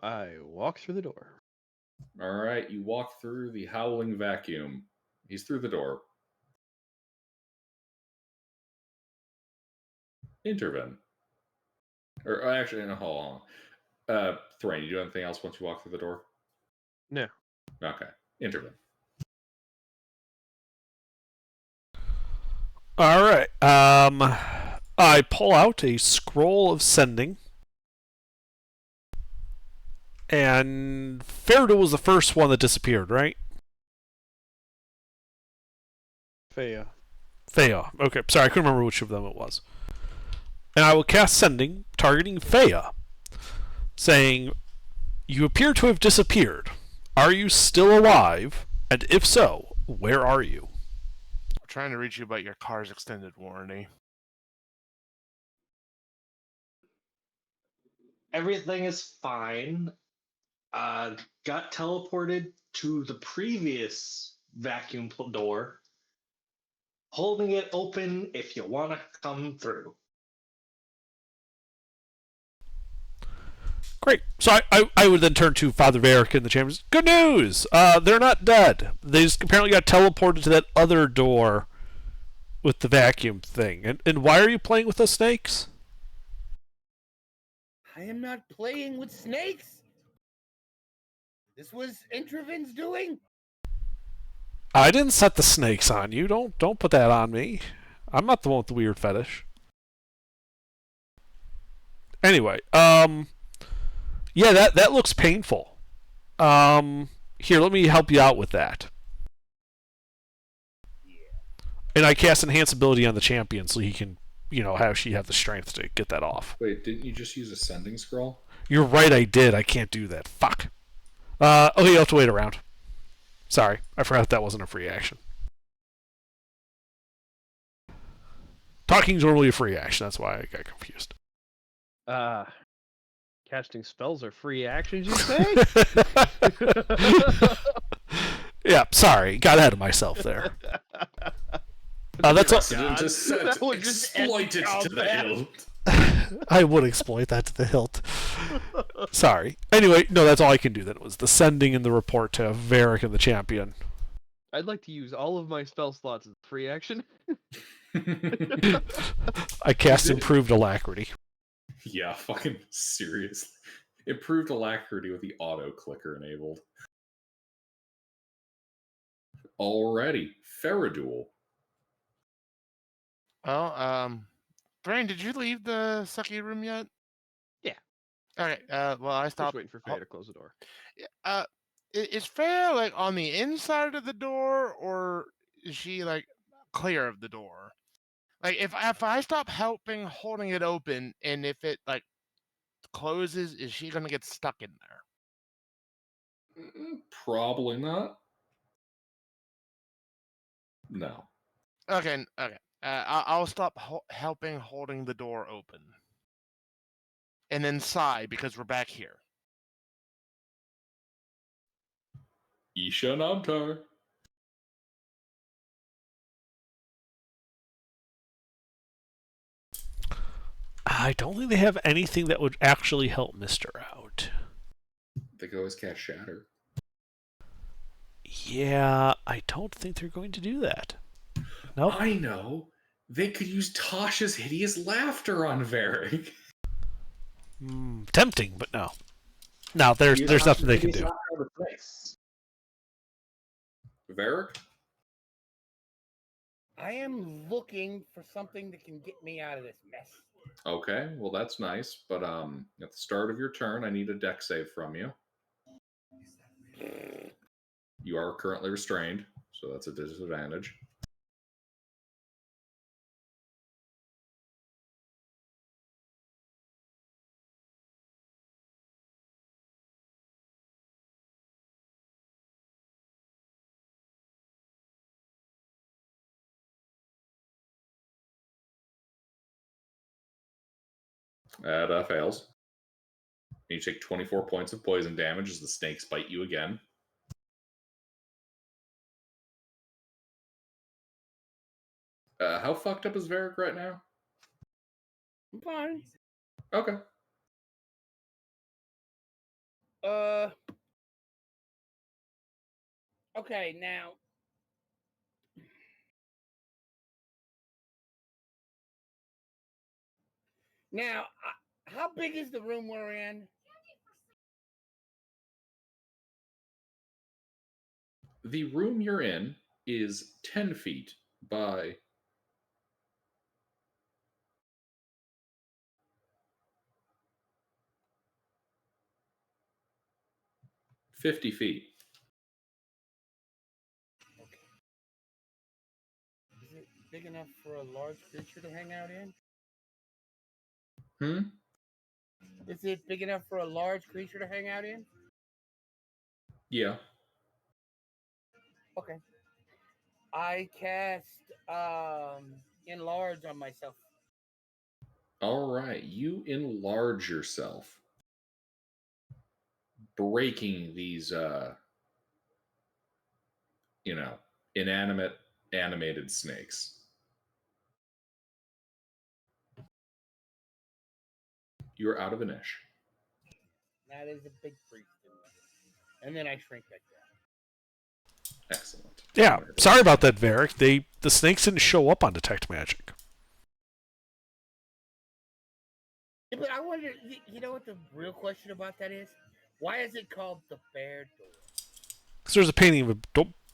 I walk through the door. All right, you walk through the howling vacuum. He's through the door. Intervene. Or actually, no, hold on. Thrain, you do anything else once you walk through the door? No. Okay. Intervene. All right. I pull out a scroll of sending, and Faradul was the first one that disappeared, right? Faya. Faya. Okay, sorry, I couldn't remember which of them it was. And I will cast sending, targeting Faya, saying, "You appear to have disappeared. Are you still alive? And if so, where are you?" I'm trying to reach you about your car's extended warranty. Everything is fine. Got teleported to the previous vacuum door. Holding it open if you want to come through. Great. So I would then turn to Father Varric in the chambers. Good news! They're not dead. They just apparently got teleported to that other door with the vacuum thing. And why are you playing with those snakes? I am not playing with snakes. This was Intraven's doing. I didn't set the snakes on you. Don't put that on me. I'm not the one with the weird fetish. Anyway, yeah, that looks painful. Here, let me help you out with that. And I cast enhance ability on the champion so he can, she have the strength to get that off. Wait, didn't you just use a sending scroll? You're right, I did. I can't do that. Fuck. Okay, you'll have to wait around. Sorry, I forgot that wasn't a free action. Talking's normally a free action, that's why I got confused. Casting spells are free actions, you say? Yeah, sorry, got ahead of myself there. That's all. Just That would just exploit it to the hilt. I would exploit that to the hilt. Sorry. Anyway, no, that's all I can do then. It was the sending and the report to Varric and the champion. I'd like to use all of my spell slots as a free action. I cast improved alacrity. Yeah, fucking seriously. Improved alacrity with the auto clicker enabled. Alrighty, Faradul. Well, Thrain, did you leave the sucky room yet? Yeah. Okay. Well, I Just stopped. waiting for Faye to close the door. Is Faye like on the inside of the door, or is she like clear of the door? Like, if I stop helping holding it open, and if it like closes, is she gonna get stuck in there? Probably not. No. Okay. I'll stop helping holding the door open, and then sigh because we're back here. Isha Namtar. I don't think they have anything that would actually help Mister out. They could always cast Shatter. Yeah, I don't think they're going to do that. Nope. I know. They could use Tasha's hideous laughter on Varric. Tempting, but no. No, there's nothing they can do. Varric? I am looking for something that can get me out of this mess. Okay, well that's nice, but at the start of your turn, I need a deck save from you. You are currently restrained, so that's a disadvantage. That fails. You take 24 points of poison damage as the snakes bite you again. How fucked up is Varric right now? I'm fine. Okay. Okay, now. Now, how big is the room we're in? The room you're in is 10 feet by 50 feet. Okay. Is it big enough for a large creature to hang out in? Is it big enough for a large creature to hang out in? Yeah. Okay. I cast enlarge on myself. All right. You enlarge yourself, breaking these, inanimate, animated snakes. You're out of an ish. That is a big priest. And then I shrink back down. Excellent. Yeah, sorry about that, Varric. The snakes didn't show up on Detect Magic. Yeah, but I wonder, you know what the real question about that is? Why is it called the bear door? Because there's a painting of a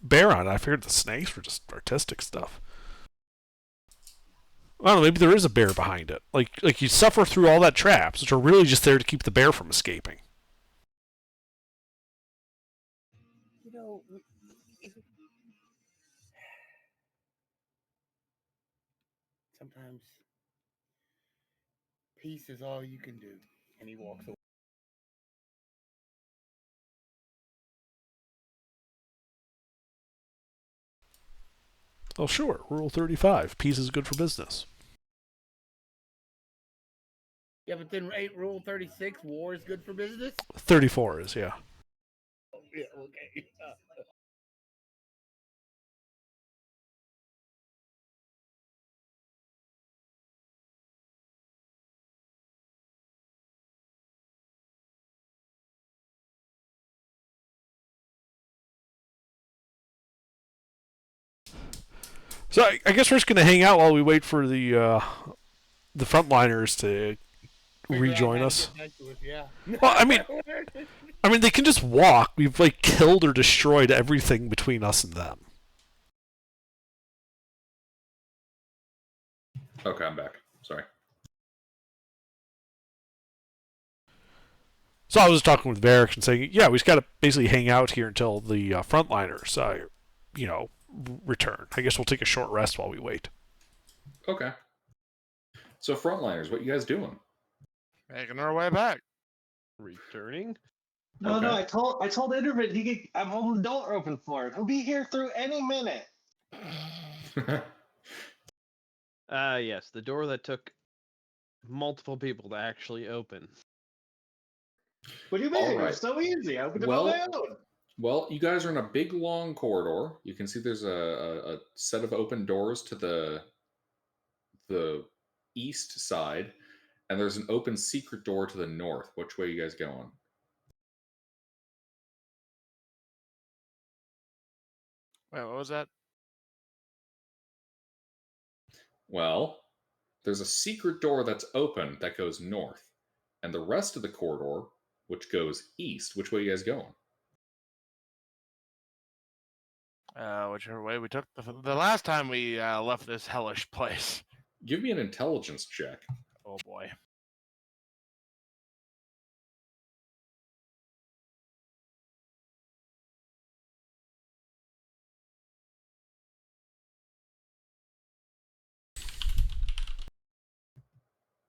bear on it. I figured the snakes were just artistic stuff. I don't know, maybe there is a bear behind it. Like you suffer through all that traps, which are really just there to keep the bear from escaping. You know, sometimes peace is all you can do. And he walks away. Oh, sure. Rule 35. Peace is good for business. Yeah, but then ain't Rule 36, war is good for business? 34 is, yeah. Oh, yeah, okay. So I guess we're just going to hang out while we wait for the frontliners to rejoin us. Yeah. Well, I mean, they can just walk. We've killed or destroyed everything between us and them. Okay, I'm back. Sorry. So I was talking with Varric and saying, yeah, we just got to basically hang out here until the frontliners, return. I guess we'll take a short rest while we wait. Okay. So frontliners, what you guys doing? Making our way back. Returning? No, Okay. no, I told Intervid I'm holding the door open for it. He'll be here through any minute. Yes, the door that took multiple people to actually open. What do you mean? All It right. was so easy. I opened it on my own. Well, you guys are in a big long corridor. You can see there's a set of open doors to the east side, and there's an open secret door to the north. Which way are you guys going? Wait, what was that? Well, there's a secret door that's open that goes north, and the rest of the corridor, which goes east. Which way are you guys going? Whichever way we took the last time we left this hellish place. Give me an intelligence check. Oh boy.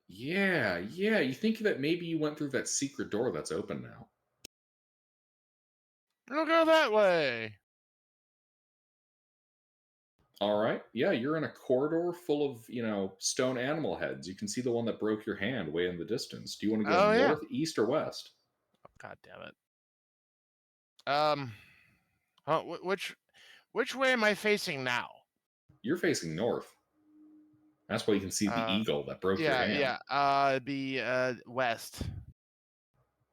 Yeah. You think that maybe you went through that secret door that's open now. We'll go that way. All right. Yeah, you're in a corridor full of, stone animal heads. You can see the one that broke your hand way in the distance. Do you want to go Oh yeah. north, east, or west? God damn it. Which way am I facing now? You're facing north. That's why you can see the eagle that broke your hand. It'd be west.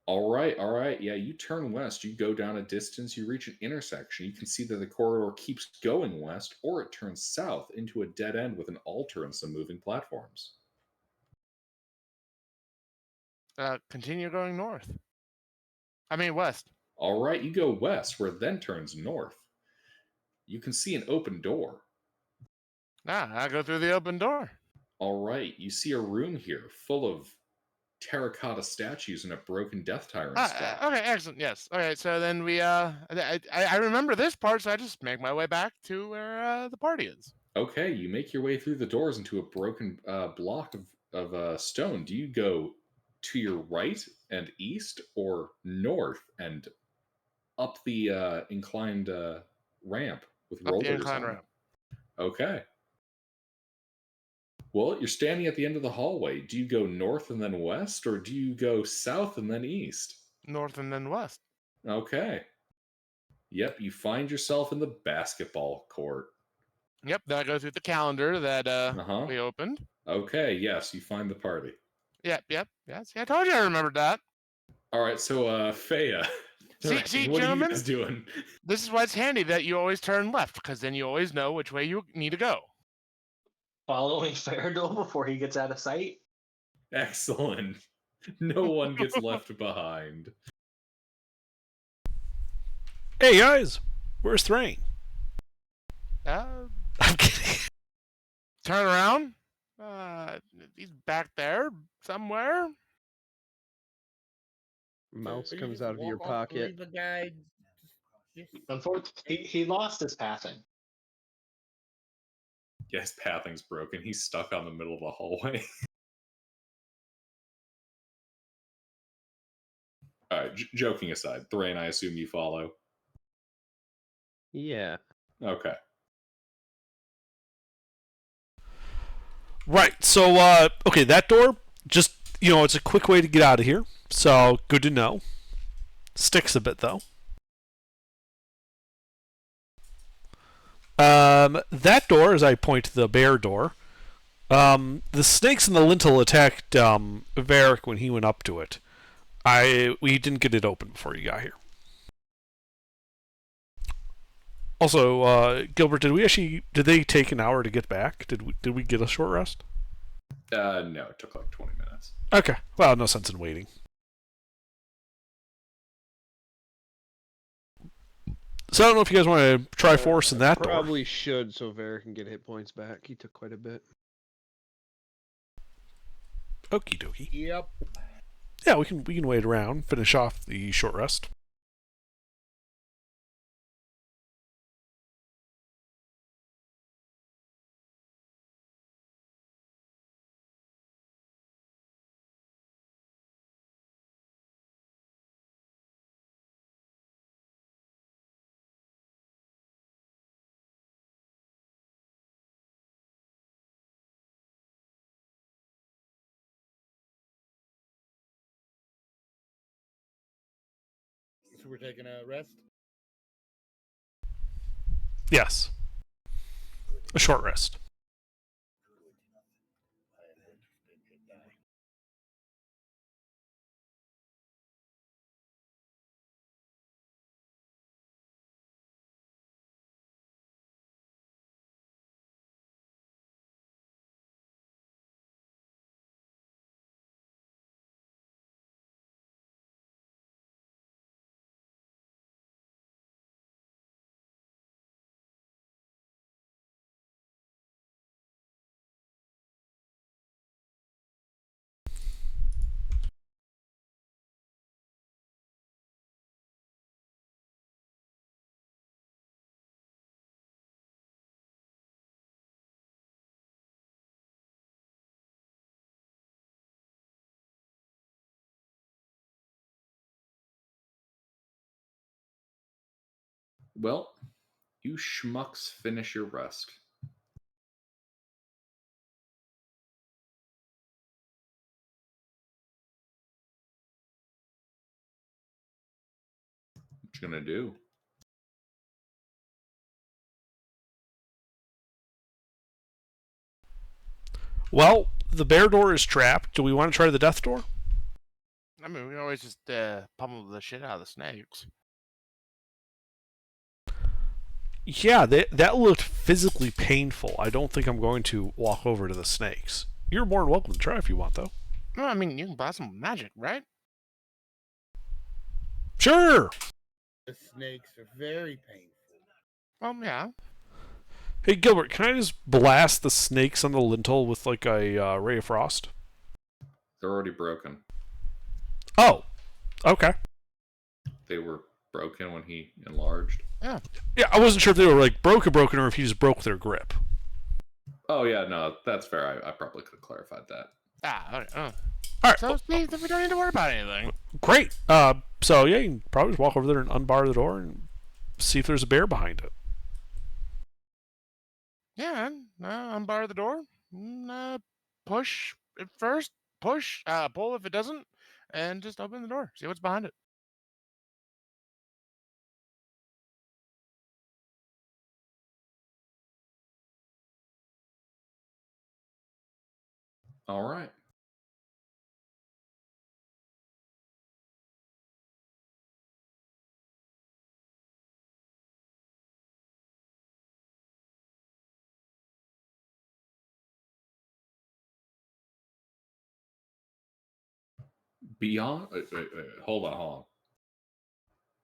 All right, all right. Yeah, you turn west. You go down a distance. You reach an intersection. You can see that the corridor keeps going west, or it turns south into a dead end with an altar and some moving platforms. Continue going north. I mean west. All right, you go west, where it then turns north. You can see an open door. I go through the open door. All right, you see a room here full of terracotta statues and a broken Death Tyrant spot. Okay, excellent. Yes. Okay, so then we I remember this part, so I just make my way back to where the party is. Okay, you make your way through the doors into a broken block of stone. Do you go to your right and east, or north and up the inclined ramp with Up the rollers incline on ramp. it? Okay. Well, you're standing at the end of the hallway. Do you go north and then west, or do you go south and then east? North and then west. Okay. Yep, you find yourself in the basketball court. Yep, then I go through the calendar that Uh-huh. we opened. Okay, yes, you find the party. Yep. Yes. I told you I remembered that. All right, so Faya, See, what are you gentlemen, guys doing? this is why it's handy that you always turn left, because then you always know which way you need to go. Following Faradol before he gets out of sight. Excellent. No one gets left behind. Hey guys, where's Thrain? Uh, I'm kidding. turn around. He's back there somewhere. Mouse So you comes just out of your walk off, pocket. leave the guy. Just Unfortunately, he lost his pathing. Yeah, his pathing's broken. He's stuck on the middle of the hallway. All right, joking aside, Thrain, I assume you follow. Yeah. Okay. Right. So, okay, that door. Just it's a quick way to get out of here. So good to know. Sticks a bit though. That door, as I point to the bear door. The snakes in the lintel attacked Varric when he went up to it. We didn't get it open before you got here. Also, Gilbert, did they take an hour to get back? Did we get a short rest? No, it took like 20 minutes. Okay. Well, no sense in waiting. So I don't know if you guys want to try force in that door. Probably should, so Varric can get hit points back. He took quite a bit. Okie dokie. yep. Yeah, we can wait around, finish off the short rest. So we're taking a rest. Yes. A short rest. Well, you schmucks finish your rest. you gonna do? Well, the bear door is trapped. Do we want to try the death door? I mean, we can always just pummel the shit out of the snakes. Yeah, that looked physically painful. I don't think I'm going to walk over to the snakes. You're more than welcome to try if you want, though. No, I mean, you can blast them with magic, right? Sure! The snakes are very painful. Well, yeah. Hey, Gilbert, can I just blast the snakes on the lintel with, like, a ray of frost? They're already broken. Oh, okay. They were broken when he enlarged. Yeah. Yeah, I wasn't sure if they were, like, broken, or if he just broke their grip. Oh yeah, no, that's fair. I probably could have clarified that. Okay. All right. So, see, then we don't need to worry about anything. Great. So, yeah, you can probably just walk over there and unbar the door and see if there's a bear behind it. Yeah, unbar the door. Push it first. Push. Pull if it doesn't, and just open the door. See what's behind it. All right. Beyond. Wait, hold on.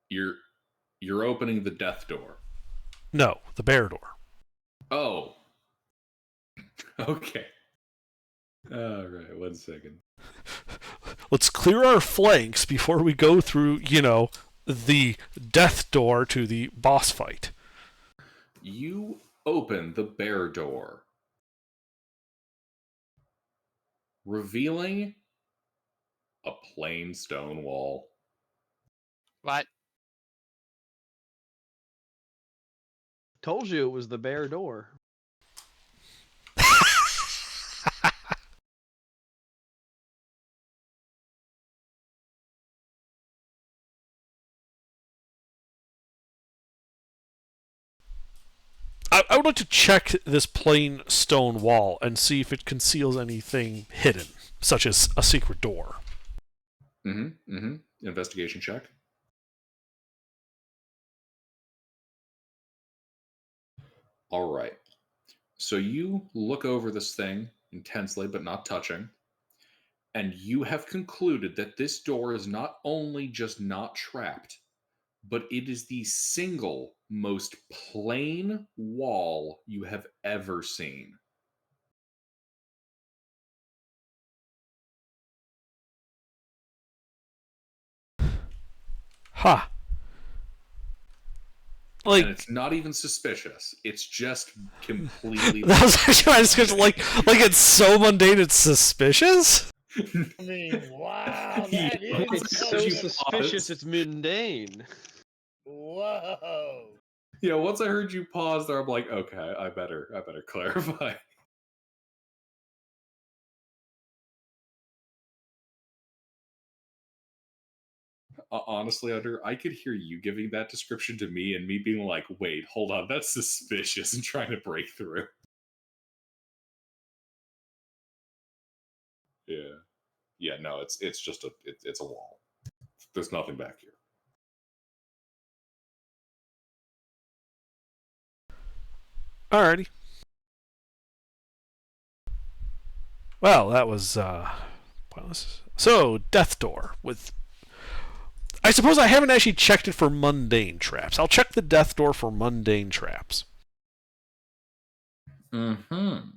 You're opening the death door. No, the bear door. Oh. Okay. All right. 1 second. Let's clear our flanks before we go through, the death door to the boss fight. You open the bear door, revealing a plain stone wall. What? Told you it was the bear door. I would like to check this plain stone wall and see if it conceals anything hidden, such as a secret door. Investigation check. All right. So you look over this thing intensely, but not touching, and you have concluded that this door is not only just not trapped, but it is the single most plain wall you have ever seen. Ha! And it's not even suspicious. It's just completely. That was actually my description. Like it's so mundane, it's suspicious. I mean, wow, that is It's so suspicious, it's mundane. Whoa. Yeah, once I heard you pause there, I'm like, okay, I better clarify. Honestly, Under, I could hear you giving that description to me and me being like, wait, hold on, that's suspicious, and trying to break through. Yeah, no, it's just it's a wall. There's nothing back here. Alrighty. Well, that was pointless. So, death door with. I suppose I haven't actually checked it for mundane traps. I'll check the death door for mundane traps. Mm-hmm.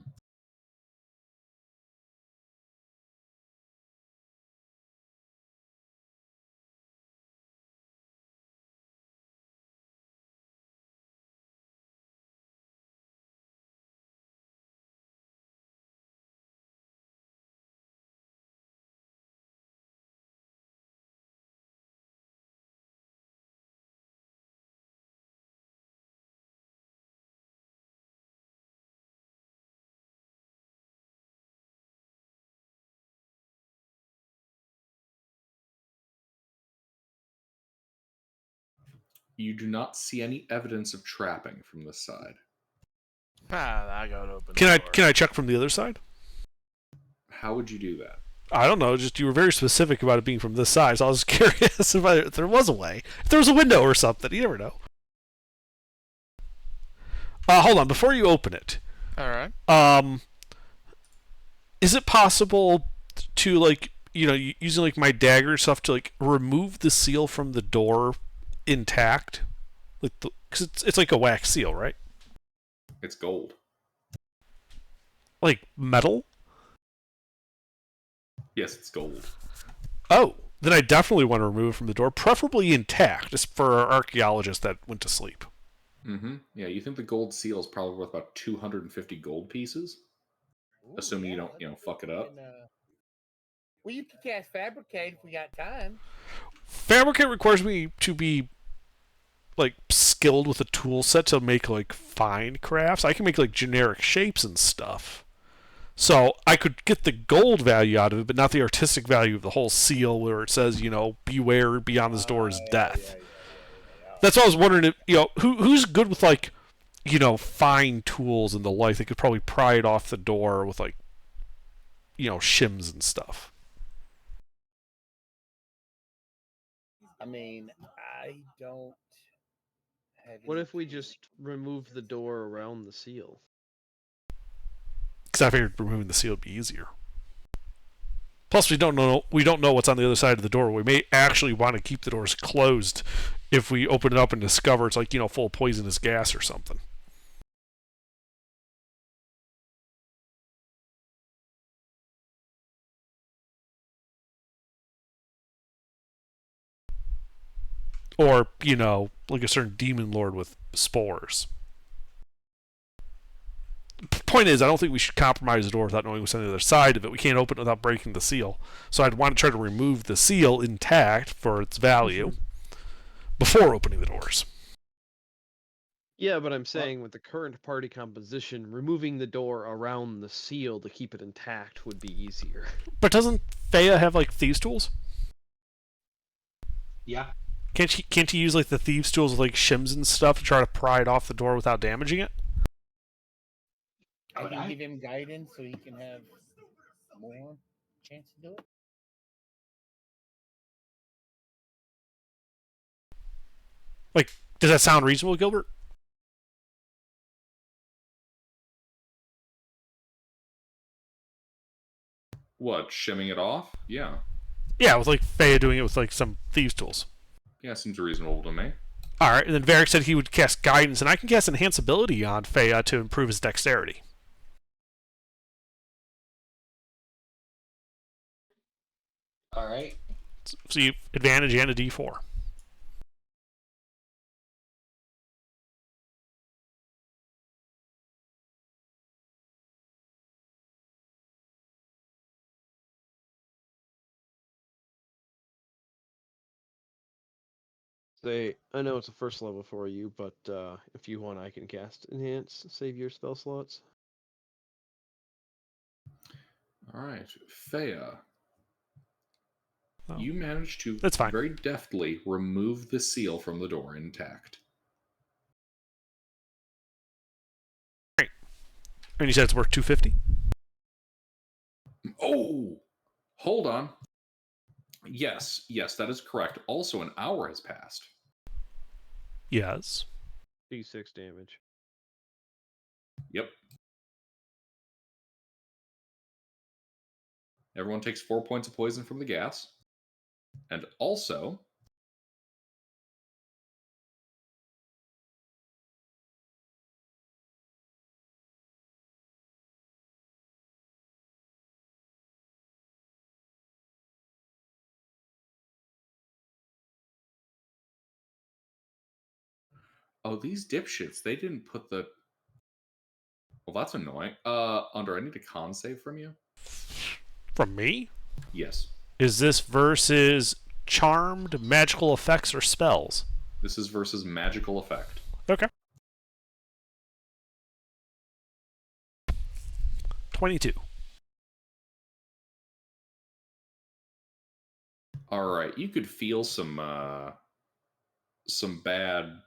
You do not see any evidence of trapping from this side. I gotta open Can the I door. can I check from the other side? How would you do that? I don't know. Just you were very specific about it being from this side, so I was curious if there was a way, if there was a window or something. You never know. Hold on, before you open it. All right. Is it possible to using like my dagger stuff to like remove the seal from the door intact, like because it's like a wax seal, right? It's gold. Like metal. Yes, it's gold. Oh, then I definitely want to remove it from the door, preferably intact, just for our archaeologists that went to sleep. Mm-hmm. Yeah, you think the gold seal is probably worth about 250 gold pieces? Ooh, Assuming you yeah, don't, fuck it up. Well, you can cast Fabricate if we got time. Fabricate requires me to be like skilled with a tool set to make like fine crafts. I can make like generic shapes and stuff. So I could get the gold value out of it, but not the artistic value of the whole seal where it says, beware beyond this door is death. Yeah. That's why I was wondering if, who's good with like, fine tools and the like. They could probably pry it off the door with like, shims and stuff. I mean, I don't have. What any if we tools. just remove the door around the seal? Because I figured removing the seal would be easier. Plus, we don't know what's on the other side of the door. We may actually want to keep the doors closed if we open it up and discover it's like full of poisonous gas or something. Or like a certain demon lord with spores. Point is, I don't think we should compromise the door without knowing what's on the other side of it. We can't open it without breaking the seal. So I'd want to try to remove the seal intact for its value before opening the doors. Yeah, but I'm saying with the current party composition, removing the door around the seal to keep it intact would be easier. But doesn't Thea have like thieves' tools? Yeah. Can't he use like the thieves' tools with like shims and stuff to try to pry it off the door without damaging it? I But can I- give him guidance so he can have more chance to do it. Like, does that sound reasonable, Gilbert? What, shimming it off? Yeah. Yeah, with like Thea doing it with like some thieves' tools. Yeah, seems reasonable to me. All right, and then Varric said he would cast guidance, and I can cast enhance ability on Thea to improve his dexterity. All right. So you advantage and a D4. Say, I know it's a first level for you, but if you want, I can cast Enhance, save your spell slots. All right, Thea. Oh. You managed to That's fine. very deftly remove the seal from the door intact. And you said it's worth 250? Oh! Hold on. Yes, that is correct. Also, an hour has passed. Yes. D6 damage. Yep. Everyone takes 4 points of poison from the gas. And also, oh, these dipshits, they didn't put the... Well, that's annoying. Under, I need a con save from you. From me? Yes. Is this versus charmed, magical effects, or spells? This is versus magical effect. Okay. 22. All right, you could feel some some bad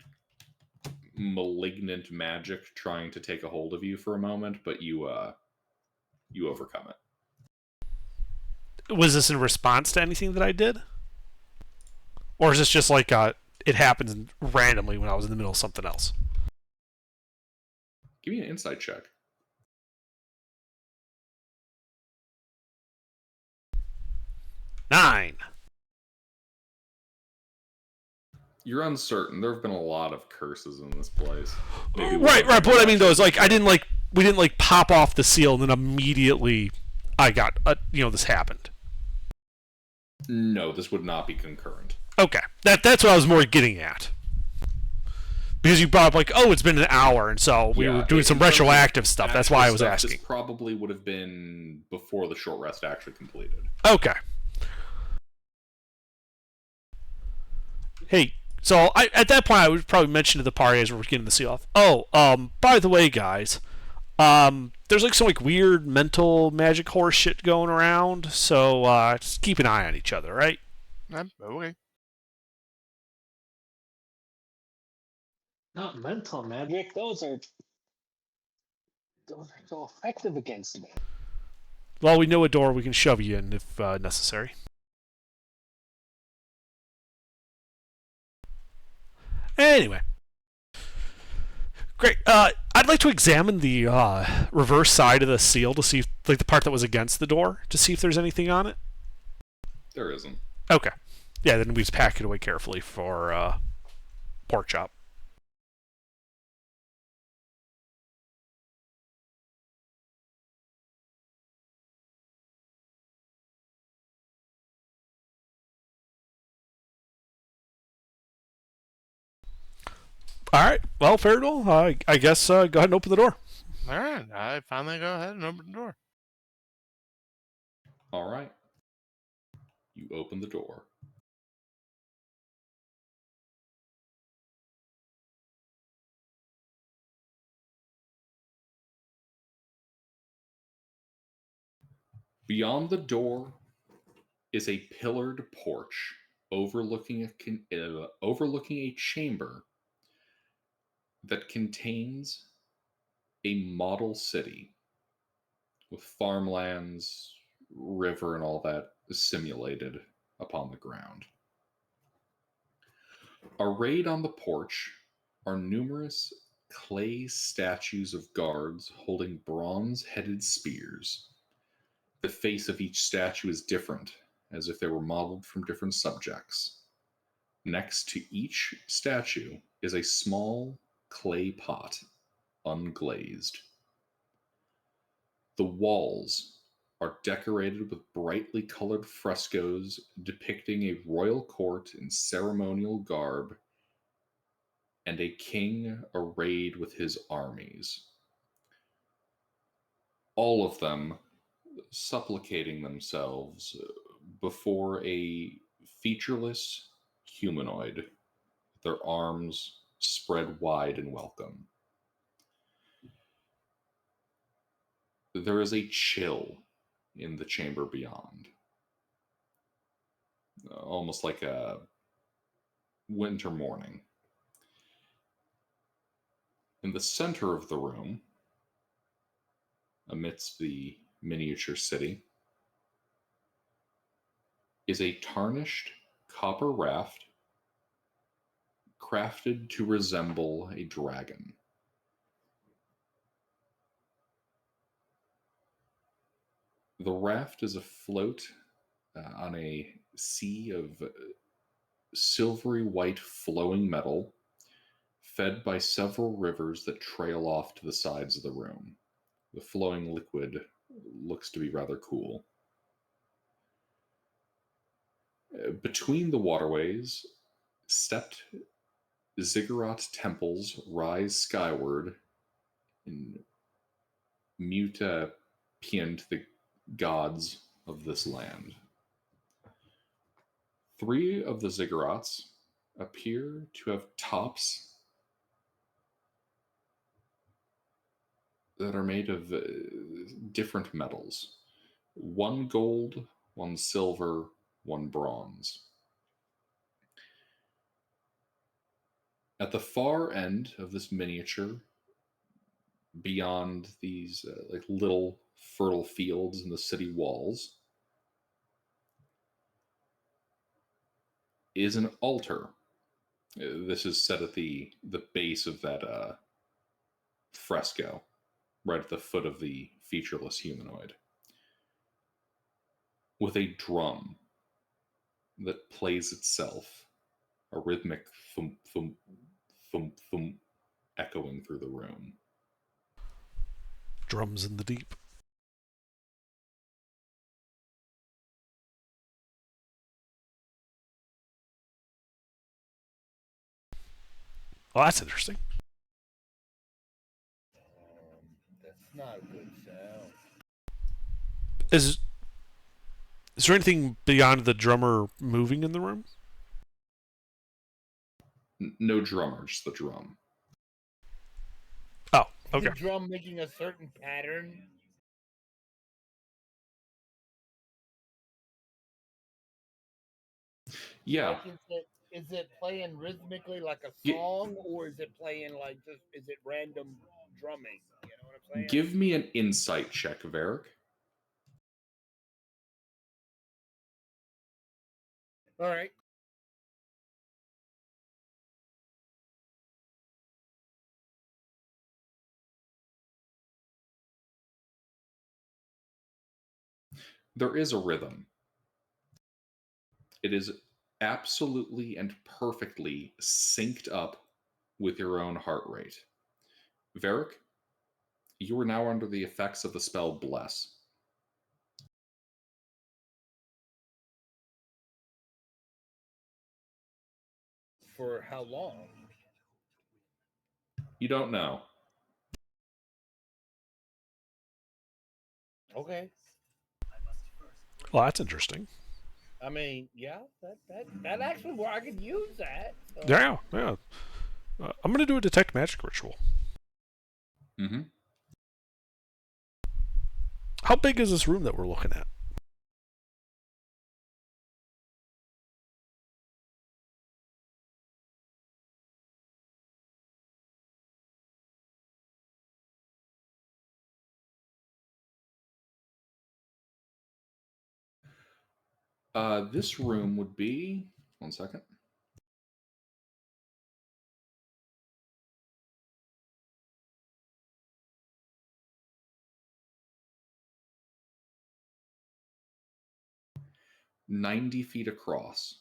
malignant magic trying to take a hold of you for a moment, but you overcome it. Was this in response to anything that I did? Or is this just like it happens randomly when I was in the middle of something else? Give me an insight check. 9. You're uncertain. There have been a lot of curses in this place. Maybe Right. But what I mean though is like we didn't like pop off the seal and then immediately I got this happened. No, this would not be concurrent. Okay, that's what I was more getting at. Because you brought up like, oh, it's been an hour, and so we were doing some retroactive stuff. That's why I was asking. This probably would have been before the short rest actually completed. Okay. Hey, so at that point I would probably mention to the party as we're getting the seal off. Oh, by the way, guys, there's like some like weird mental magic horse shit going around, so just keep an eye on each other, right? Okay. Not mental magic. Those are so effective against me. Well, we know a door we can shove you in if necessary. Anyway. Great. I'd like to examine the reverse side of the seal to see if, like the part that was against the door, to see if there's anything on it. There isn't. Okay. Yeah, then we just pack it away carefully for pork chop. All right. Well, fair enough. I guess go ahead and open the door. All right. I finally go ahead and open the door. All right. You open the door. Beyond the door is a pillared porch overlooking a chamber that contains a model city with farmlands, river, and all that simulated upon the ground. Arrayed on the porch are numerous clay statues of guards holding bronze-headed spears. The face of each statue is different, as if they were modeled from different subjects. Next to each statue is a small clay pot, unglazed. The walls are decorated with brightly colored frescoes depicting a royal court in ceremonial garb and a king arrayed with his armies. All of them supplicating themselves before a featureless humanoid, their arms spread wide in welcome. There is a chill in the chamber beyond, almost like a winter morning. In the center of the room, amidst the miniature city, is a tarnished copper raft crafted to resemble a dragon. The raft is afloat on a sea of silvery white flowing metal, fed by several rivers that trail off to the sides of the room. The flowing liquid looks to be rather cool. Between the waterways, stepped ziggurat temples rise skyward in mute paean to the gods of this land. 3 of the ziggurats appear to have tops that are made of different metals. 1 gold, 1 silver, 1 bronze. At the far end of this miniature, beyond these like little fertile fields in the city walls, is an altar. This is set at the base of that fresco, right at the foot of the featureless humanoid, with a drum that plays itself, a rhythmic thump thump thump thump, echoing through the room. Drums in the deep. Well, that's interesting. That's not a good sound. Is there anything beyond the drummer moving in the room? No drummer, just the drum. Oh, Is okay. the drum making a certain pattern? Yeah, Like, is it playing rhythmically like a Gi- song, or is it playing like just is it random drumming? You know what I'm saying? give me an insight check, Varric. All right. There is a rhythm. It is absolutely and perfectly synced up with your own heart rate. Varric, you are now under the effects of the spell Bless. For how long? You don't know. Okay. Well, that's interesting. I mean, yeah, that actually where I could use that. So. Yeah. I'm going to do a detect magic ritual. Mm-hmm. How big is this room that we're looking at? This room would be 1 second. $90 feet across.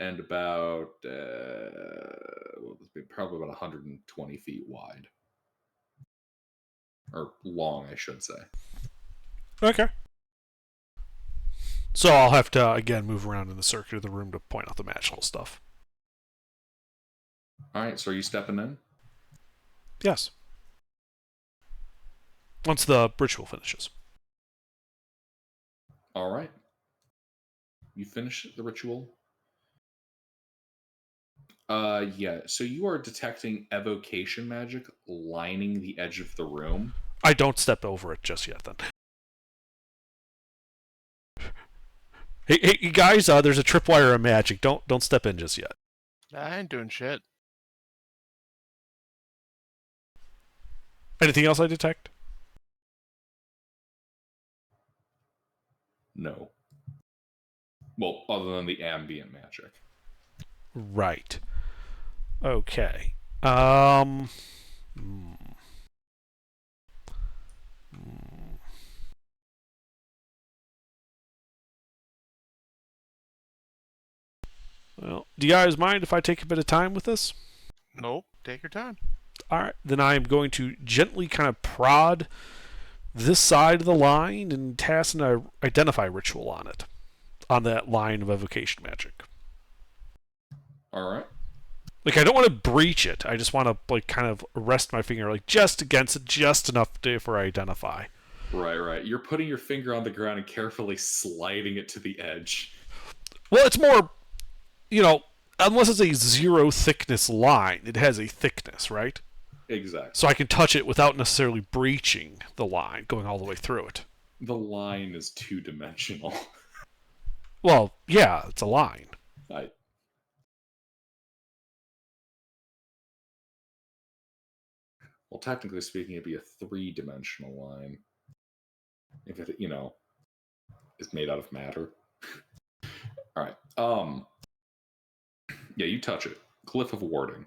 And about probably about 120 feet wide. Or long, I should say. Okay. So I'll have to, again, move around in the circuit of the room to point out the magical stuff. Alright, so are you stepping in? Yes. Once the ritual finishes. Alright. You finish the ritual. Yeah, so you are detecting evocation magic lining the edge of the room. I don't step over it just yet, then. Hey, you guys, there's a tripwire of magic. Don't step in just yet. I ain't doing shit. Anything else I detect? No. Well, other than the ambient magic. Right. Okay. Hmm. Well, do you guys mind if I take a bit of time with this? Nope. Take your time. All right, then I am going to gently kind of prod this side of the line and cast an identify ritual on it, on that line of evocation magic. All right. Like, I don't want to breach it. I just want to, like, kind of rest my finger, like, just against it, just enough for identify. Right. You're putting your finger on the ground and carefully sliding it to the edge. Well, it's more, unless it's a 0 thickness line, it has a thickness, right? Exactly. So I can touch it without necessarily breaching the line, going all the way through it. The line is 2-dimensional. Well, yeah, it's a line. I, well, technically speaking, it'd be a three-dimensional line. If it, is made out of matter. All right. Yeah, you touch it. Glyph of warding.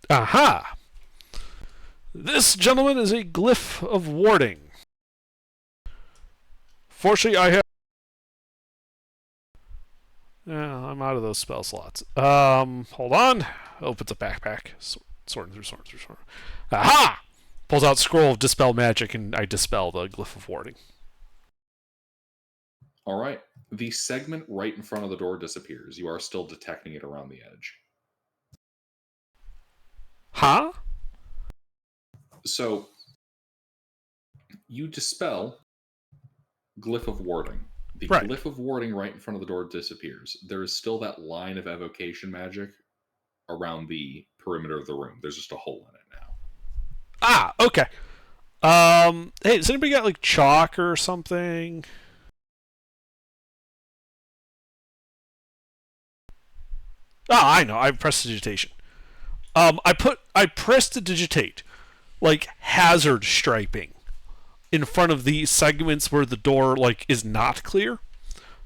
Aha! This, gentleman, is a glyph of warding. Fortunately, I have... Yeah, I'm out of those spell slots. Hold on. Opens a backpack. Sorting through. Aha! Pulls out scroll of dispel magic, and I dispel the glyph of warding. All right. The segment right in front of the door disappears. You are still detecting it around the edge. Huh? So, you dispel glyph of warding. The Right. glyph of warding right in front of the door disappears. There is still that line of evocation magic around the perimeter of the room. There's just a hole in it now. Ah, okay. Hey, does anybody got like chalk or something? Ah, I know. I prestidigitation. I prestidigitate like hazard striping in front of the segments where the door like is not clear,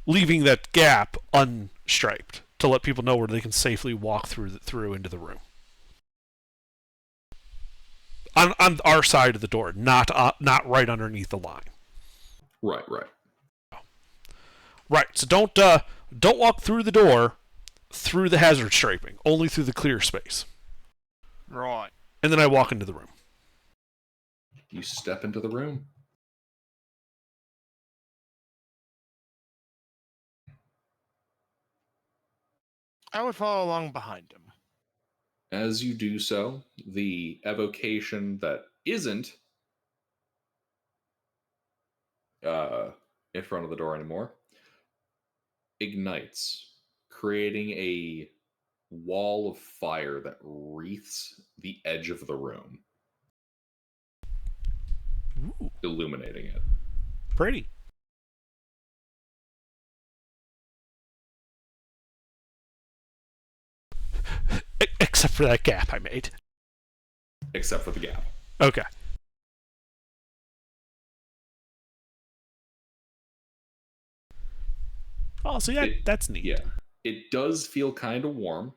leaving that gap unstriped to let people know where they can safely walk through into the room. On our side of the door, not right underneath the line. Right. Right. So don't walk through the door through the hazard striping, only through the clear space. Right. And then I walk into the room. You step into the room. I would follow along behind him. As you do so, the evocation that isn't in front of the door anymore ignites, creating a wall of fire that wreaths the edge of the room, Ooh, illuminating it. pretty. Except for that gap I made. Except for the gap. Okay. Oh, so that's neat. Yeah. It does feel kind of warm,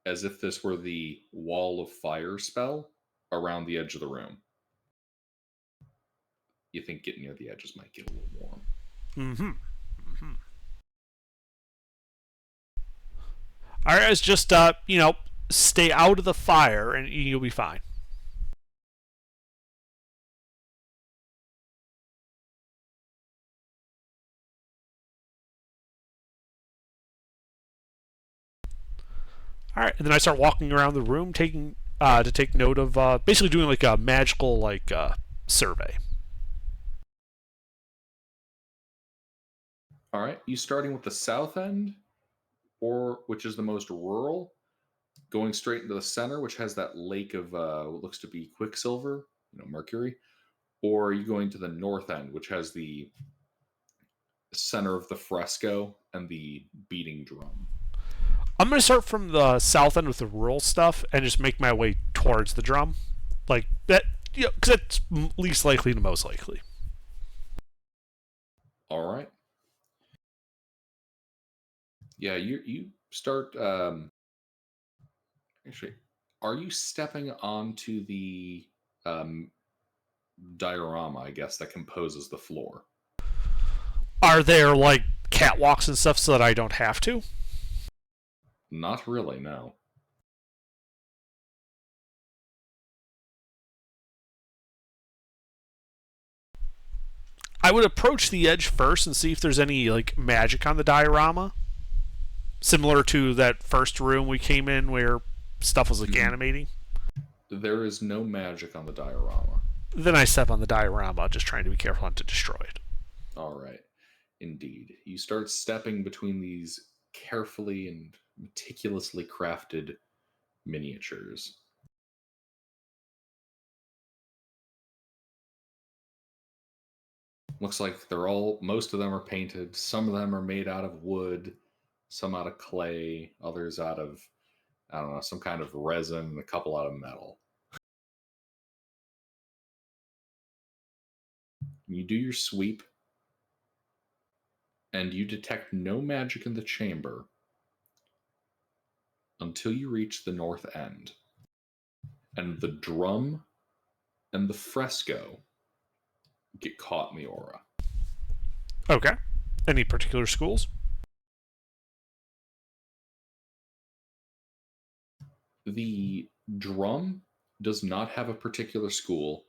as if this were the wall of fire spell around the edge of the room. You think getting near the edges might get a little warm. Mm-hmm. All right, guys, just stay out of the fire and you'll be fine. All right, and then I start walking around the room, taking to take note of basically doing like a magical survey. All right, you starting with the south end, or which is the most rural, going straight into the center, which has that lake of what looks to be quicksilver, mercury, or are you going to the north end, which has the center of the fresco and the beating drum? I'm gonna start from the south end with the rural stuff and just make my way towards the drum, like that, because it's least likely to most likely. All right. Yeah, you start. Actually, are you stepping onto the diorama? I guess that composes the floor. Are there like catwalks and stuff so that I don't have to? Not really, no. I would approach the edge first and see if there's any like magic on the diorama, similar to that first room we came in where stuff was like animating. There is no magic on the diorama. Then I step on the diorama, just trying to be careful not to destroy it. All right. Indeed. You start stepping between these carefully and meticulously crafted miniatures. Looks like most of them are painted. Some of them are made out of wood, some out of clay, others out of, I don't know, some kind of resin, and a couple out of metal. You do your sweep, and you detect no magic in the chamber until you reach the north end. And the drum and the fresco get caught in the aura. Okay. Any particular schools? The drum does not have a particular school.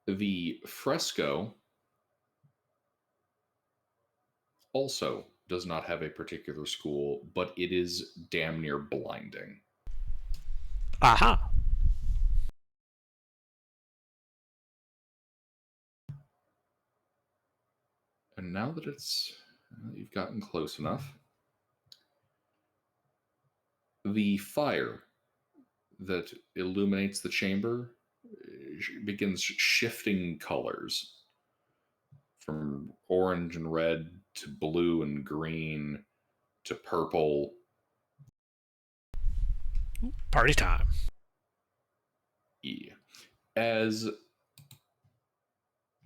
The fresco also does not have a particular school, but it is damn near blinding. Aha. And now that you've gotten close enough, the fire that illuminates the chamber begins shifting colors from orange and red to blue and green to purple. Party time. Yeah. As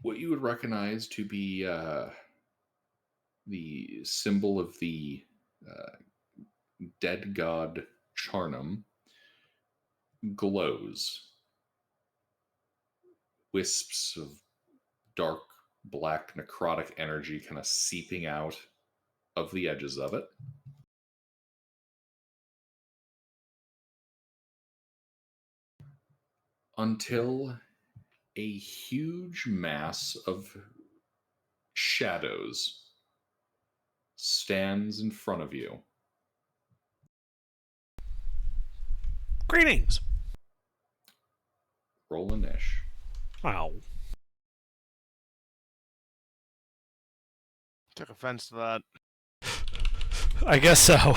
what you would recognize to be the symbol of the dead god Charnum glows. Wisps of dark, black, necrotic energy kind of seeping out of the edges of it. Until a huge mass of shadows stands in front of you. Greetings. Roll a niche. Wow. Took offense to that. I guess so.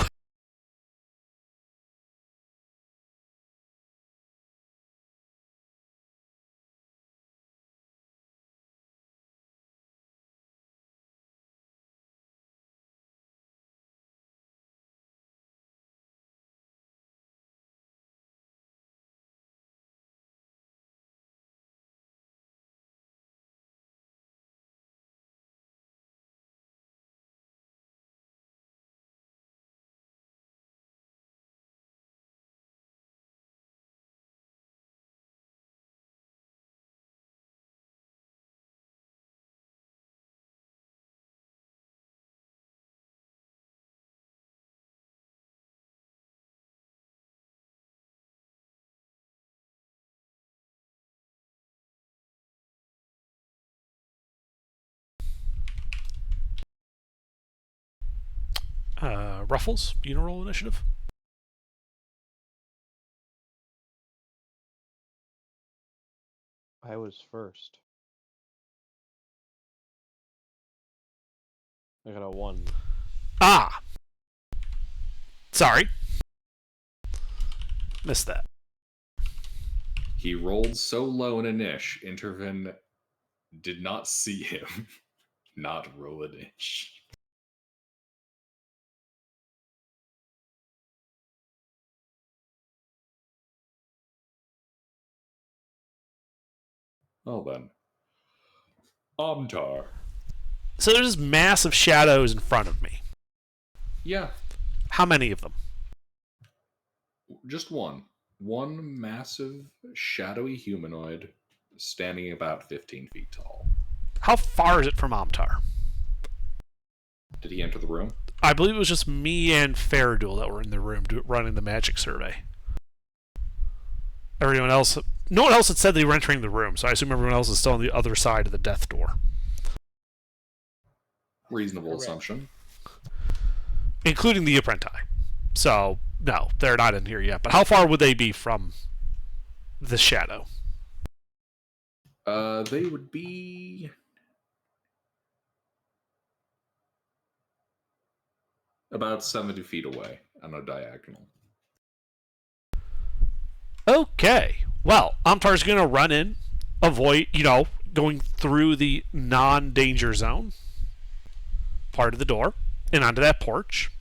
Ruffles, you know, roll initiative. I was first. I got a 1. Ah. Sorry. Missed that. He rolled so low in a niche, Intervin did not see him not roll a niche. Well then. Amtar. So there's massive shadows in front of me. Yeah, How many of them? just one. One massive, shadowy humanoid standing about 15 feet tall. How far is it from Amtar? Did he enter the room? I believe it was just me and Faradul that were in the room running the magic survey. Everyone else, no one else had said they were entering the room, so I assume everyone else is still on the other side of the death door. Reasonable Correct. assumption. Including the apprenti. So, no, they're not in here yet. But how far would they be from the shadow? They would be about 70 feet away on a diagonal. Okay. Well, Amtar's going to run in, avoid, going through the non-danger zone part of the door and onto that porch.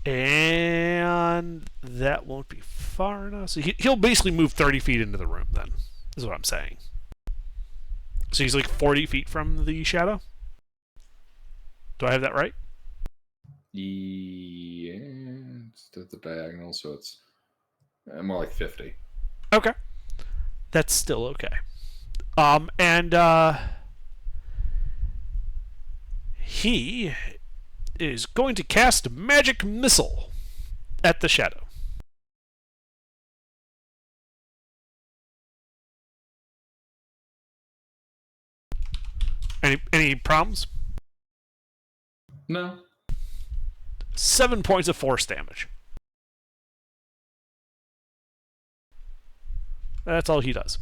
And that won't be far enough. So he'll basically move 30 feet into the room, then, is what I'm saying. So he's like 40 feet from the shadow? Do I have that right? Yeah, it's at the diagonal, so it's more like 50. Okay. That's still okay. And he is going to cast Magic Missile at the shadow. Any problems? No. 7 points of force damage. That's all he does.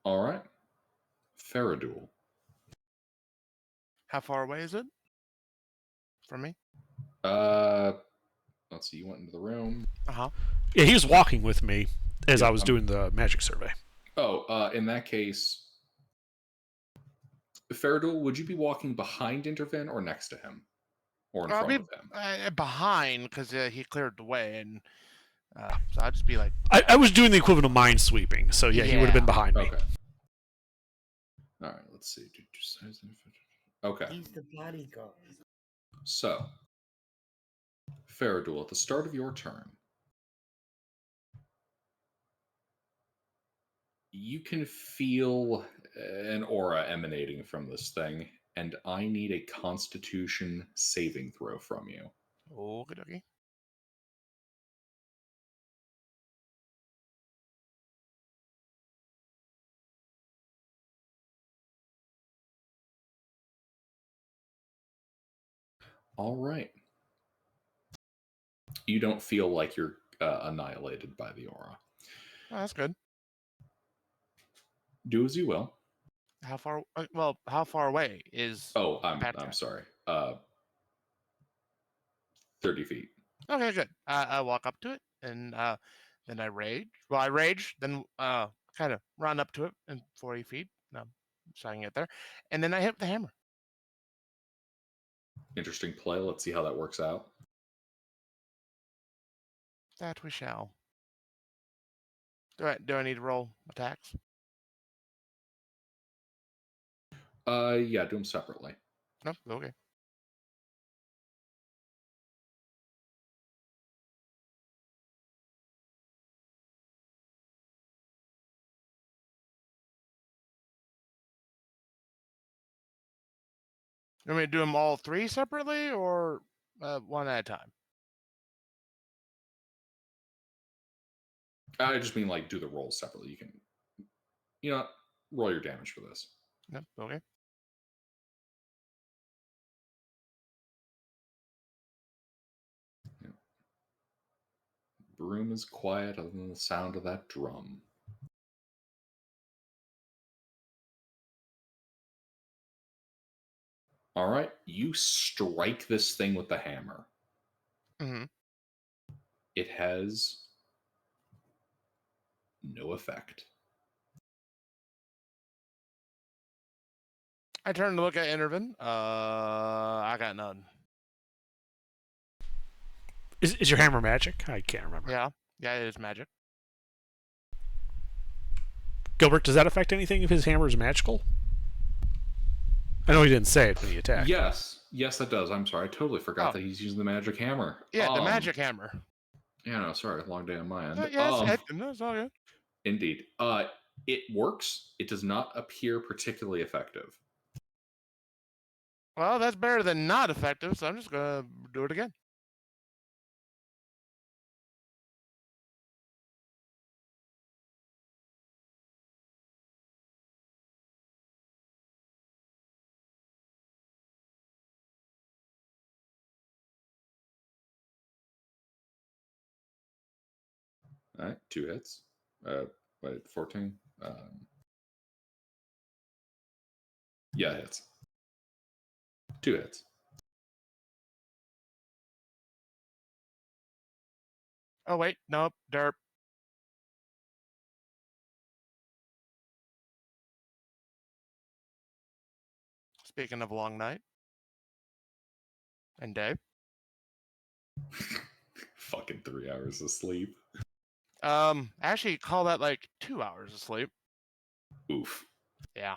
All right. Faradul. How far away is it from me? Let's see. You went into the room. Uh-huh. Yeah, he was walking with me as Yeah, I was doing the magic survey. Oh, in that case, Faradul, would you be walking behind Intervin or next to him? Or in I'll front be of him? behind because he cleared the way, and so I'll just be like. I was doing the equivalent of mind sweeping, so yeah, he would have been behind me. Okay. All right, let's see. Okay. He's the bodyguard. So, Faradul, at the start of your turn, you can feel an aura emanating from this thing, and I need a Constitution saving throw from you. Okie dokie. All right. You don't feel like you're annihilated by the aura. Oh, that's good. Do as you will. How far? Well, how far away is? Oh, I'm Patrick? sorry. 30 feet. Okay, good. I walk up to it, and then I rage. Well, I rage, then kind of run up to it in 40 feet, so I can get there, and then I hit the hammer. Interesting play. Let's see how that works out. That we shall. Do I need to roll attacks? Yeah, do them separately. Nope. Okay. You want me to do them all three separately, or one at a time? I just mean like do the rolls separately. You can, roll your damage for this. Nope. Okay. Yeah. Room is quiet other than the sound of that drum. All right, you strike this thing with the hammer. Mm-hmm. It has no effect. I turn to look at Intervin. I got none. Is your hammer magic? I can't remember. Yeah, it is magic. Gilbert, does that affect anything if his hammer is magical? I know he didn't say it when he attacked. Yes, that does. I'm sorry, I totally forgot that he's using the magic hammer. Yeah, the magic hammer. Yeah, no, sorry, long day on my end. No, it's all good. Indeed. It works. It does not appear particularly effective. Well, that's better than not effective, so I'm just gonna do it again. All right, 2 hits. 14. Yeah, it hits. 2 hits. Oh wait, nope, derp. Speaking of long night and day, Fucking 3 hours of sleep. actually call that like 2 hours of sleep. Oof. Yeah.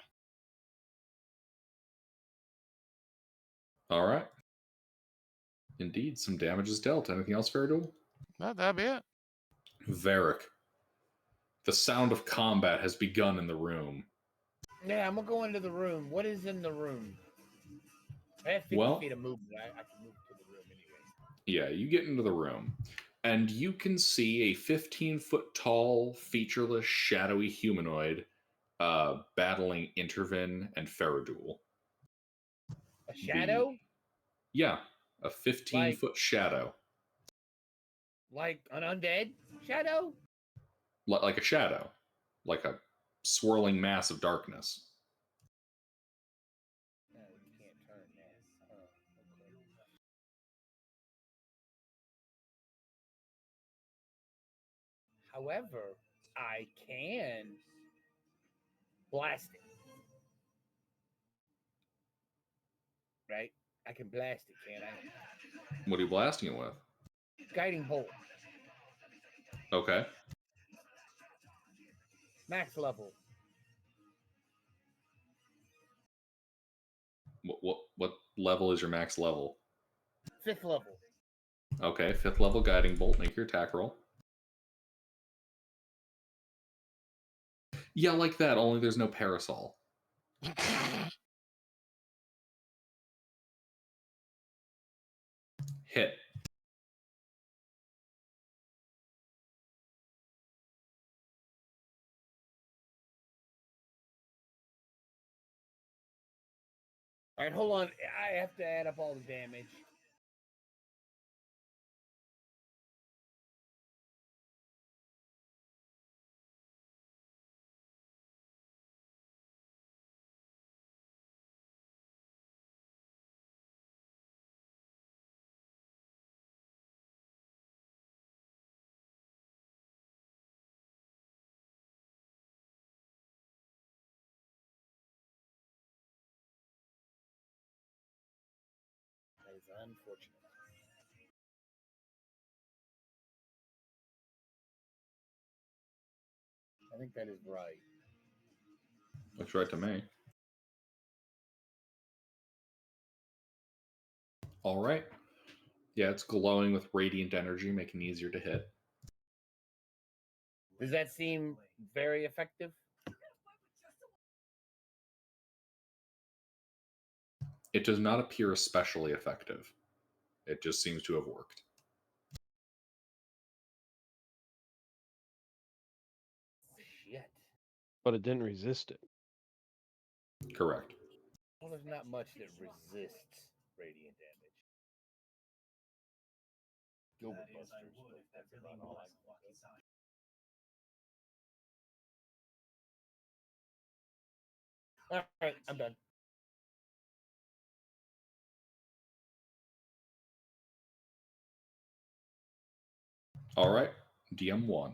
All right. Indeed, some damage is dealt. Anything else, Faradul? That'd be it. Varric. The sound of combat has begun in the room. Yeah, I'm gonna go into the room. What is in the room? I have 50 Well- feet of movement. I can move to the room anyway. Yeah, you get into the room, and you can see a 15-foot tall, featureless, shadowy humanoid battling Intervin and Faradul. A shadow? Yeah, a 15-foot shadow. Like an undead shadow? Like a shadow. Like a swirling mass of darkness. No, you can't turn that. Okay. However, I can blast it. Right? I can blast it, can't I? What are you blasting it with? Guiding bolt. Okay. Max level. What level is your max level? 5th level. Okay, 5th level guiding bolt. Make your attack roll. Yeah, like that, only there's no parasol. Hit. All right, hold on. I have to add up all the damage. That is unfortunate. I think that is right. Looks right to me. All right. Yeah, it's glowing with radiant energy, making it easier to hit. Does that seem very effective? It does not appear especially effective. It just seems to have worked. Shit. But it didn't resist it. Correct. Well, there's not much that resists radiant damage. Gilbert Busters, but that's about all I can think of. All right, I'm done. All right. DM1.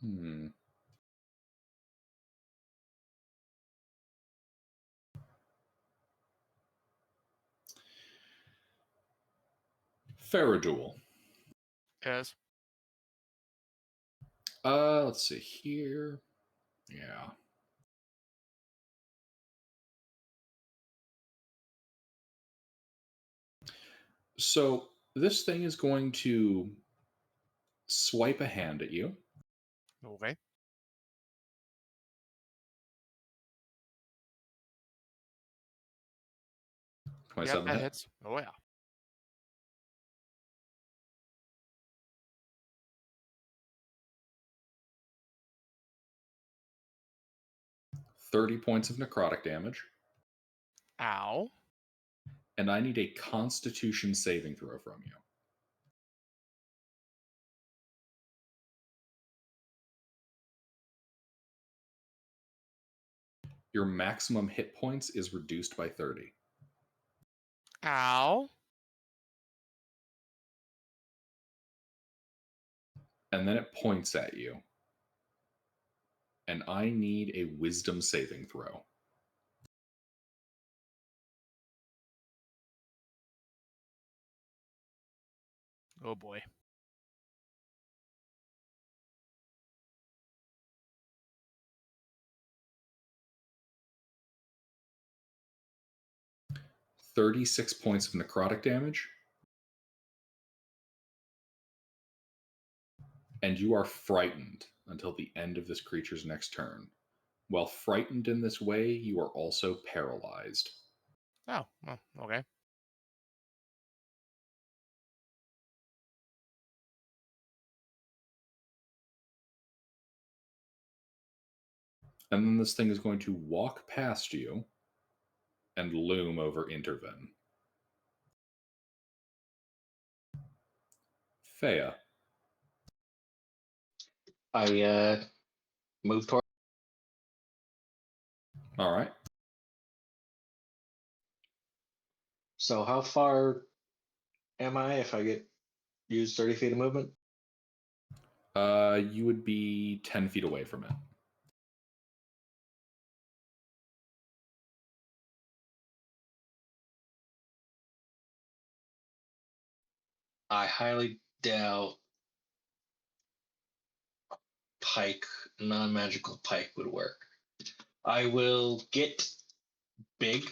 Hmm. Faradul. Yes. Let's see here. Yeah. So this thing is going to swipe a hand at you. Okay. Yep, 27 that hit. hits. Oh yeah. .30 points of necrotic damage. Ow. And I need a Constitution saving throw from you. Your maximum hit points is reduced by 30. Ow. And then it points at you. And I need a Wisdom saving throw. Oh boy. "36 points of necrotic damage. And you are frightened until the end of this creature's next turn. While frightened in this way, you are also paralyzed. Oh, well, okay. And then this thing is going to walk past you and loom over Interven. Fea. I move toward. All right. So how far am I if I use 30 feet of movement? You would be 10 feet away from it. I highly doubt pike, non-magical pike would work. I will get big.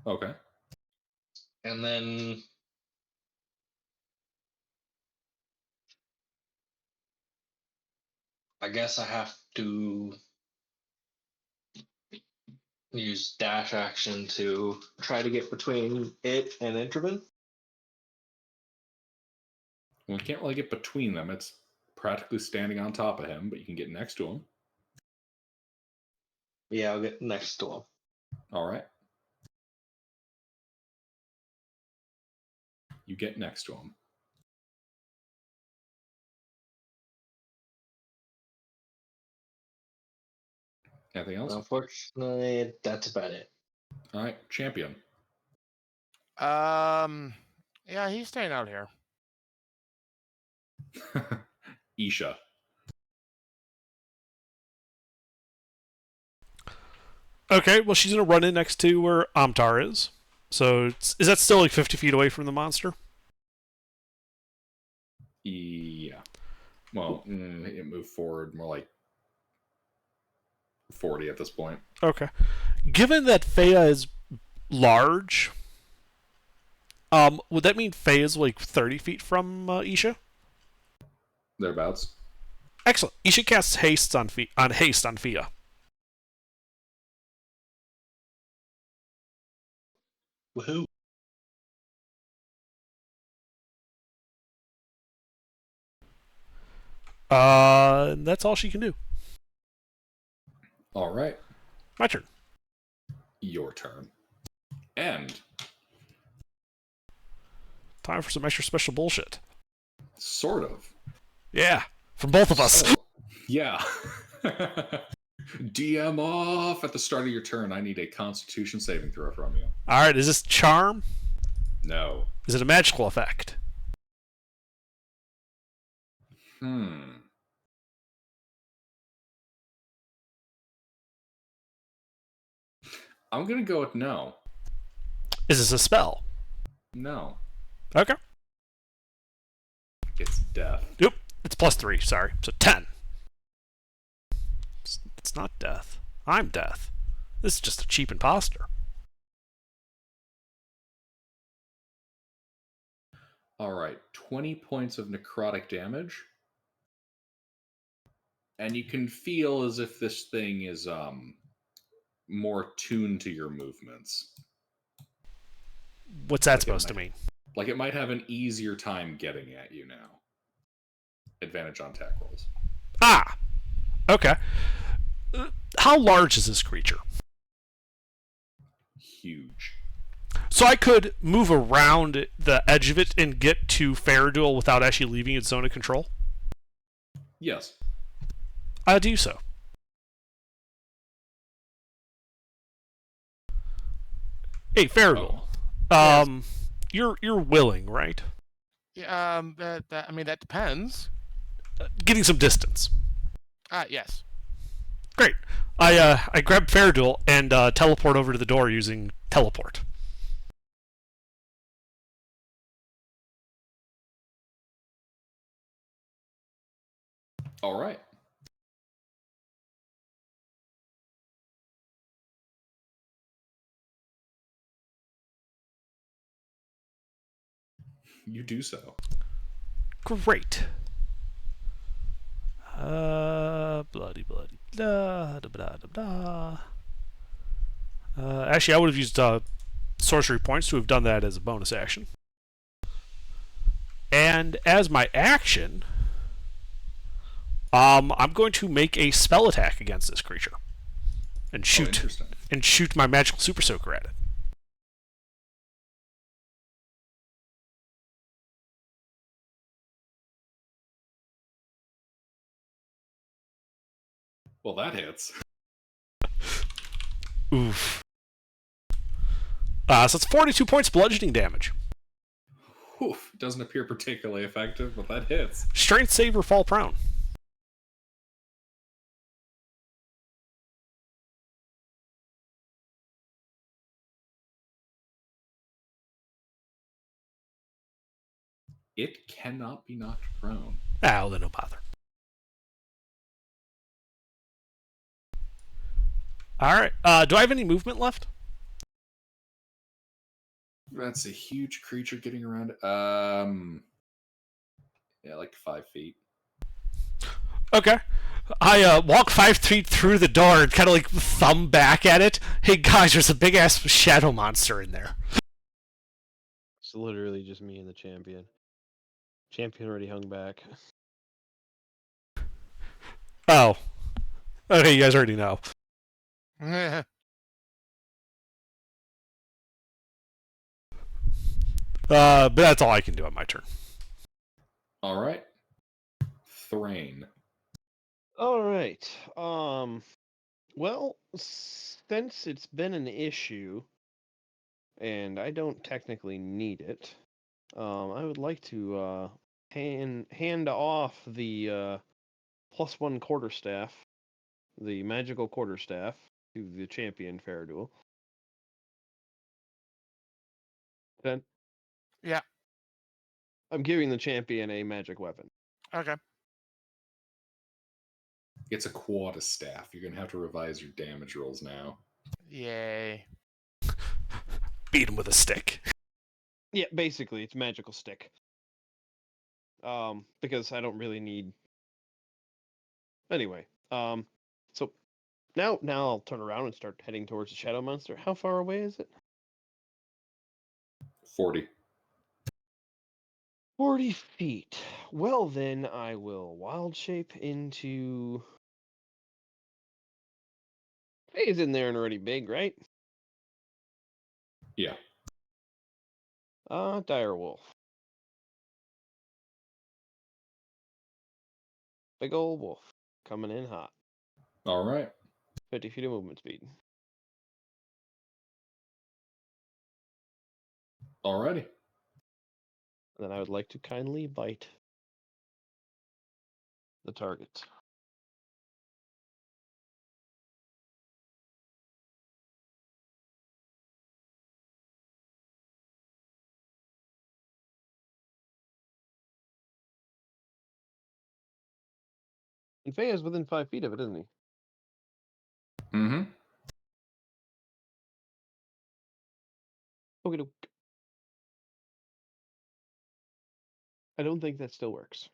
Okay. And then I guess I have to use dash action to try to get between it and Interven. Well, you can't really get between them. It's practically standing on top of him, but you can get next to him. Yeah, I'll get next to him. All right. You get next to him. Anything else? Unfortunately, that's about it. All right. Champion. Yeah, he's staying out here. Isha. Okay, well, she's going to run in next to where Amtar is. So, is that still like 50 feet away from the monster? Yeah. Well, it moved forward more like 40 at this point. Okay. Given that Fea is large, would that mean Fea is like 30 feet from Isha? Thereabouts. Excellent. Isha casts haste on Fea. Woohoo! And that's all she can do. All right. My turn. Your turn. And Time for some extra special bullshit. sort of. Yeah, from both of us. So, yeah. DM off at the start of your turn. I need a Constitution saving throw from you. All right, is this charm? No. Is it a magical effect? I'm going to go with no. Is this a spell? No. Okay. It's death. Yep. It's +3, sorry. So 10. It's not death. I'm death. This is just a cheap imposter. All right. 20 points of necrotic damage. And you can feel as if this thing is more tuned to your movements. What's that supposed to mean? Like it might have an easier time getting at you now. Advantage on attack rolls. Ah! Okay. How large is this creature? Huge. So I could move around the edge of it and get to Faradul without actually leaving its zone of control? Yes. I'll do so. Hey, Faradul. You're willing, right? Yeah, I mean, that depends. Getting some distance. Yes. Great. I grab Faradul and teleport over to the door using teleport. All right. You do so. Great. Bloody, da, da, da, da, da. Actually, I would have used sorcery points to have done that as a bonus action. And as my action, I'm going to make a spell attack against this creature and shoot my magical super soaker at it. Well, that hits. Oof. So it's 42 points bludgeoning damage. Oof. Doesn't appear particularly effective, but that hits. Strength save or fall prone. It cannot be knocked prone. Ah, well, then no bother. Alright, do I have any movement left? That's a huge creature getting around. Yeah, like 5 feet. Okay. I walk 5 feet through the door and kind of like thumb back at it. Hey guys, there's a big ass shadow monster in there. It's literally just me and the champion. Champion already hung back. Oh. Okay, you guys already know. But that's all I can do on my turn. All right. Thrain. All right. Well, since it's been an issue, and I don't technically need it, I would like to hand off the +1 quarterstaff, the magical quarterstaff, to the champion Faradul. Then Yeah. I'm giving the champion a magic weapon. Okay. It's a quarterstaff. You're going to have to revise your damage rolls now. Yay. Beat him with a stick. Yeah, basically, it's magical stick. Because I don't really need. Anyway, so now I'll turn around and start heading towards the shadow monster. How far away is it? 40. 40 feet. Well, then I will wild shape into. Hey, is in there and already big, right? Yeah. Dire wolf. Big old wolf. Coming in hot. All right. 50 feet of movement speed. Alrighty. And then I would like to kindly bite the target. And Faye is within 5 feet of it, isn't he? Mm-hmm. Okay, I don't think that still works.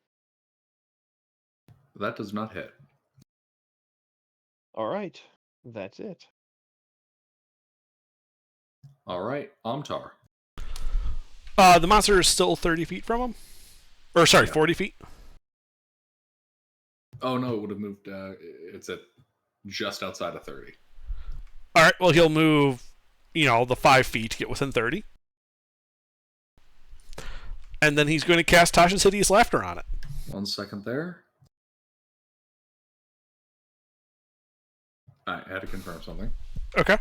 That does not hit. All right, that's it. All right. Amtar. The monster is still 30 feet from him? Or, sorry, Yeah. 40 feet? Oh no, it would have moved. It's at just outside of 30. All right. Well, he'll move, the 5 feet to get within 30, and then he's going to cast Tasha's Hideous Laughter on it. 1 second there. I had to confirm something. Okay.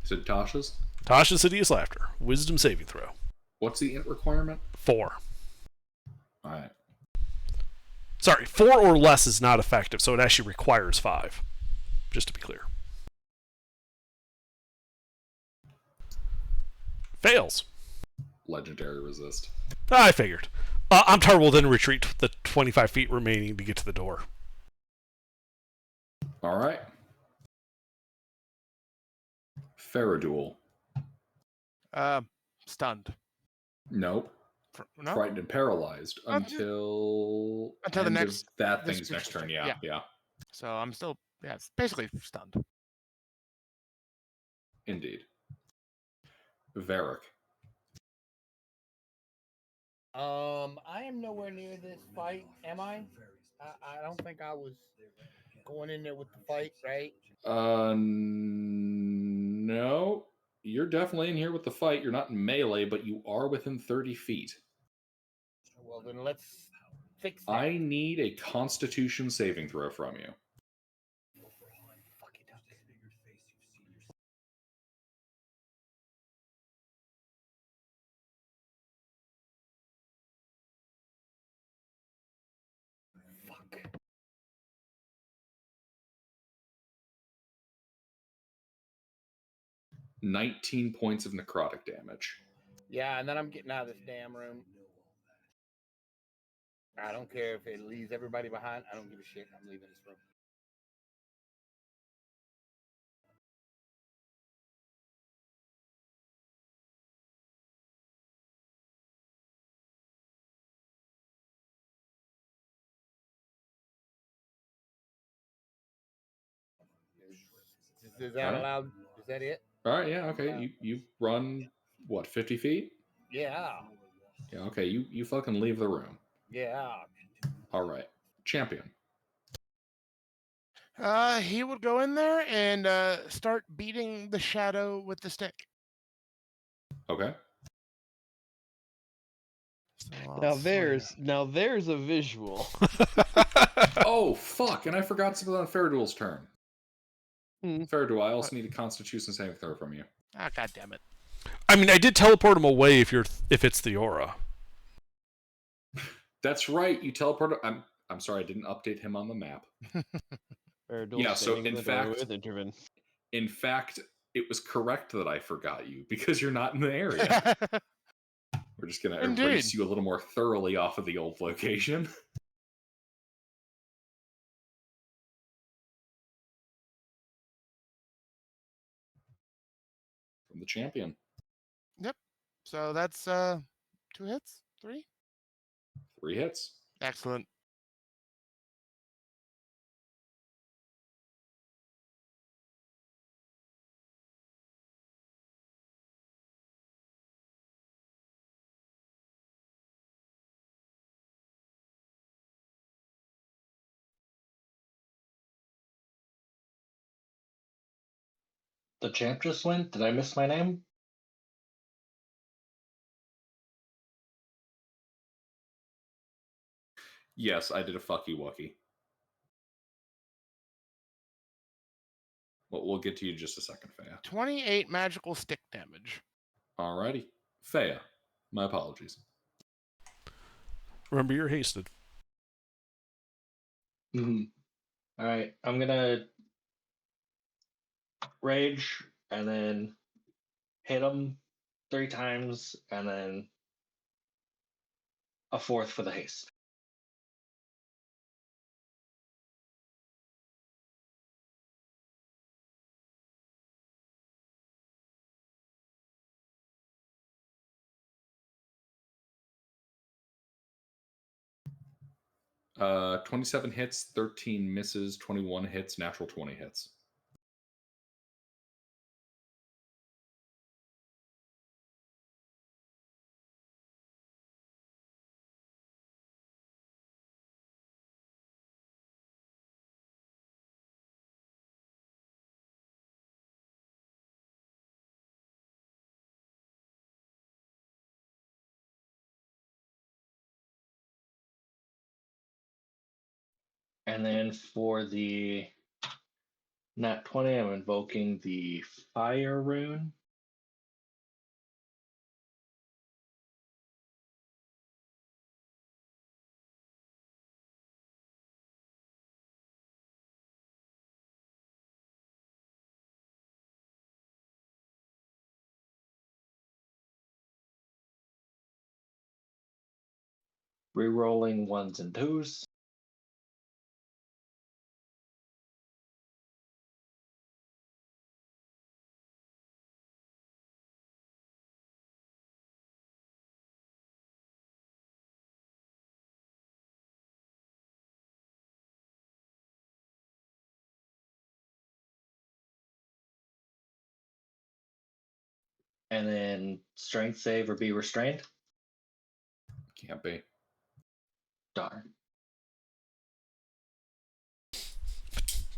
Is it Tasha's? Tasha's Hideous Laughter. Wisdom saving throw. What's the int requirement? 4. All right. Sorry, 4 or less is not effective, so it actually requires 5. Just to be clear. Fails. Legendary resist. I figured. Amtar will then retreat the 25 feet remaining to get to the door. All right. Faraduel. Stunned. Nope. No? Frightened and paralyzed until the end next- of that this thing's next turn. creature's Yeah. So I'm still, it's basically stunned. Indeed. Varric. I am nowhere near this fight, am I? I don't think I was going in there with the fight, right? No. You're definitely in here with the fight. You're not in melee, but you are within 30 feet. Well, then let's fix that. I need a Constitution saving throw from you. Fuck it up. Fuck. $19 points of necrotic damage. Yeah, and then I'm getting out of this damn room. I don't care if it leaves everybody behind. I don't give a shit. I'm leaving this room. Is that Alright. allowed? Is that it? All right, yeah, okay. You run, what, 50 feet? Yeah. Yeah, okay. You fucking leave the room. Yeah. All right. Champion. He would go in there and start beating the shadow with the stick. Okay. So Now there's a visual. Oh, fuck. And I forgot something on Faraduel's turn. Faraduel, I also need a Constitution saving throw from you. Ah, God damn it. I mean, I did teleport him away if it's the aura. That's right. You teleported. I'm sorry, I didn't update him on the map. Yeah, so in fact, it was correct that I forgot you because you're not in the area. We're just going to erase you a little more thoroughly off of the old location. From the champion. Yep. So that's 2 hits? 3? 3 hits. Excellent. The champ just went. Did I miss my name? Yes, I did a fucky wucky. Well, we'll get to you in just a second, Faya. 28 magical stick damage. Alrighty. Faya, my apologies. Remember, you're hasted. Mm-hmm. All right, I'm gonna rage and then hit him 3 times, and then a 4th for the haste. Uh, 27 hits, 13 misses, 21 hits, natural 20 hits. And then for the nat 20, I'm invoking the fire rune. Rerolling ones and twos. And then strength save or be restrained. Can't be. Darn.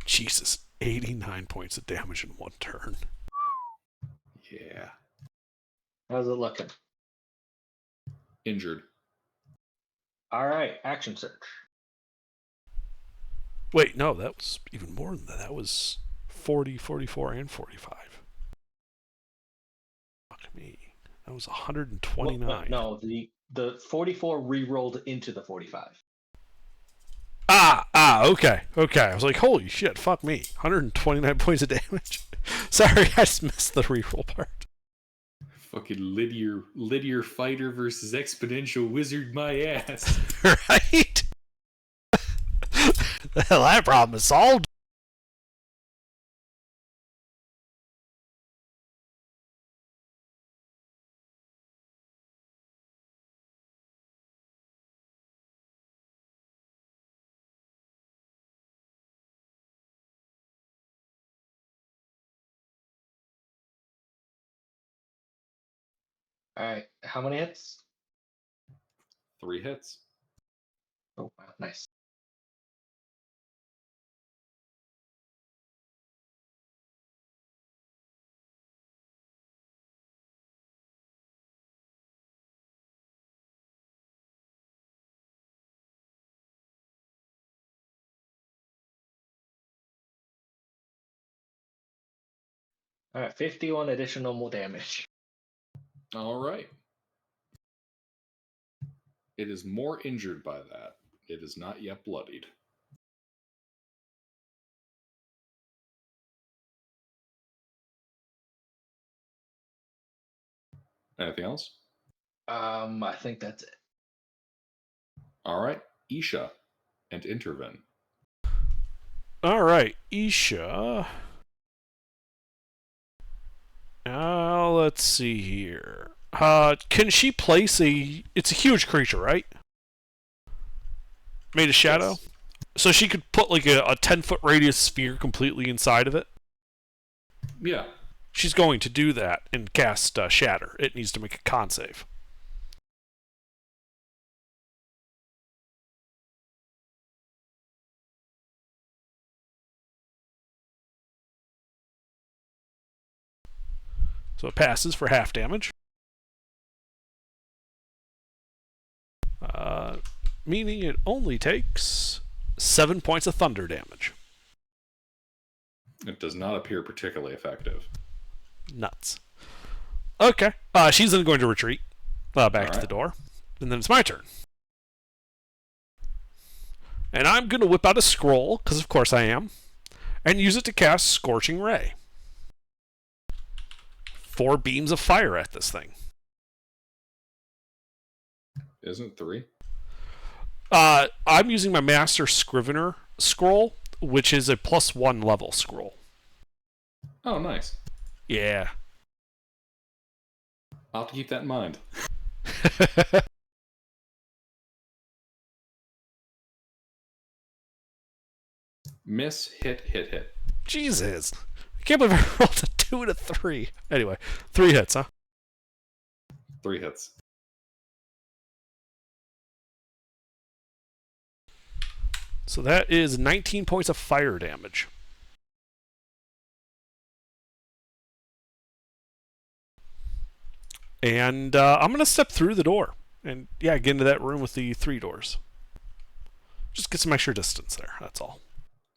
Jesus, 89 points of damage in one turn. Yeah. How's it looking? Injured. All right, action search. Wait, no, that was even more than that. That was 40, 44, and 45. Fuck me. That was 129. Well, no, the 44 re-rolled into the 45. Okay. I was like, holy shit, fuck me. 129 points of damage. Sorry, I just missed the reroll part. Fucking linear fighter versus exponential wizard my ass. Right? Well, that problem is solved. All right, how many hits? 3 hits. Oh, wow, nice. All right, 51 additional more damage. All right. It is more injured by that. It is not yet bloodied. Anything else? I think that's it. All right. Isha and Intervin. All right, Isha. Let's see here. Can she place a... It's a huge creature, right? Made of shadow? Yes. So she could put like a 10-foot radius sphere completely inside of it? Yeah. She's going to do that and cast Shatter. It needs to make a con save. So it passes for half damage. Meaning it only takes 7 points of thunder damage. It does not appear particularly effective. Nuts. Okay. She's then going to retreat back to the door. And then it's my turn. And I'm going to whip out a scroll, because of course I am, and use it to cast Scorching Ray. 4 beams of fire at this thing. Isn't 3? I'm using my Master Scrivener scroll, which is a +1 level scroll. Oh, nice. Yeah. I'll have to keep that in mind. Miss, hit. Jesus. I can't believe I rolled a 2 and a 3. Anyway, 3 hits, huh? 3 hits. So that is 19 points of fire damage. And I'm going to step through the door. And yeah, get into that room with the 3 doors. Just get some extra distance there. That's all.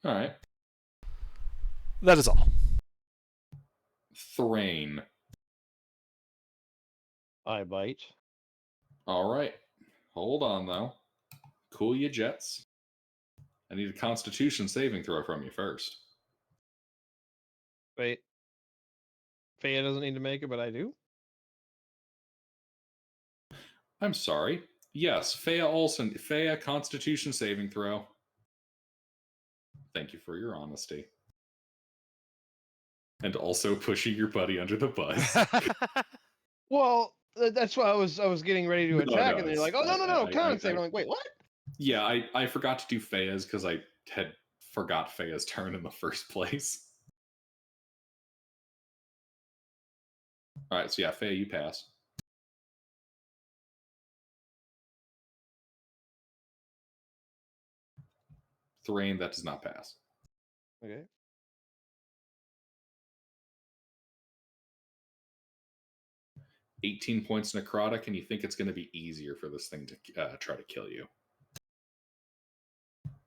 All right. That is all. Thrain. I bite. All right. Hold on, though. Cool your jets. I need a Constitution saving throw from you first. Wait. Faya doesn't need to make it, but I do? I'm sorry. Yes, Faya Olsen. Faya Constitution saving throw. Thank you for your honesty. And also pushing your buddy under the bus. Well, that's why I was getting ready to No, attack, no, and they're it's- like, "Oh no, I- con save!" I'm like, "Wait, what?" Yeah, I forgot to do Faya's because I had forgot Faya's turn in the first place. All right, so yeah, Faya, you pass. Thrain, that does not pass. Okay. $18 points necrotic, and you think it's going to be easier for this thing to try to kill you.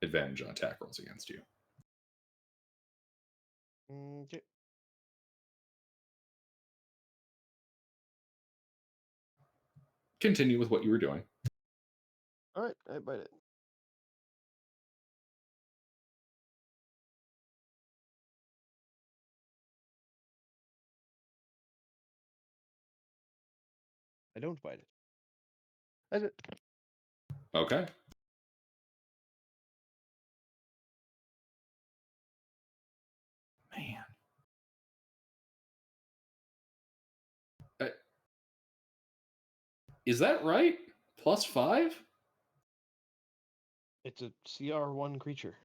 Advantage on attack rolls against you. Okay. Continue with what you were doing. All right, I bite it. I don't bite it. That's it. Okay. Man. Is that right? +5? It's a CR1 creature.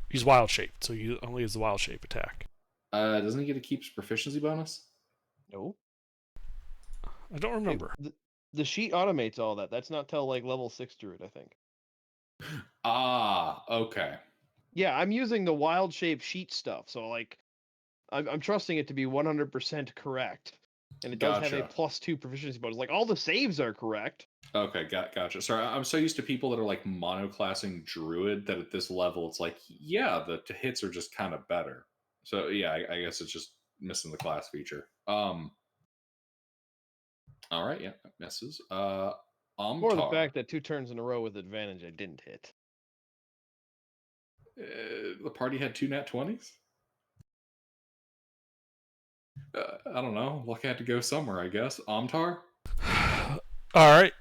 He's wild shaped, so he only has the wild shape attack. Doesn't he get to keep his proficiency bonus? No. I don't remember. The sheet automates all that. That's not till like level 6 druid, I think. Ah, okay. Yeah, I'm using the wild shape sheet stuff, so like, I'm trusting it to be 100% correct, and it does have a Gotcha. +2 proficiency bonus. Like all the saves are correct. Okay, gotcha. Sorry, I'm so used to people that are like monoclassing druid that at this level it's like, yeah, the hits are just kind of better. So yeah, I guess it's just missing the class feature. All right, yeah, misses. Or the Amtar. fact that 2 turns in a row with advantage I didn't hit. The party had 2 nat 20s. I don't know. Luck had to go somewhere, I guess. Amtar. All right.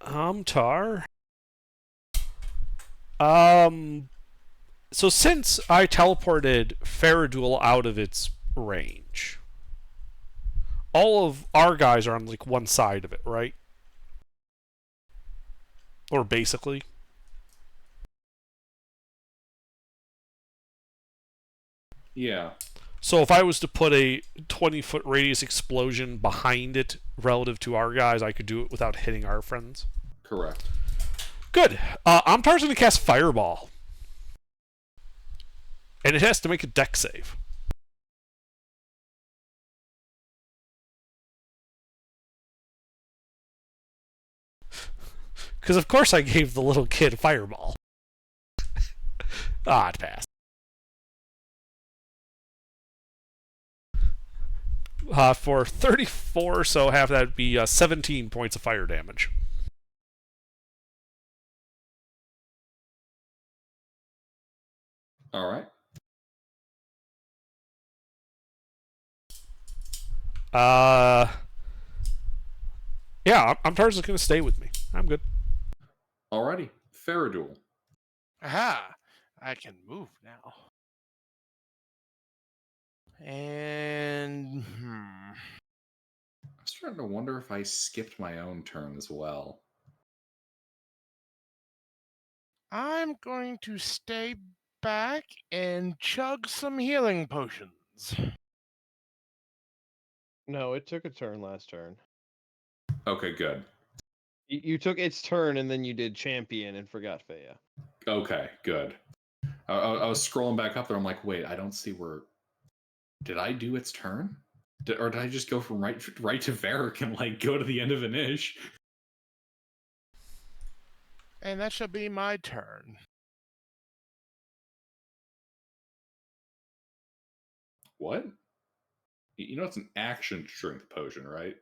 Amtar. So since I teleported Faradul out of its range, all of our guys are on like one side of it, right? Or basically. Yeah. So if I was to put a 20-foot radius explosion behind it relative to our guys, I could do it without hitting our friends. Correct. Good. Amtar's going to cast Fireball. And it has to make a dex save. Because of course I gave the little kid Fireball. It passed. For 34, so half that would be 17 points of fire damage. All right. Yeah, Amtar's just going to stay with me. I'm good. Alrighty. Faradul. Aha! I can move now. And I'm starting to wonder if I skipped my own turn as well. I'm going to stay back and chug some healing potions. No, it took a turn last turn. Okay, good. You took its turn and then you did champion and forgot Faya. Okay, good. I was scrolling back up there. I'm like, wait, I don't see where. Did I do its turn? Or did I just go from right to Varric and like go to the end of an ish? And that shall be my turn. What? You know it's an action strength potion, right?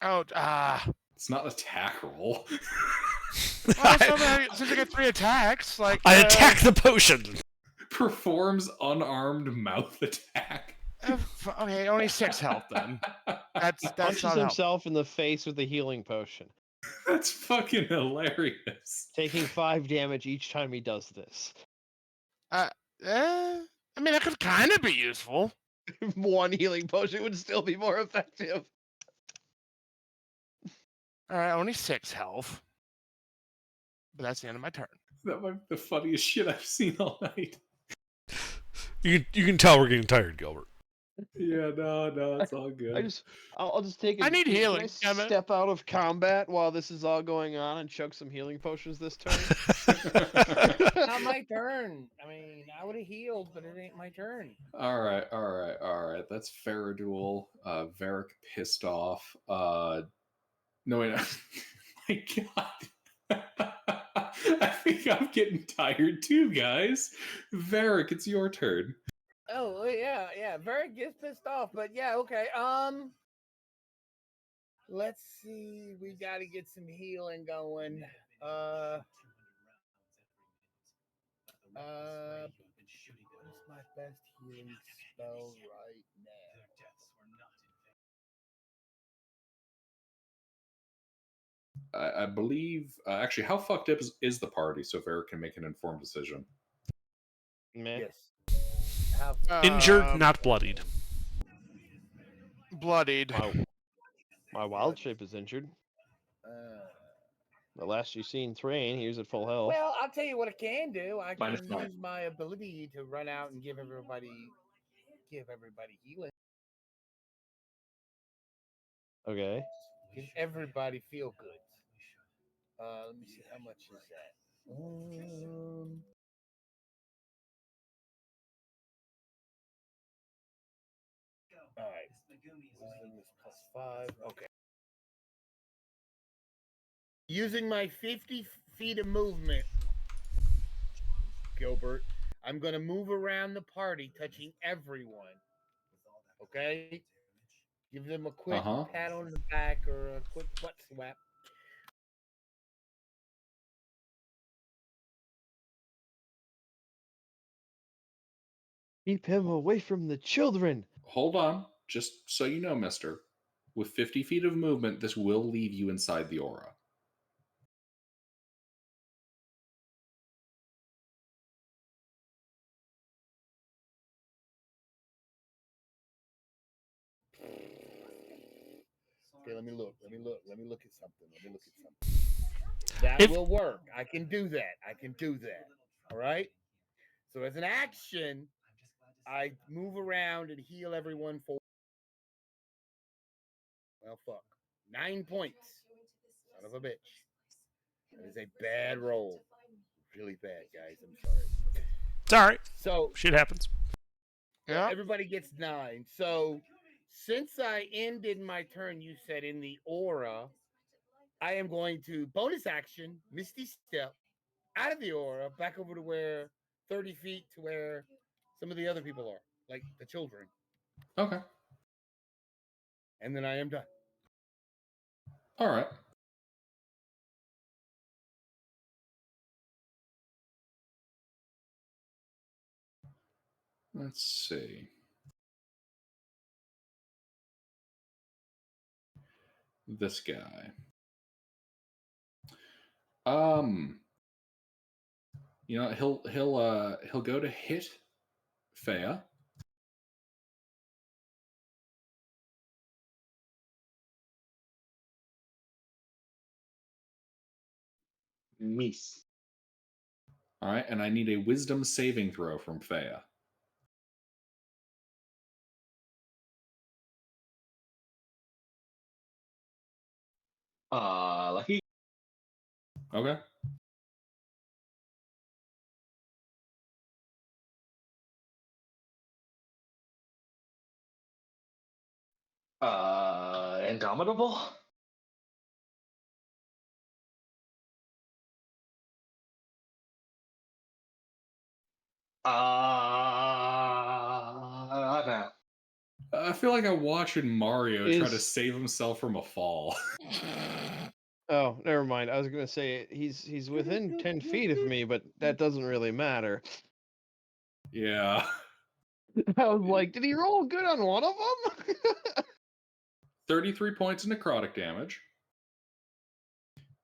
Oh, It's not an attack roll. well, since I get 3 attacks, like I attack the potion. Performs unarmed mouth attack. Okay, only 6 health then. That's Punches not help. himself in the face with a healing potion, That's fucking hilarious. taking 5 damage each time he does this. I mean, that could kind of be useful. 1 healing potion would still be more effective. All right, only 6 health. But that's the end of my turn. That might be the funniest shit I've seen all night. You can tell we're getting tired, Gilbert. Yeah, no, it's all good. I'll just take a I need can healing, I damn it. step out of combat while this is all going on and chug some healing potions this turn. Not my turn. I mean, I would have healed, but it ain't my turn. All right. That's Faraduel. Varric pissed off. No, wait. My God. I think I'm getting tired too, guys. Varric, it's your turn. Oh yeah. Very gets pissed off, but yeah, okay. Let's see. We got to get some healing going. What is my best healing spell right now? I believe. Actually, how fucked up is the party so Varric can make an informed decision? Meh. Yes. Have Injured, not bloodied. Bloodied. My wild shape is injured. The last you seen Thrain, he was at full health. well, I'll tell you what I can do. I can Minus 5. use my ability to run out and give everybody healing. Okay. Give everybody feel good. Let me see, how much is that? All right. Wisdom is +5. Okay. Using my 50 feet of movement, Gilbert, I'm going to move around the party, touching everyone. Okay? Give them a quick pat on the back or a quick butt slap. Keep him away from the children. Hold on. Just so you know, mister. With 50 feet of movement, this will leave you inside the aura. Okay, let me look at something. That will work. I can do that. All right? So as an action, I move around and heal everyone for, well, fuck, 9 points. Son of a bitch. That is a bad roll. Really bad, guys. I'm sorry. It's all right. So Shit happens. Yeah. everybody gets 9. So since I ended my turn, you said in the aura, I am going to bonus action, Misty Step, out of the aura, back over to where 30 feet to where some of the other people are, like the children. Okay. And then I am done. All right. Let's see. This guy. You know, he'll go to hit Fea. Miss. All right, and I need a wisdom saving throw from Fea. Lucky. Okay. Indomitable. I'm out. I feel like I'm watching Mario try to Is- save himself from a fall. Oh, never mind. I was gonna say he's within 10 feet of me, but that doesn't really matter. Yeah. I was like, did he roll good on one of them? 33 points of necrotic damage.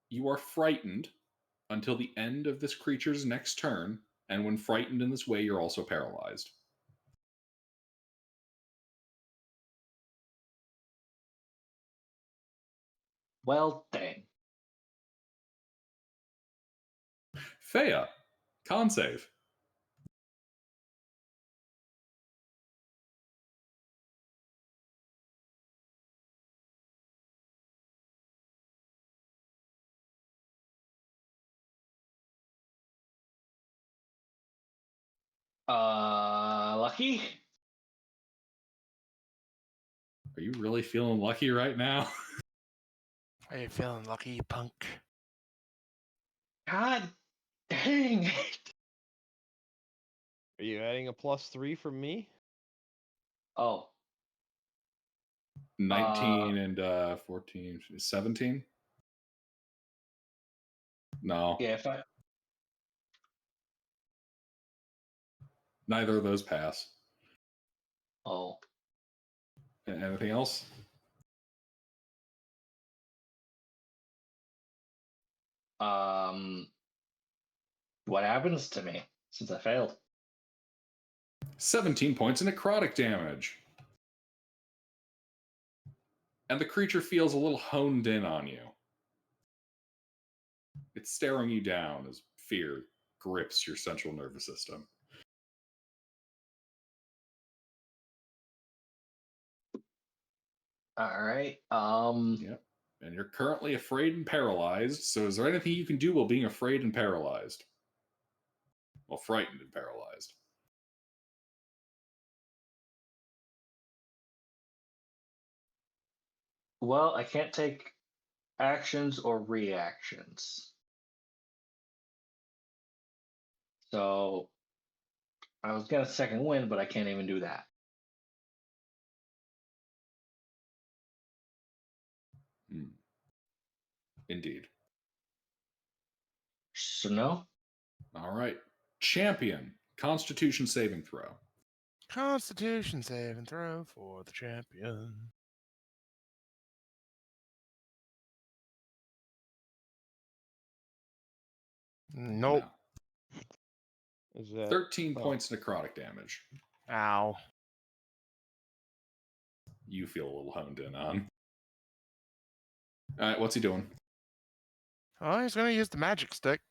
You are frightened until the end of this creature's next turn, and when frightened in this way, you're also paralyzed. Well, dang. Fea, con save. Lucky? Are you really feeling lucky right now? Are you feeling lucky, you punk? God dang it. Are you adding a +3 from me? Oh, 19 and 14, 17? No, yeah, if I. neither of those pass. Oh. Anything else? What happens to me since I failed? 17 points of necrotic damage. And the creature feels a little honed in on you. It's staring you down as fear grips your central nervous system. All right. Yep. And you're currently afraid and paralyzed. So is there anything you can do while being afraid and paralyzed? Well, frightened and paralyzed. Well, I can't take actions or reactions. So I was gonna second win, but I can't even do that. Indeed. So no. All right. Champion. Constitution saving throw. Constitution save and throw for the champion. Nope. No. Is that 13 points necrotic damage. Ow. You feel a little honed in on. All right, what's he doing? Oh, he's gonna use the magic stick.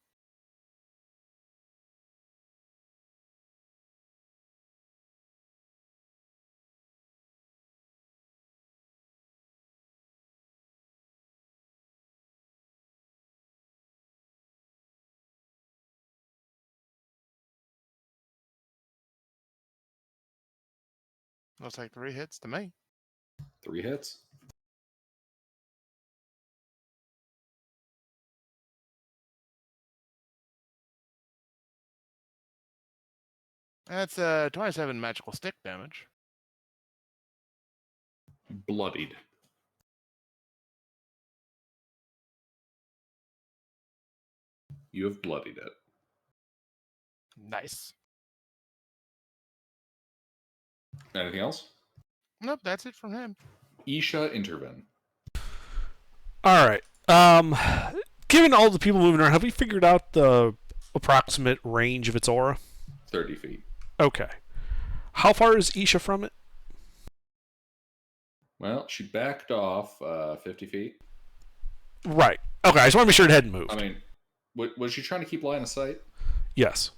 Looks like 3 hits to me. 3 hits. That's 27 magical stick damage. Bloodied. You have bloodied it. Nice. Anything else? Nope, that's it from him. Isha intervene. All right. Given all the people moving around, have we figured out the approximate range of its aura? 30 feet. Okay. How far is Isha from it? Well, she backed off 50 feet. Right. Okay, I just want to make sure it hadn't moved. I mean, was she trying to keep line of sight? Yes.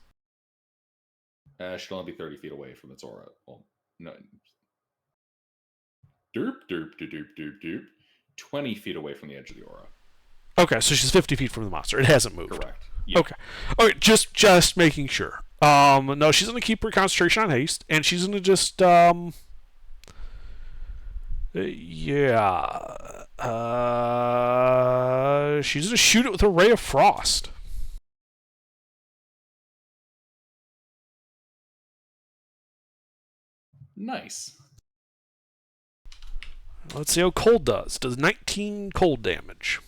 She'll only be 30 feet away from its aura. Well, no. Derp, derp, derp, derp, derp, derp. 20 feet away from the edge of the aura. Okay, so she's 50 feet from the monster. It hasn't moved. Correct. Yep. Okay. Okay, just making sure. No, she's gonna keep her concentration on haste, and she's gonna just she's gonna shoot it with a ray of frost. Nice. Let's see how cold does. Does 19 cold damage.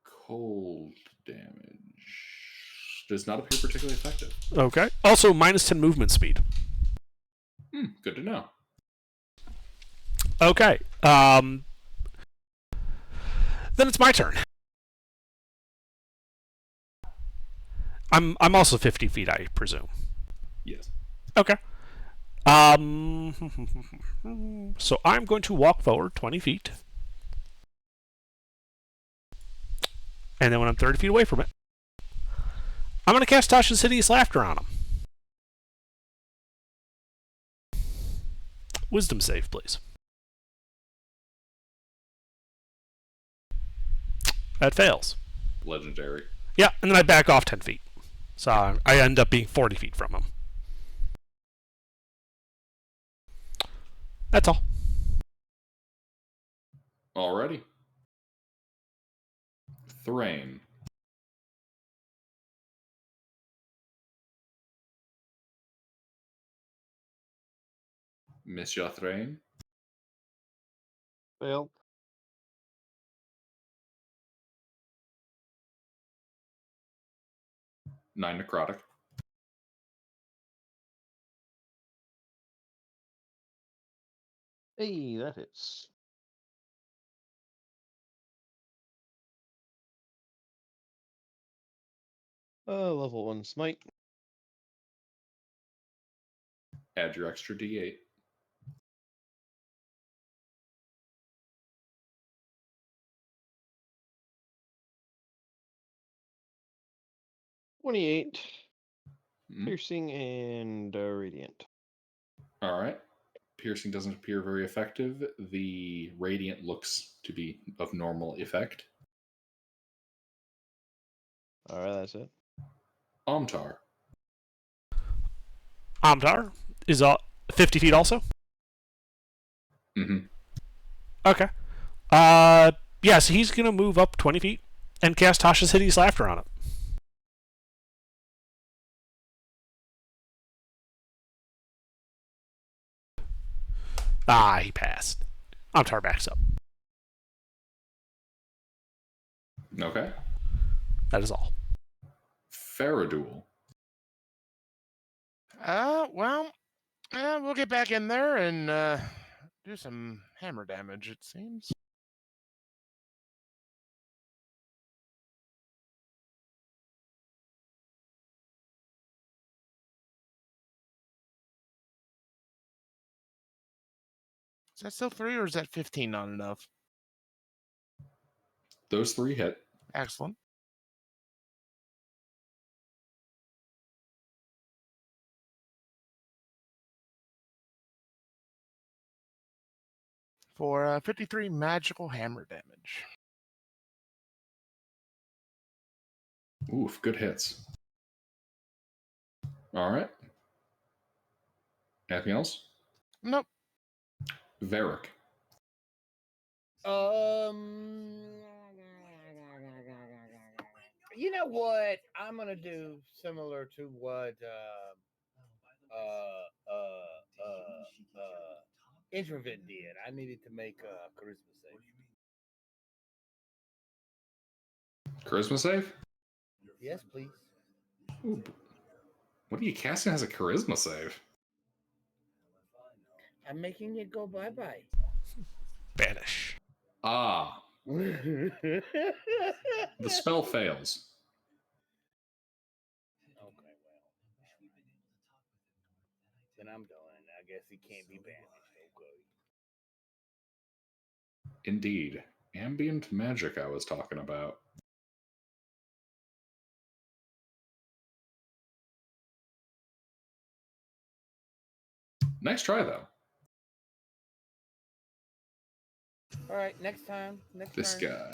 Cold damage does not appear particularly effective. Okay. Also, minus 10 movement speed. Good to know. Okay. Then it's my turn. I'm also 50 feet, I presume. Yes. Okay. So I'm going to walk forward 20 feet. And then when I'm 30 feet away from it, I'm going to cast Tasha's Hideous Laughter on him. Wisdom save, please. That fails. Legendary. Yeah, and then I back off 10 feet. So I end up being 40 feet from him. That's all. Alrighty. Thrain. Monsieur Thrain. Fail. Nine necrotic. Hey, that hits. Level 1 smite. Add your extra d8. $28. Hmm. Piercing and radiant. Alright. Piercing doesn't appear very effective. The radiant looks to be of normal effect. Alright, that's it. Omtar. Amtar is 50 feet also? Mm-hmm. Okay. Yeah, so he's going to move up 20 feet and cast Tasha's Hideous Laughter on it. Ah, he passed. Amtar backs up. Okay. That is all. Faradul. Well, we'll get back in there and do some hammer damage, it seems. Is that still 3 or is that 15 not enough? Those three hit. Excellent. For 53 magical hammer damage. Oof, good hits. Alright. Anything else? Nope. Varric. You know what? I'm gonna do similar to what Introvert did. I needed to make a charisma save. Charisma save? Yes, please. Ooh. What are you casting as a charisma save? I'm making it go bye-bye. Banish. Ah. The spell fails. Okay, well. Then I'm done. I guess it can't be banished. Okay. Indeed. Ambient magic I was talking about. Nice try, though. All right, next time. Next This turn. guy.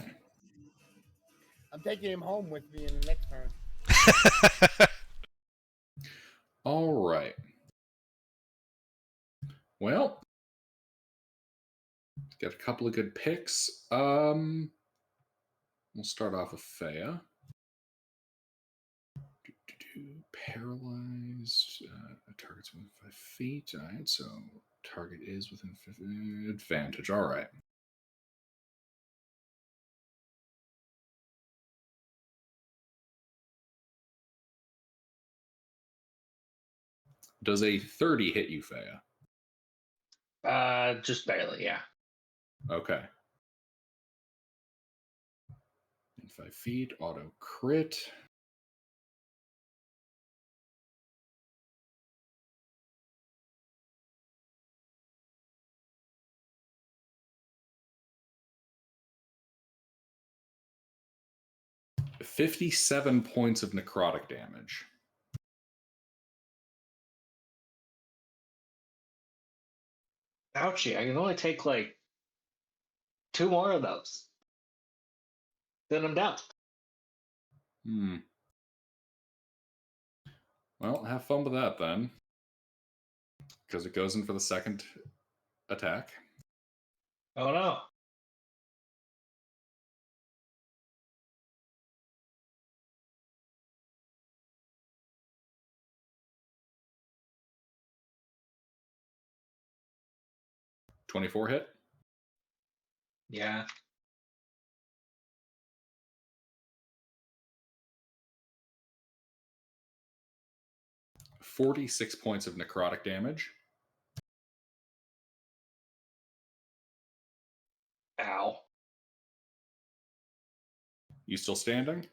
I'm taking him home with me in the next turn. All right. Well, got a couple of good picks. We'll start off with Fea. paralyzed. Target's within 5 feet. All right, so target is within 50 advantage. All right. Does a 30 hit you, Faya? Just barely, yeah. Okay. In 5 feet, auto crit. $57 points of necrotic damage. Ouchie, I can only take like 2 more of those. Then I'm down. Well, have fun with that then. Because it goes in for the second attack. Oh no. $24 hit. Yeah. $46 points of necrotic damage. Ow. You still standing?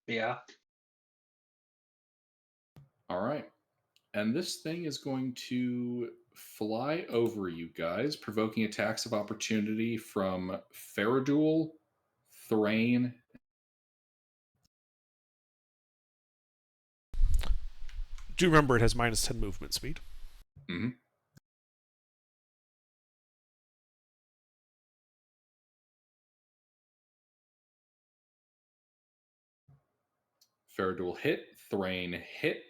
Yeah. All right. And this thing is going to fly over you guys, provoking attacks of opportunity from Faradul, Thrain. Do remember it has minus 10 movement speed. Mm-hmm. Faradul hit, Thrain hit.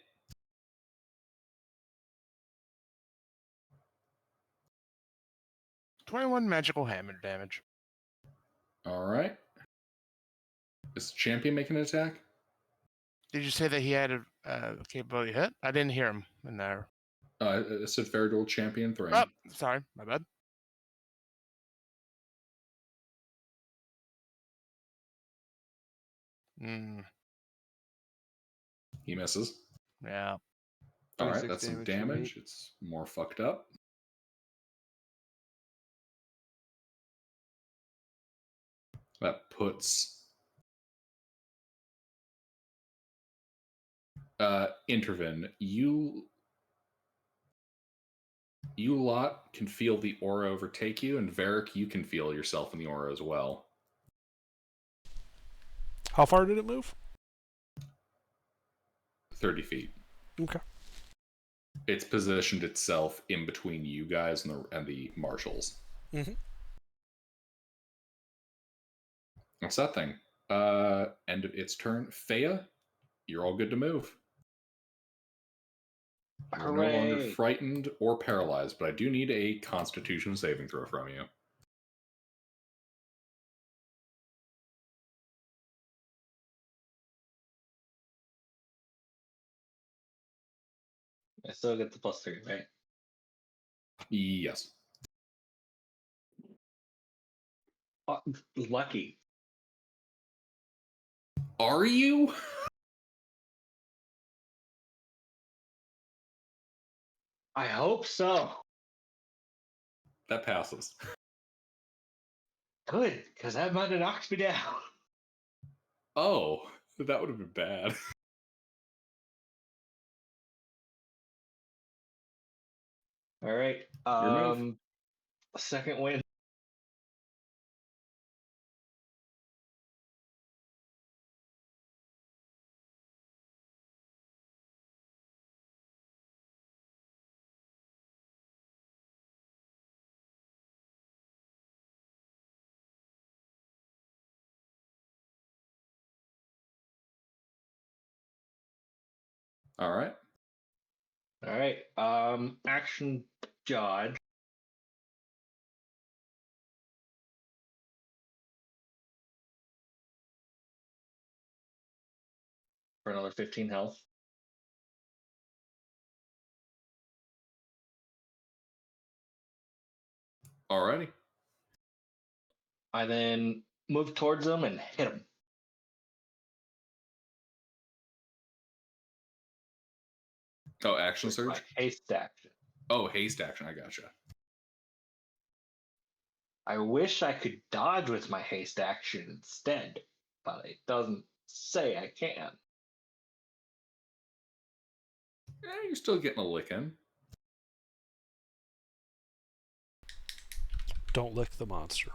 $21 magical hammer damage. All right. Is the champion making an attack? Did you say that he had a capability hit? I didn't hear him in there. It said Faradul champion Thrain. Oh, sorry, my bad. He misses. Yeah. All right, 26 that's some damage from me. damage. It's more fucked up. That puts Intervin. You lot can feel the aura overtake you, and Varric, you can feel yourself in the aura as well. How far did it move? 30 feet. Okay. It's positioned itself in between you guys and the marshals. Mm-hmm. What's that thing? End of its turn. Faya, you're all good to move. You're no longer Hooray. frightened or paralyzed, but I do need a Constitution saving throw from you. I still get the +3, right? Yes. Lucky. Are you? I hope so. That passes. Good, because that might have knocked me down. Oh, that would have been bad. All right. Your move. Second win. All right. All right. Action dodge. for another 15 health. Alrighty. I then move towards him and hit him. Oh, action with surge? my haste action. Oh, haste action. I gotcha. I wish I could dodge with my haste action instead, but it doesn't say I can. Yeah, you're still getting a lick in. Don't lick the monster.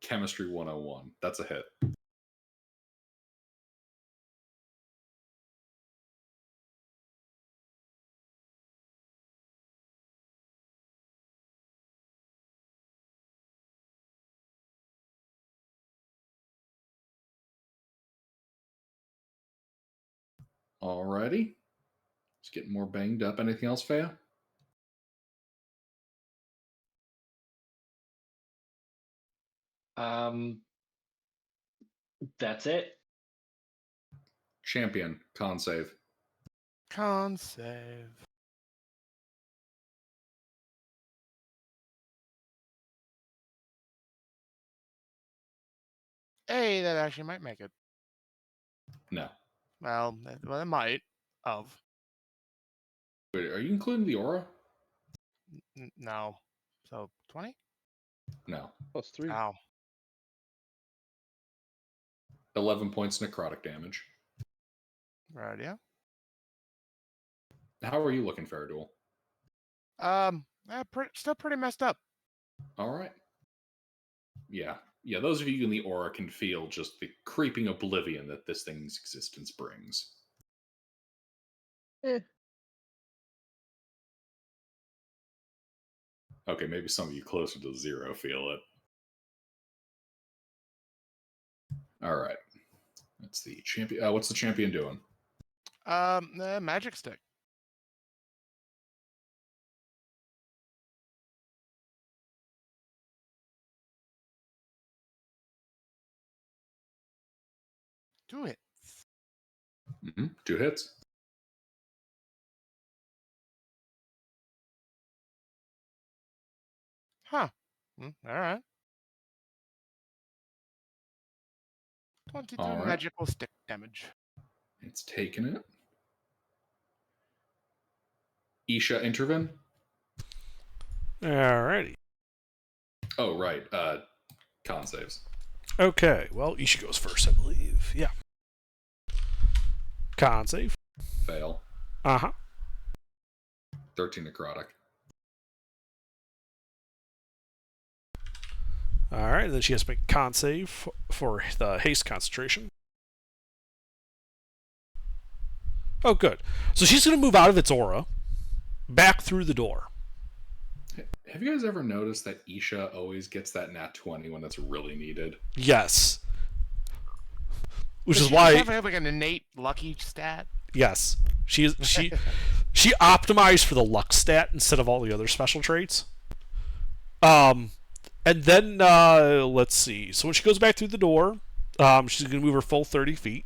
Chemistry 101. That's a hit. Alrighty. It's getting more banged up. Anything else, Faya? That's it. Champion. Con save. Con save. Hey, that actually might make it. No. Well, it might. Of. Wait, are you including the aura? No. So 20? No. +3. Ow. 11 points necrotic damage. Right, yeah. How are you looking, Faradul? Still pretty messed up. Alright. Yeah. Yeah, those of you in the aura can feel just the creeping oblivion that this thing's existence brings. Okay, maybe some of you closer to 0 feel it. Alright. That's the champion. What's the champion doing? The magic stick. Do it. 2 hits. Huh. All right. 22 All right. magical stick damage. It's taken it. Isha intervene. Alrighty. Oh, right. Con saves. Okay, well, Isha goes first, I believe. Yeah. Con save. Fail. Uh-huh. 13 necrotic. Alright, and then she has to make a con save for the haste concentration. Oh, good. So she's going to move out of its aura, back through the door. Have you guys ever noticed that Isha always gets that nat 20 when that's really needed? Yes. Which Does is she why... have like an innate lucky stat? Yes. She optimized for the luck stat instead of all the other special traits. And then, let's see. So when she goes back through the door, she's going to move her full 30 feet.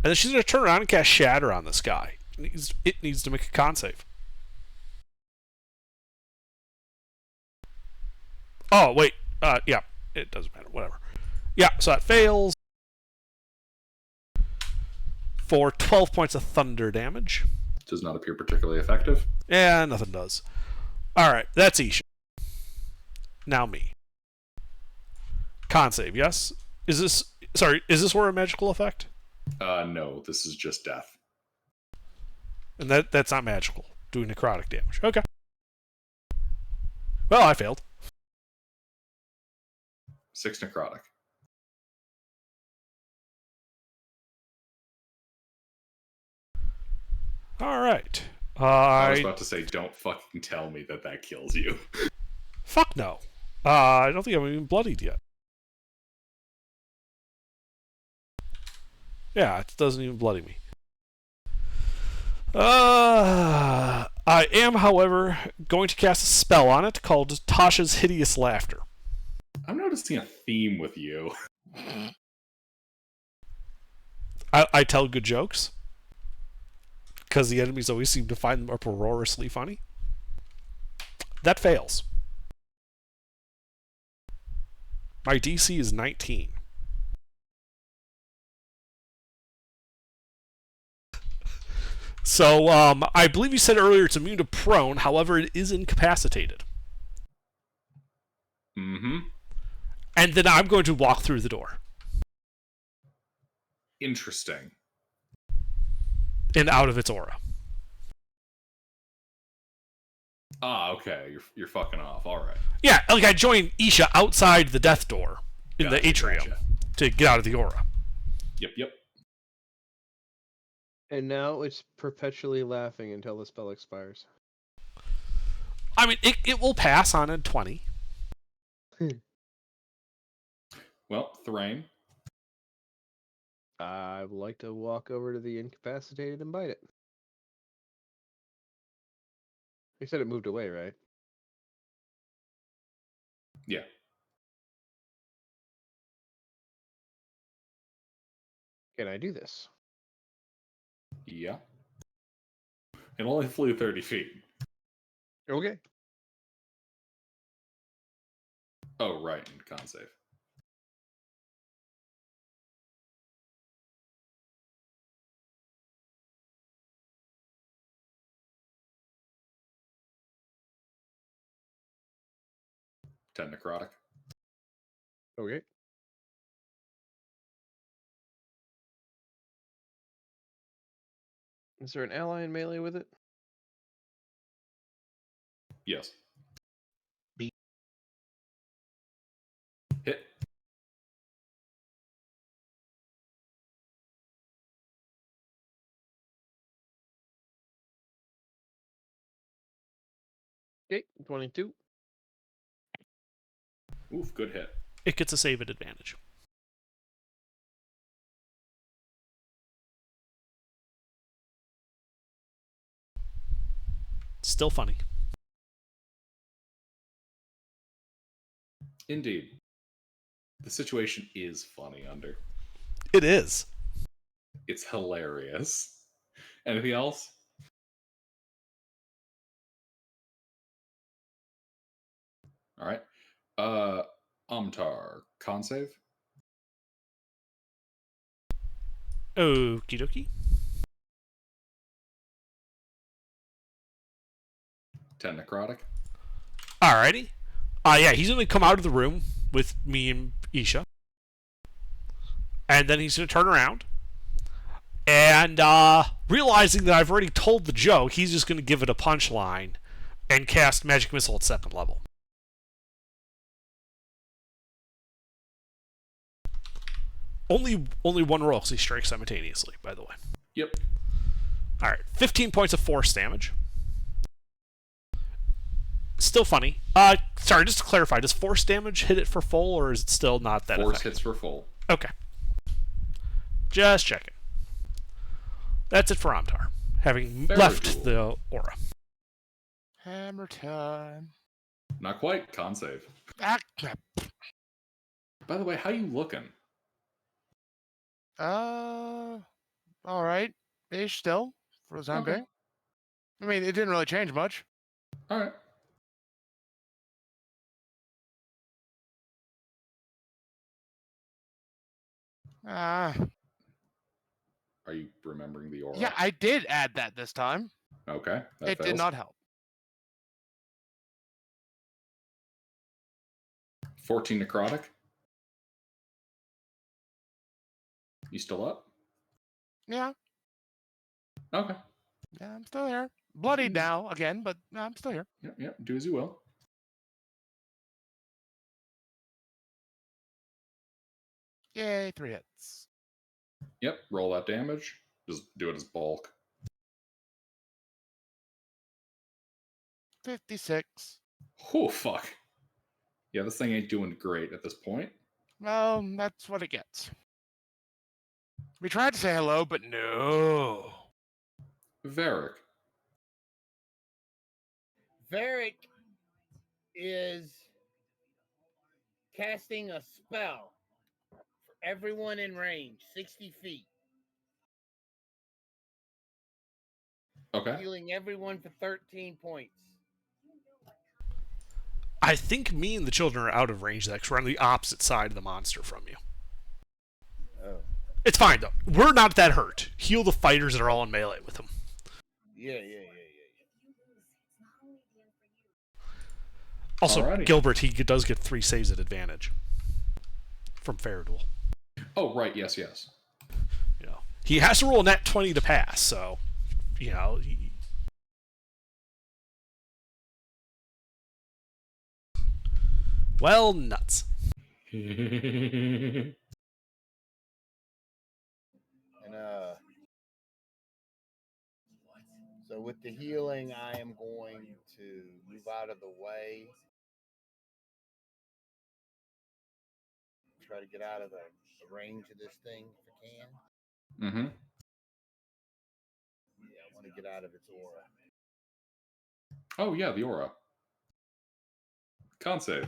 And then she's going to turn around and cast Shatter on this guy. It needs to make a con save. Oh, wait. Yeah. It doesn't matter. Whatever. Yeah, so that fails. For 12 points of thunder damage. Does not appear particularly effective. Yeah, nothing does. Alright, that's Isha. Now me. Con save, yes? Is this for a magical effect? No, this is just death. And that's not magical. Doing necrotic damage. Okay. Well, I failed. 6 necrotic. Alright. I was about to say, don't fucking tell me that kills you. Fuck no. I don't think I'm even bloodied yet. Yeah, it doesn't even bloody me. I am, however, going to cast a spell on it called Tasha's Hideous Laughter. I'm noticing a theme with you. I tell good jokes because the enemies always seem to find them uproariously funny. That fails. My DC is 19. So, I believe you said earlier it's immune to prone, however, it is incapacitated. Mm-hmm. And then I'm going to walk through the door Interesting. and out of its aura. Ah, okay. You're fucking off. All right. Yeah, like I joined Isha outside the death door in the Gotcha, atrium gotcha. to get out of the aura. Yep. And now it's perpetually laughing until the spell expires. I mean, it will pass on a 20. Well, Thrain. I would like to walk over to the incapacitated and bite it. You said it moved away, right? Yeah. Can I do this? Yeah. It only flew 30 feet. Okay. Oh, right. And con save. Ten necrotic. Okay. Is there an ally in melee with it? Yes. B. Hit. Okay, 22. Oof, good hit. It gets a save at advantage. Still funny. Indeed. The situation is funny under. It is. It's hilarious. Anything else? All right. Amtar, con save. Okie dokie. 10 necrotic. Alrighty. Yeah, he's going to come out of the room with me and Isha. And then he's going to turn around. And realizing that I've already told the joke, he's just going to give it a punchline and cast Magic Missile at 2nd level. Only one roll because he strikes simultaneously, by the way. Yep. Alright, 15 points of force damage. Still funny. Sorry, just to clarify, does force damage hit it for full, or is it still not that Force effective? hits for full. Okay. Just checking. That's it for Amtar, having Very left cool. the aura. Hammer time. Not quite. Con save. Ah, By the way, how you looking? all right. Ish still for the time Okay. being. I mean, it didn't really change much. All right. Ah, Are you remembering the aura? yeah, I did add that this time. Okay. That It fails. did not help. 14 necrotic. You still up? Yeah, Okay. yeah, I'm still here. Bloodied now again, but I'm still here. Yep. Do as you will. Yay, 3 hits. Yep. Roll that damage. Just do it as bulk. 56. Oh, fuck. Yeah, this thing ain't doing great at this point. Well, that's what it gets. We tried to say hello, but no. Varric. Varric is casting a spell for everyone in range, 60 feet. Okay. healing everyone for 13 points. I think me and the children are out of range of that because we're on the opposite side of the monster from you. Oh. It's fine, though. We're not that hurt. Heal the fighters that are all in melee with them. Yeah. Also, Alrighty. Gilbert, he does get 3 saves at advantage from Fair Duel. Oh, right. Yes. You know, he has to roll a nat 20 to pass, so, you know... Well, nuts. And so with the healing, I am going to move out of the way. Try to get out of the range of this thing if I can. Mm-hmm. Yeah, I want to get out of its aura. Oh, yeah, the aura. Con save.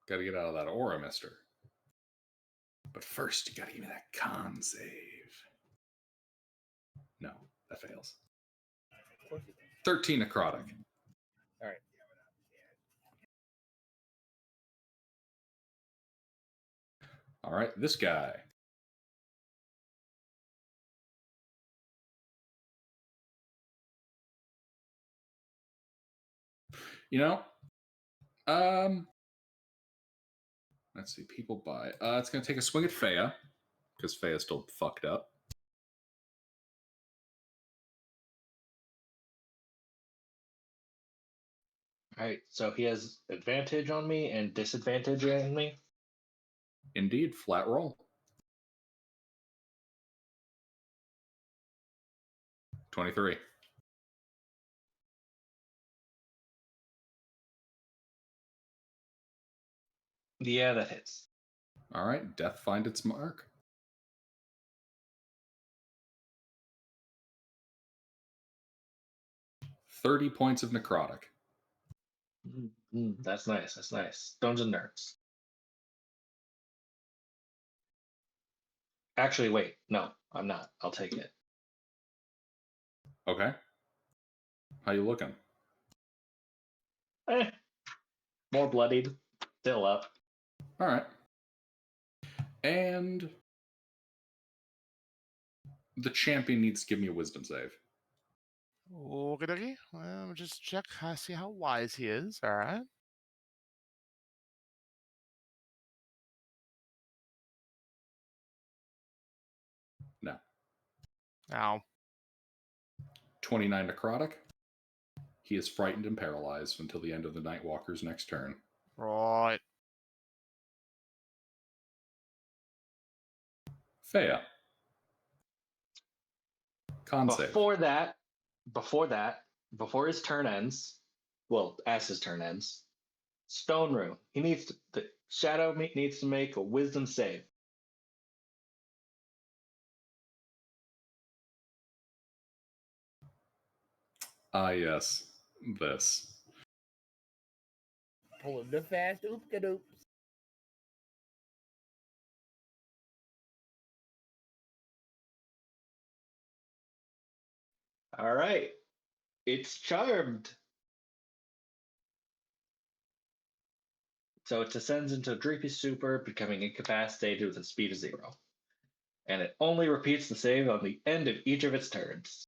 Gotta get out of that aura, mister. But first, you gotta give me that con save. No, that fails. Of course it does. 13 necrotic. All right. All right, this guy. You know, let's see, people buy. It's gonna take a swing at Fea, because Fea's still fucked up. Alright, so he has advantage on me and disadvantage on me. Indeed, flat roll. 23. Yeah, that hits. All right, death find its mark. $30 points of necrotic. That's nice. That's nice. Stones and nerves. Actually, wait. No, I'm not. I'll take it. Okay. How you looking? More bloodied. Still up. All right. And the champion needs to give me a wisdom save. Okay. Well, just check. See how wise he is. All right. No. Now, 29 necrotic. He is frightened and paralyzed until the end of the Nightwalker's next turn. right. Fea. Con save. Before his turn ends, well, as his turn ends, Stone Room. The Shadow needs to make a Wisdom save. Ah, yes. This. Pulling the fast oop-ka-doops. All right, it's charmed. So it descends into a Dreepy Super, becoming incapacitated with a speed of 0. And it only repeats the save on the end of each of its turns.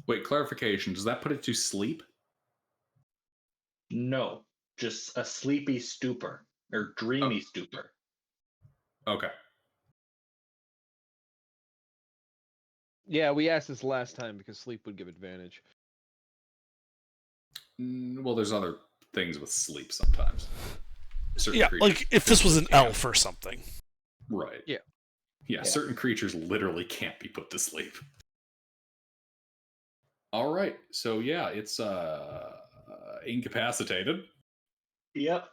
Wait, clarification. Does that put it to sleep? No, just a sleepy stupor, or dreamy stupor. Okay. Yeah, we asked this last time because sleep would give advantage. Well, there's other things with sleep sometimes. Certain Yeah, creatures like if this was an physically can't. elf or something. Right. Yeah. Yeah, certain creatures literally can't be put to sleep. All right. So yeah, it's incapacitated. Yep.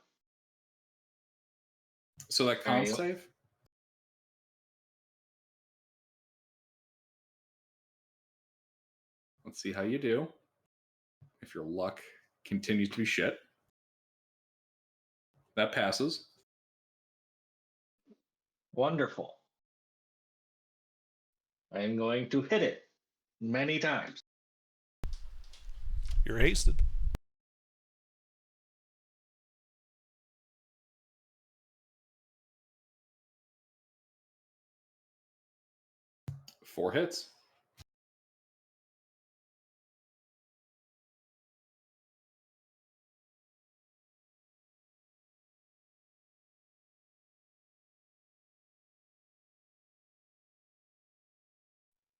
So that con Alright. save. Let's see how you do. If your luck continues to be shit. That passes. Wonderful. I am going to hit it many times. You're hasted. Four hits.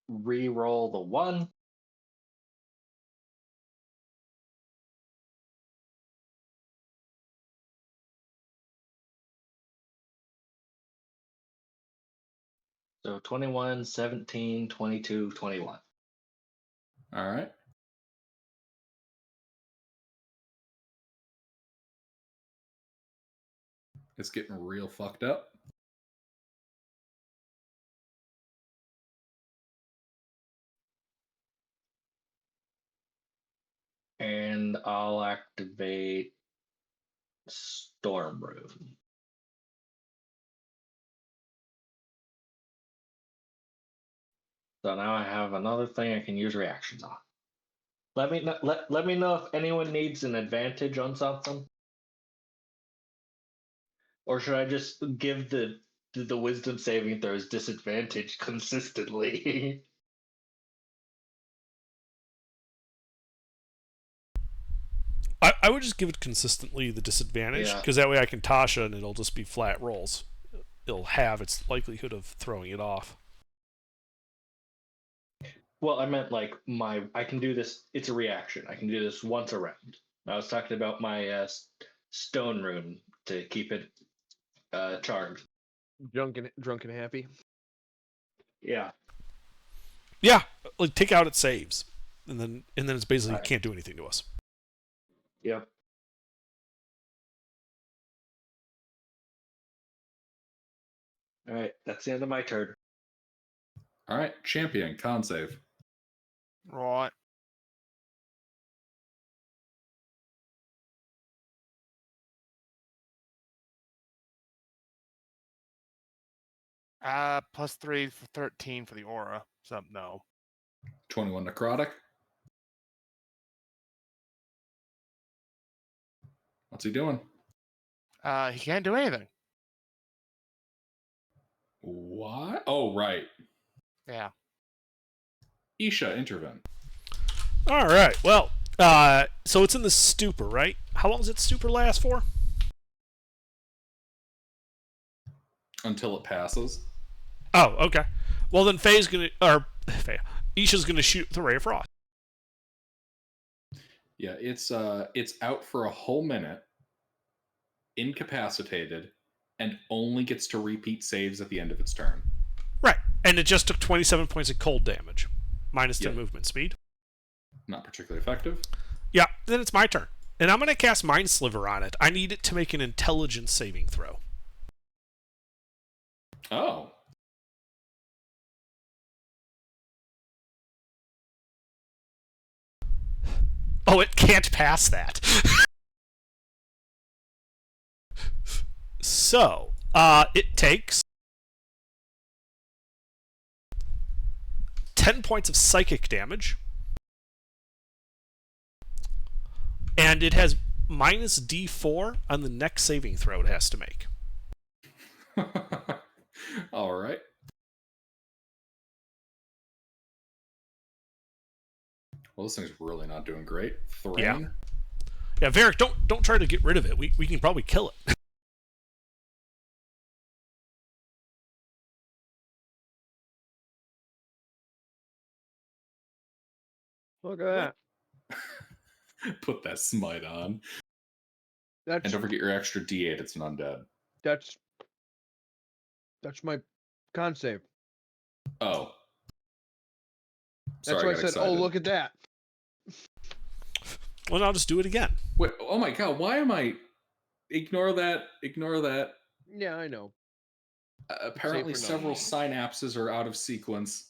Reroll the 1. So 21, 17, 22, 21. All right. It's getting real fucked up. And I'll activate Storm Rune. So now I have another thing I can use reactions on. Let me know if anyone needs an advantage on something, or should I just give the wisdom saving throws disadvantage consistently? I would just give it consistently the disadvantage, Yeah. because that way I can Tasha and it'll just be flat rolls. It'll have its likelihood of throwing it off. Well, I meant like I can do this. It's a reaction. I can do this once a round. I was talking about my stone rune to keep it charmed. Drunk and happy. Yeah. Yeah, like take out its saves, and then it's basically Right. can't do anything to us. Yep. All right, that's the end of my turn. All right. Champion, con save. Right. +3 for 13 for the aura. So no. 21 necrotic. What's he doing? He can't do anything. What? Oh, right. Yeah. Isha, intervene. All right. Well, so it's in the stupor, right? How long does its stupor last for? Until it passes. Oh, okay. Well, then Faye's gonna, or Faye, Isha's gonna shoot the ray of frost. Yeah, it's out for a whole minute, incapacitated, and only gets to repeat saves at the end of its turn. Right, and it just took 27 points of cold damage, minus 10 Yep. movement speed. Not particularly effective. Yeah, then it's my turn, and I'm gonna cast Mind Sliver on it. I need it to make an intelligence saving throw. Oh. Oh, it can't pass that. So, it takes 10 points of psychic damage, and it has minus D4 on the next saving throw it has to make. All right. Well, this thing's really not doing great. Thrain. Yeah, Varric, don't try to get rid of it. We can probably kill it. Look at that. Put that smite on. That's And don't forget your extra D8. It's an undead. that's my con save. Oh. That's Sorry, why I got said, excited. "Oh, look at that." Well, I'll just do it again. Wait, oh my god, why am I... Ignore that. Ignore that. Yeah, I know. Apparently for no several reason. synapses are out of sequence.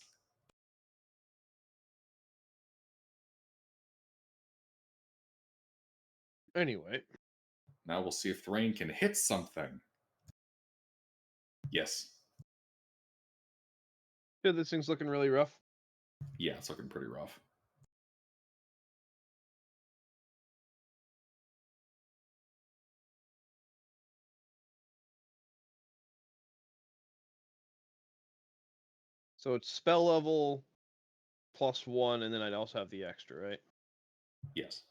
Anyway, Now we'll see if Thrain can hit something. Yes. Yeah, this thing's looking really rough. Yeah, it's looking pretty rough. So it's spell level +1, and then I'd also have the extra, right? Yes.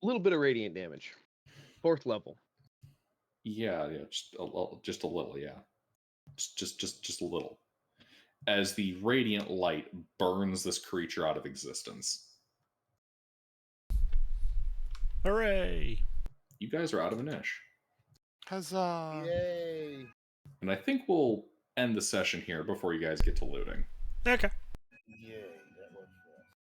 A little bit of radiant damage. 4th level. Yeah, just a little, yeah. Just a little. As the radiant light burns this creature out of existence. Hooray! You guys are out of an ish. Huzzah! Yay. And I think we'll end the session here before you guys get to looting. Okay.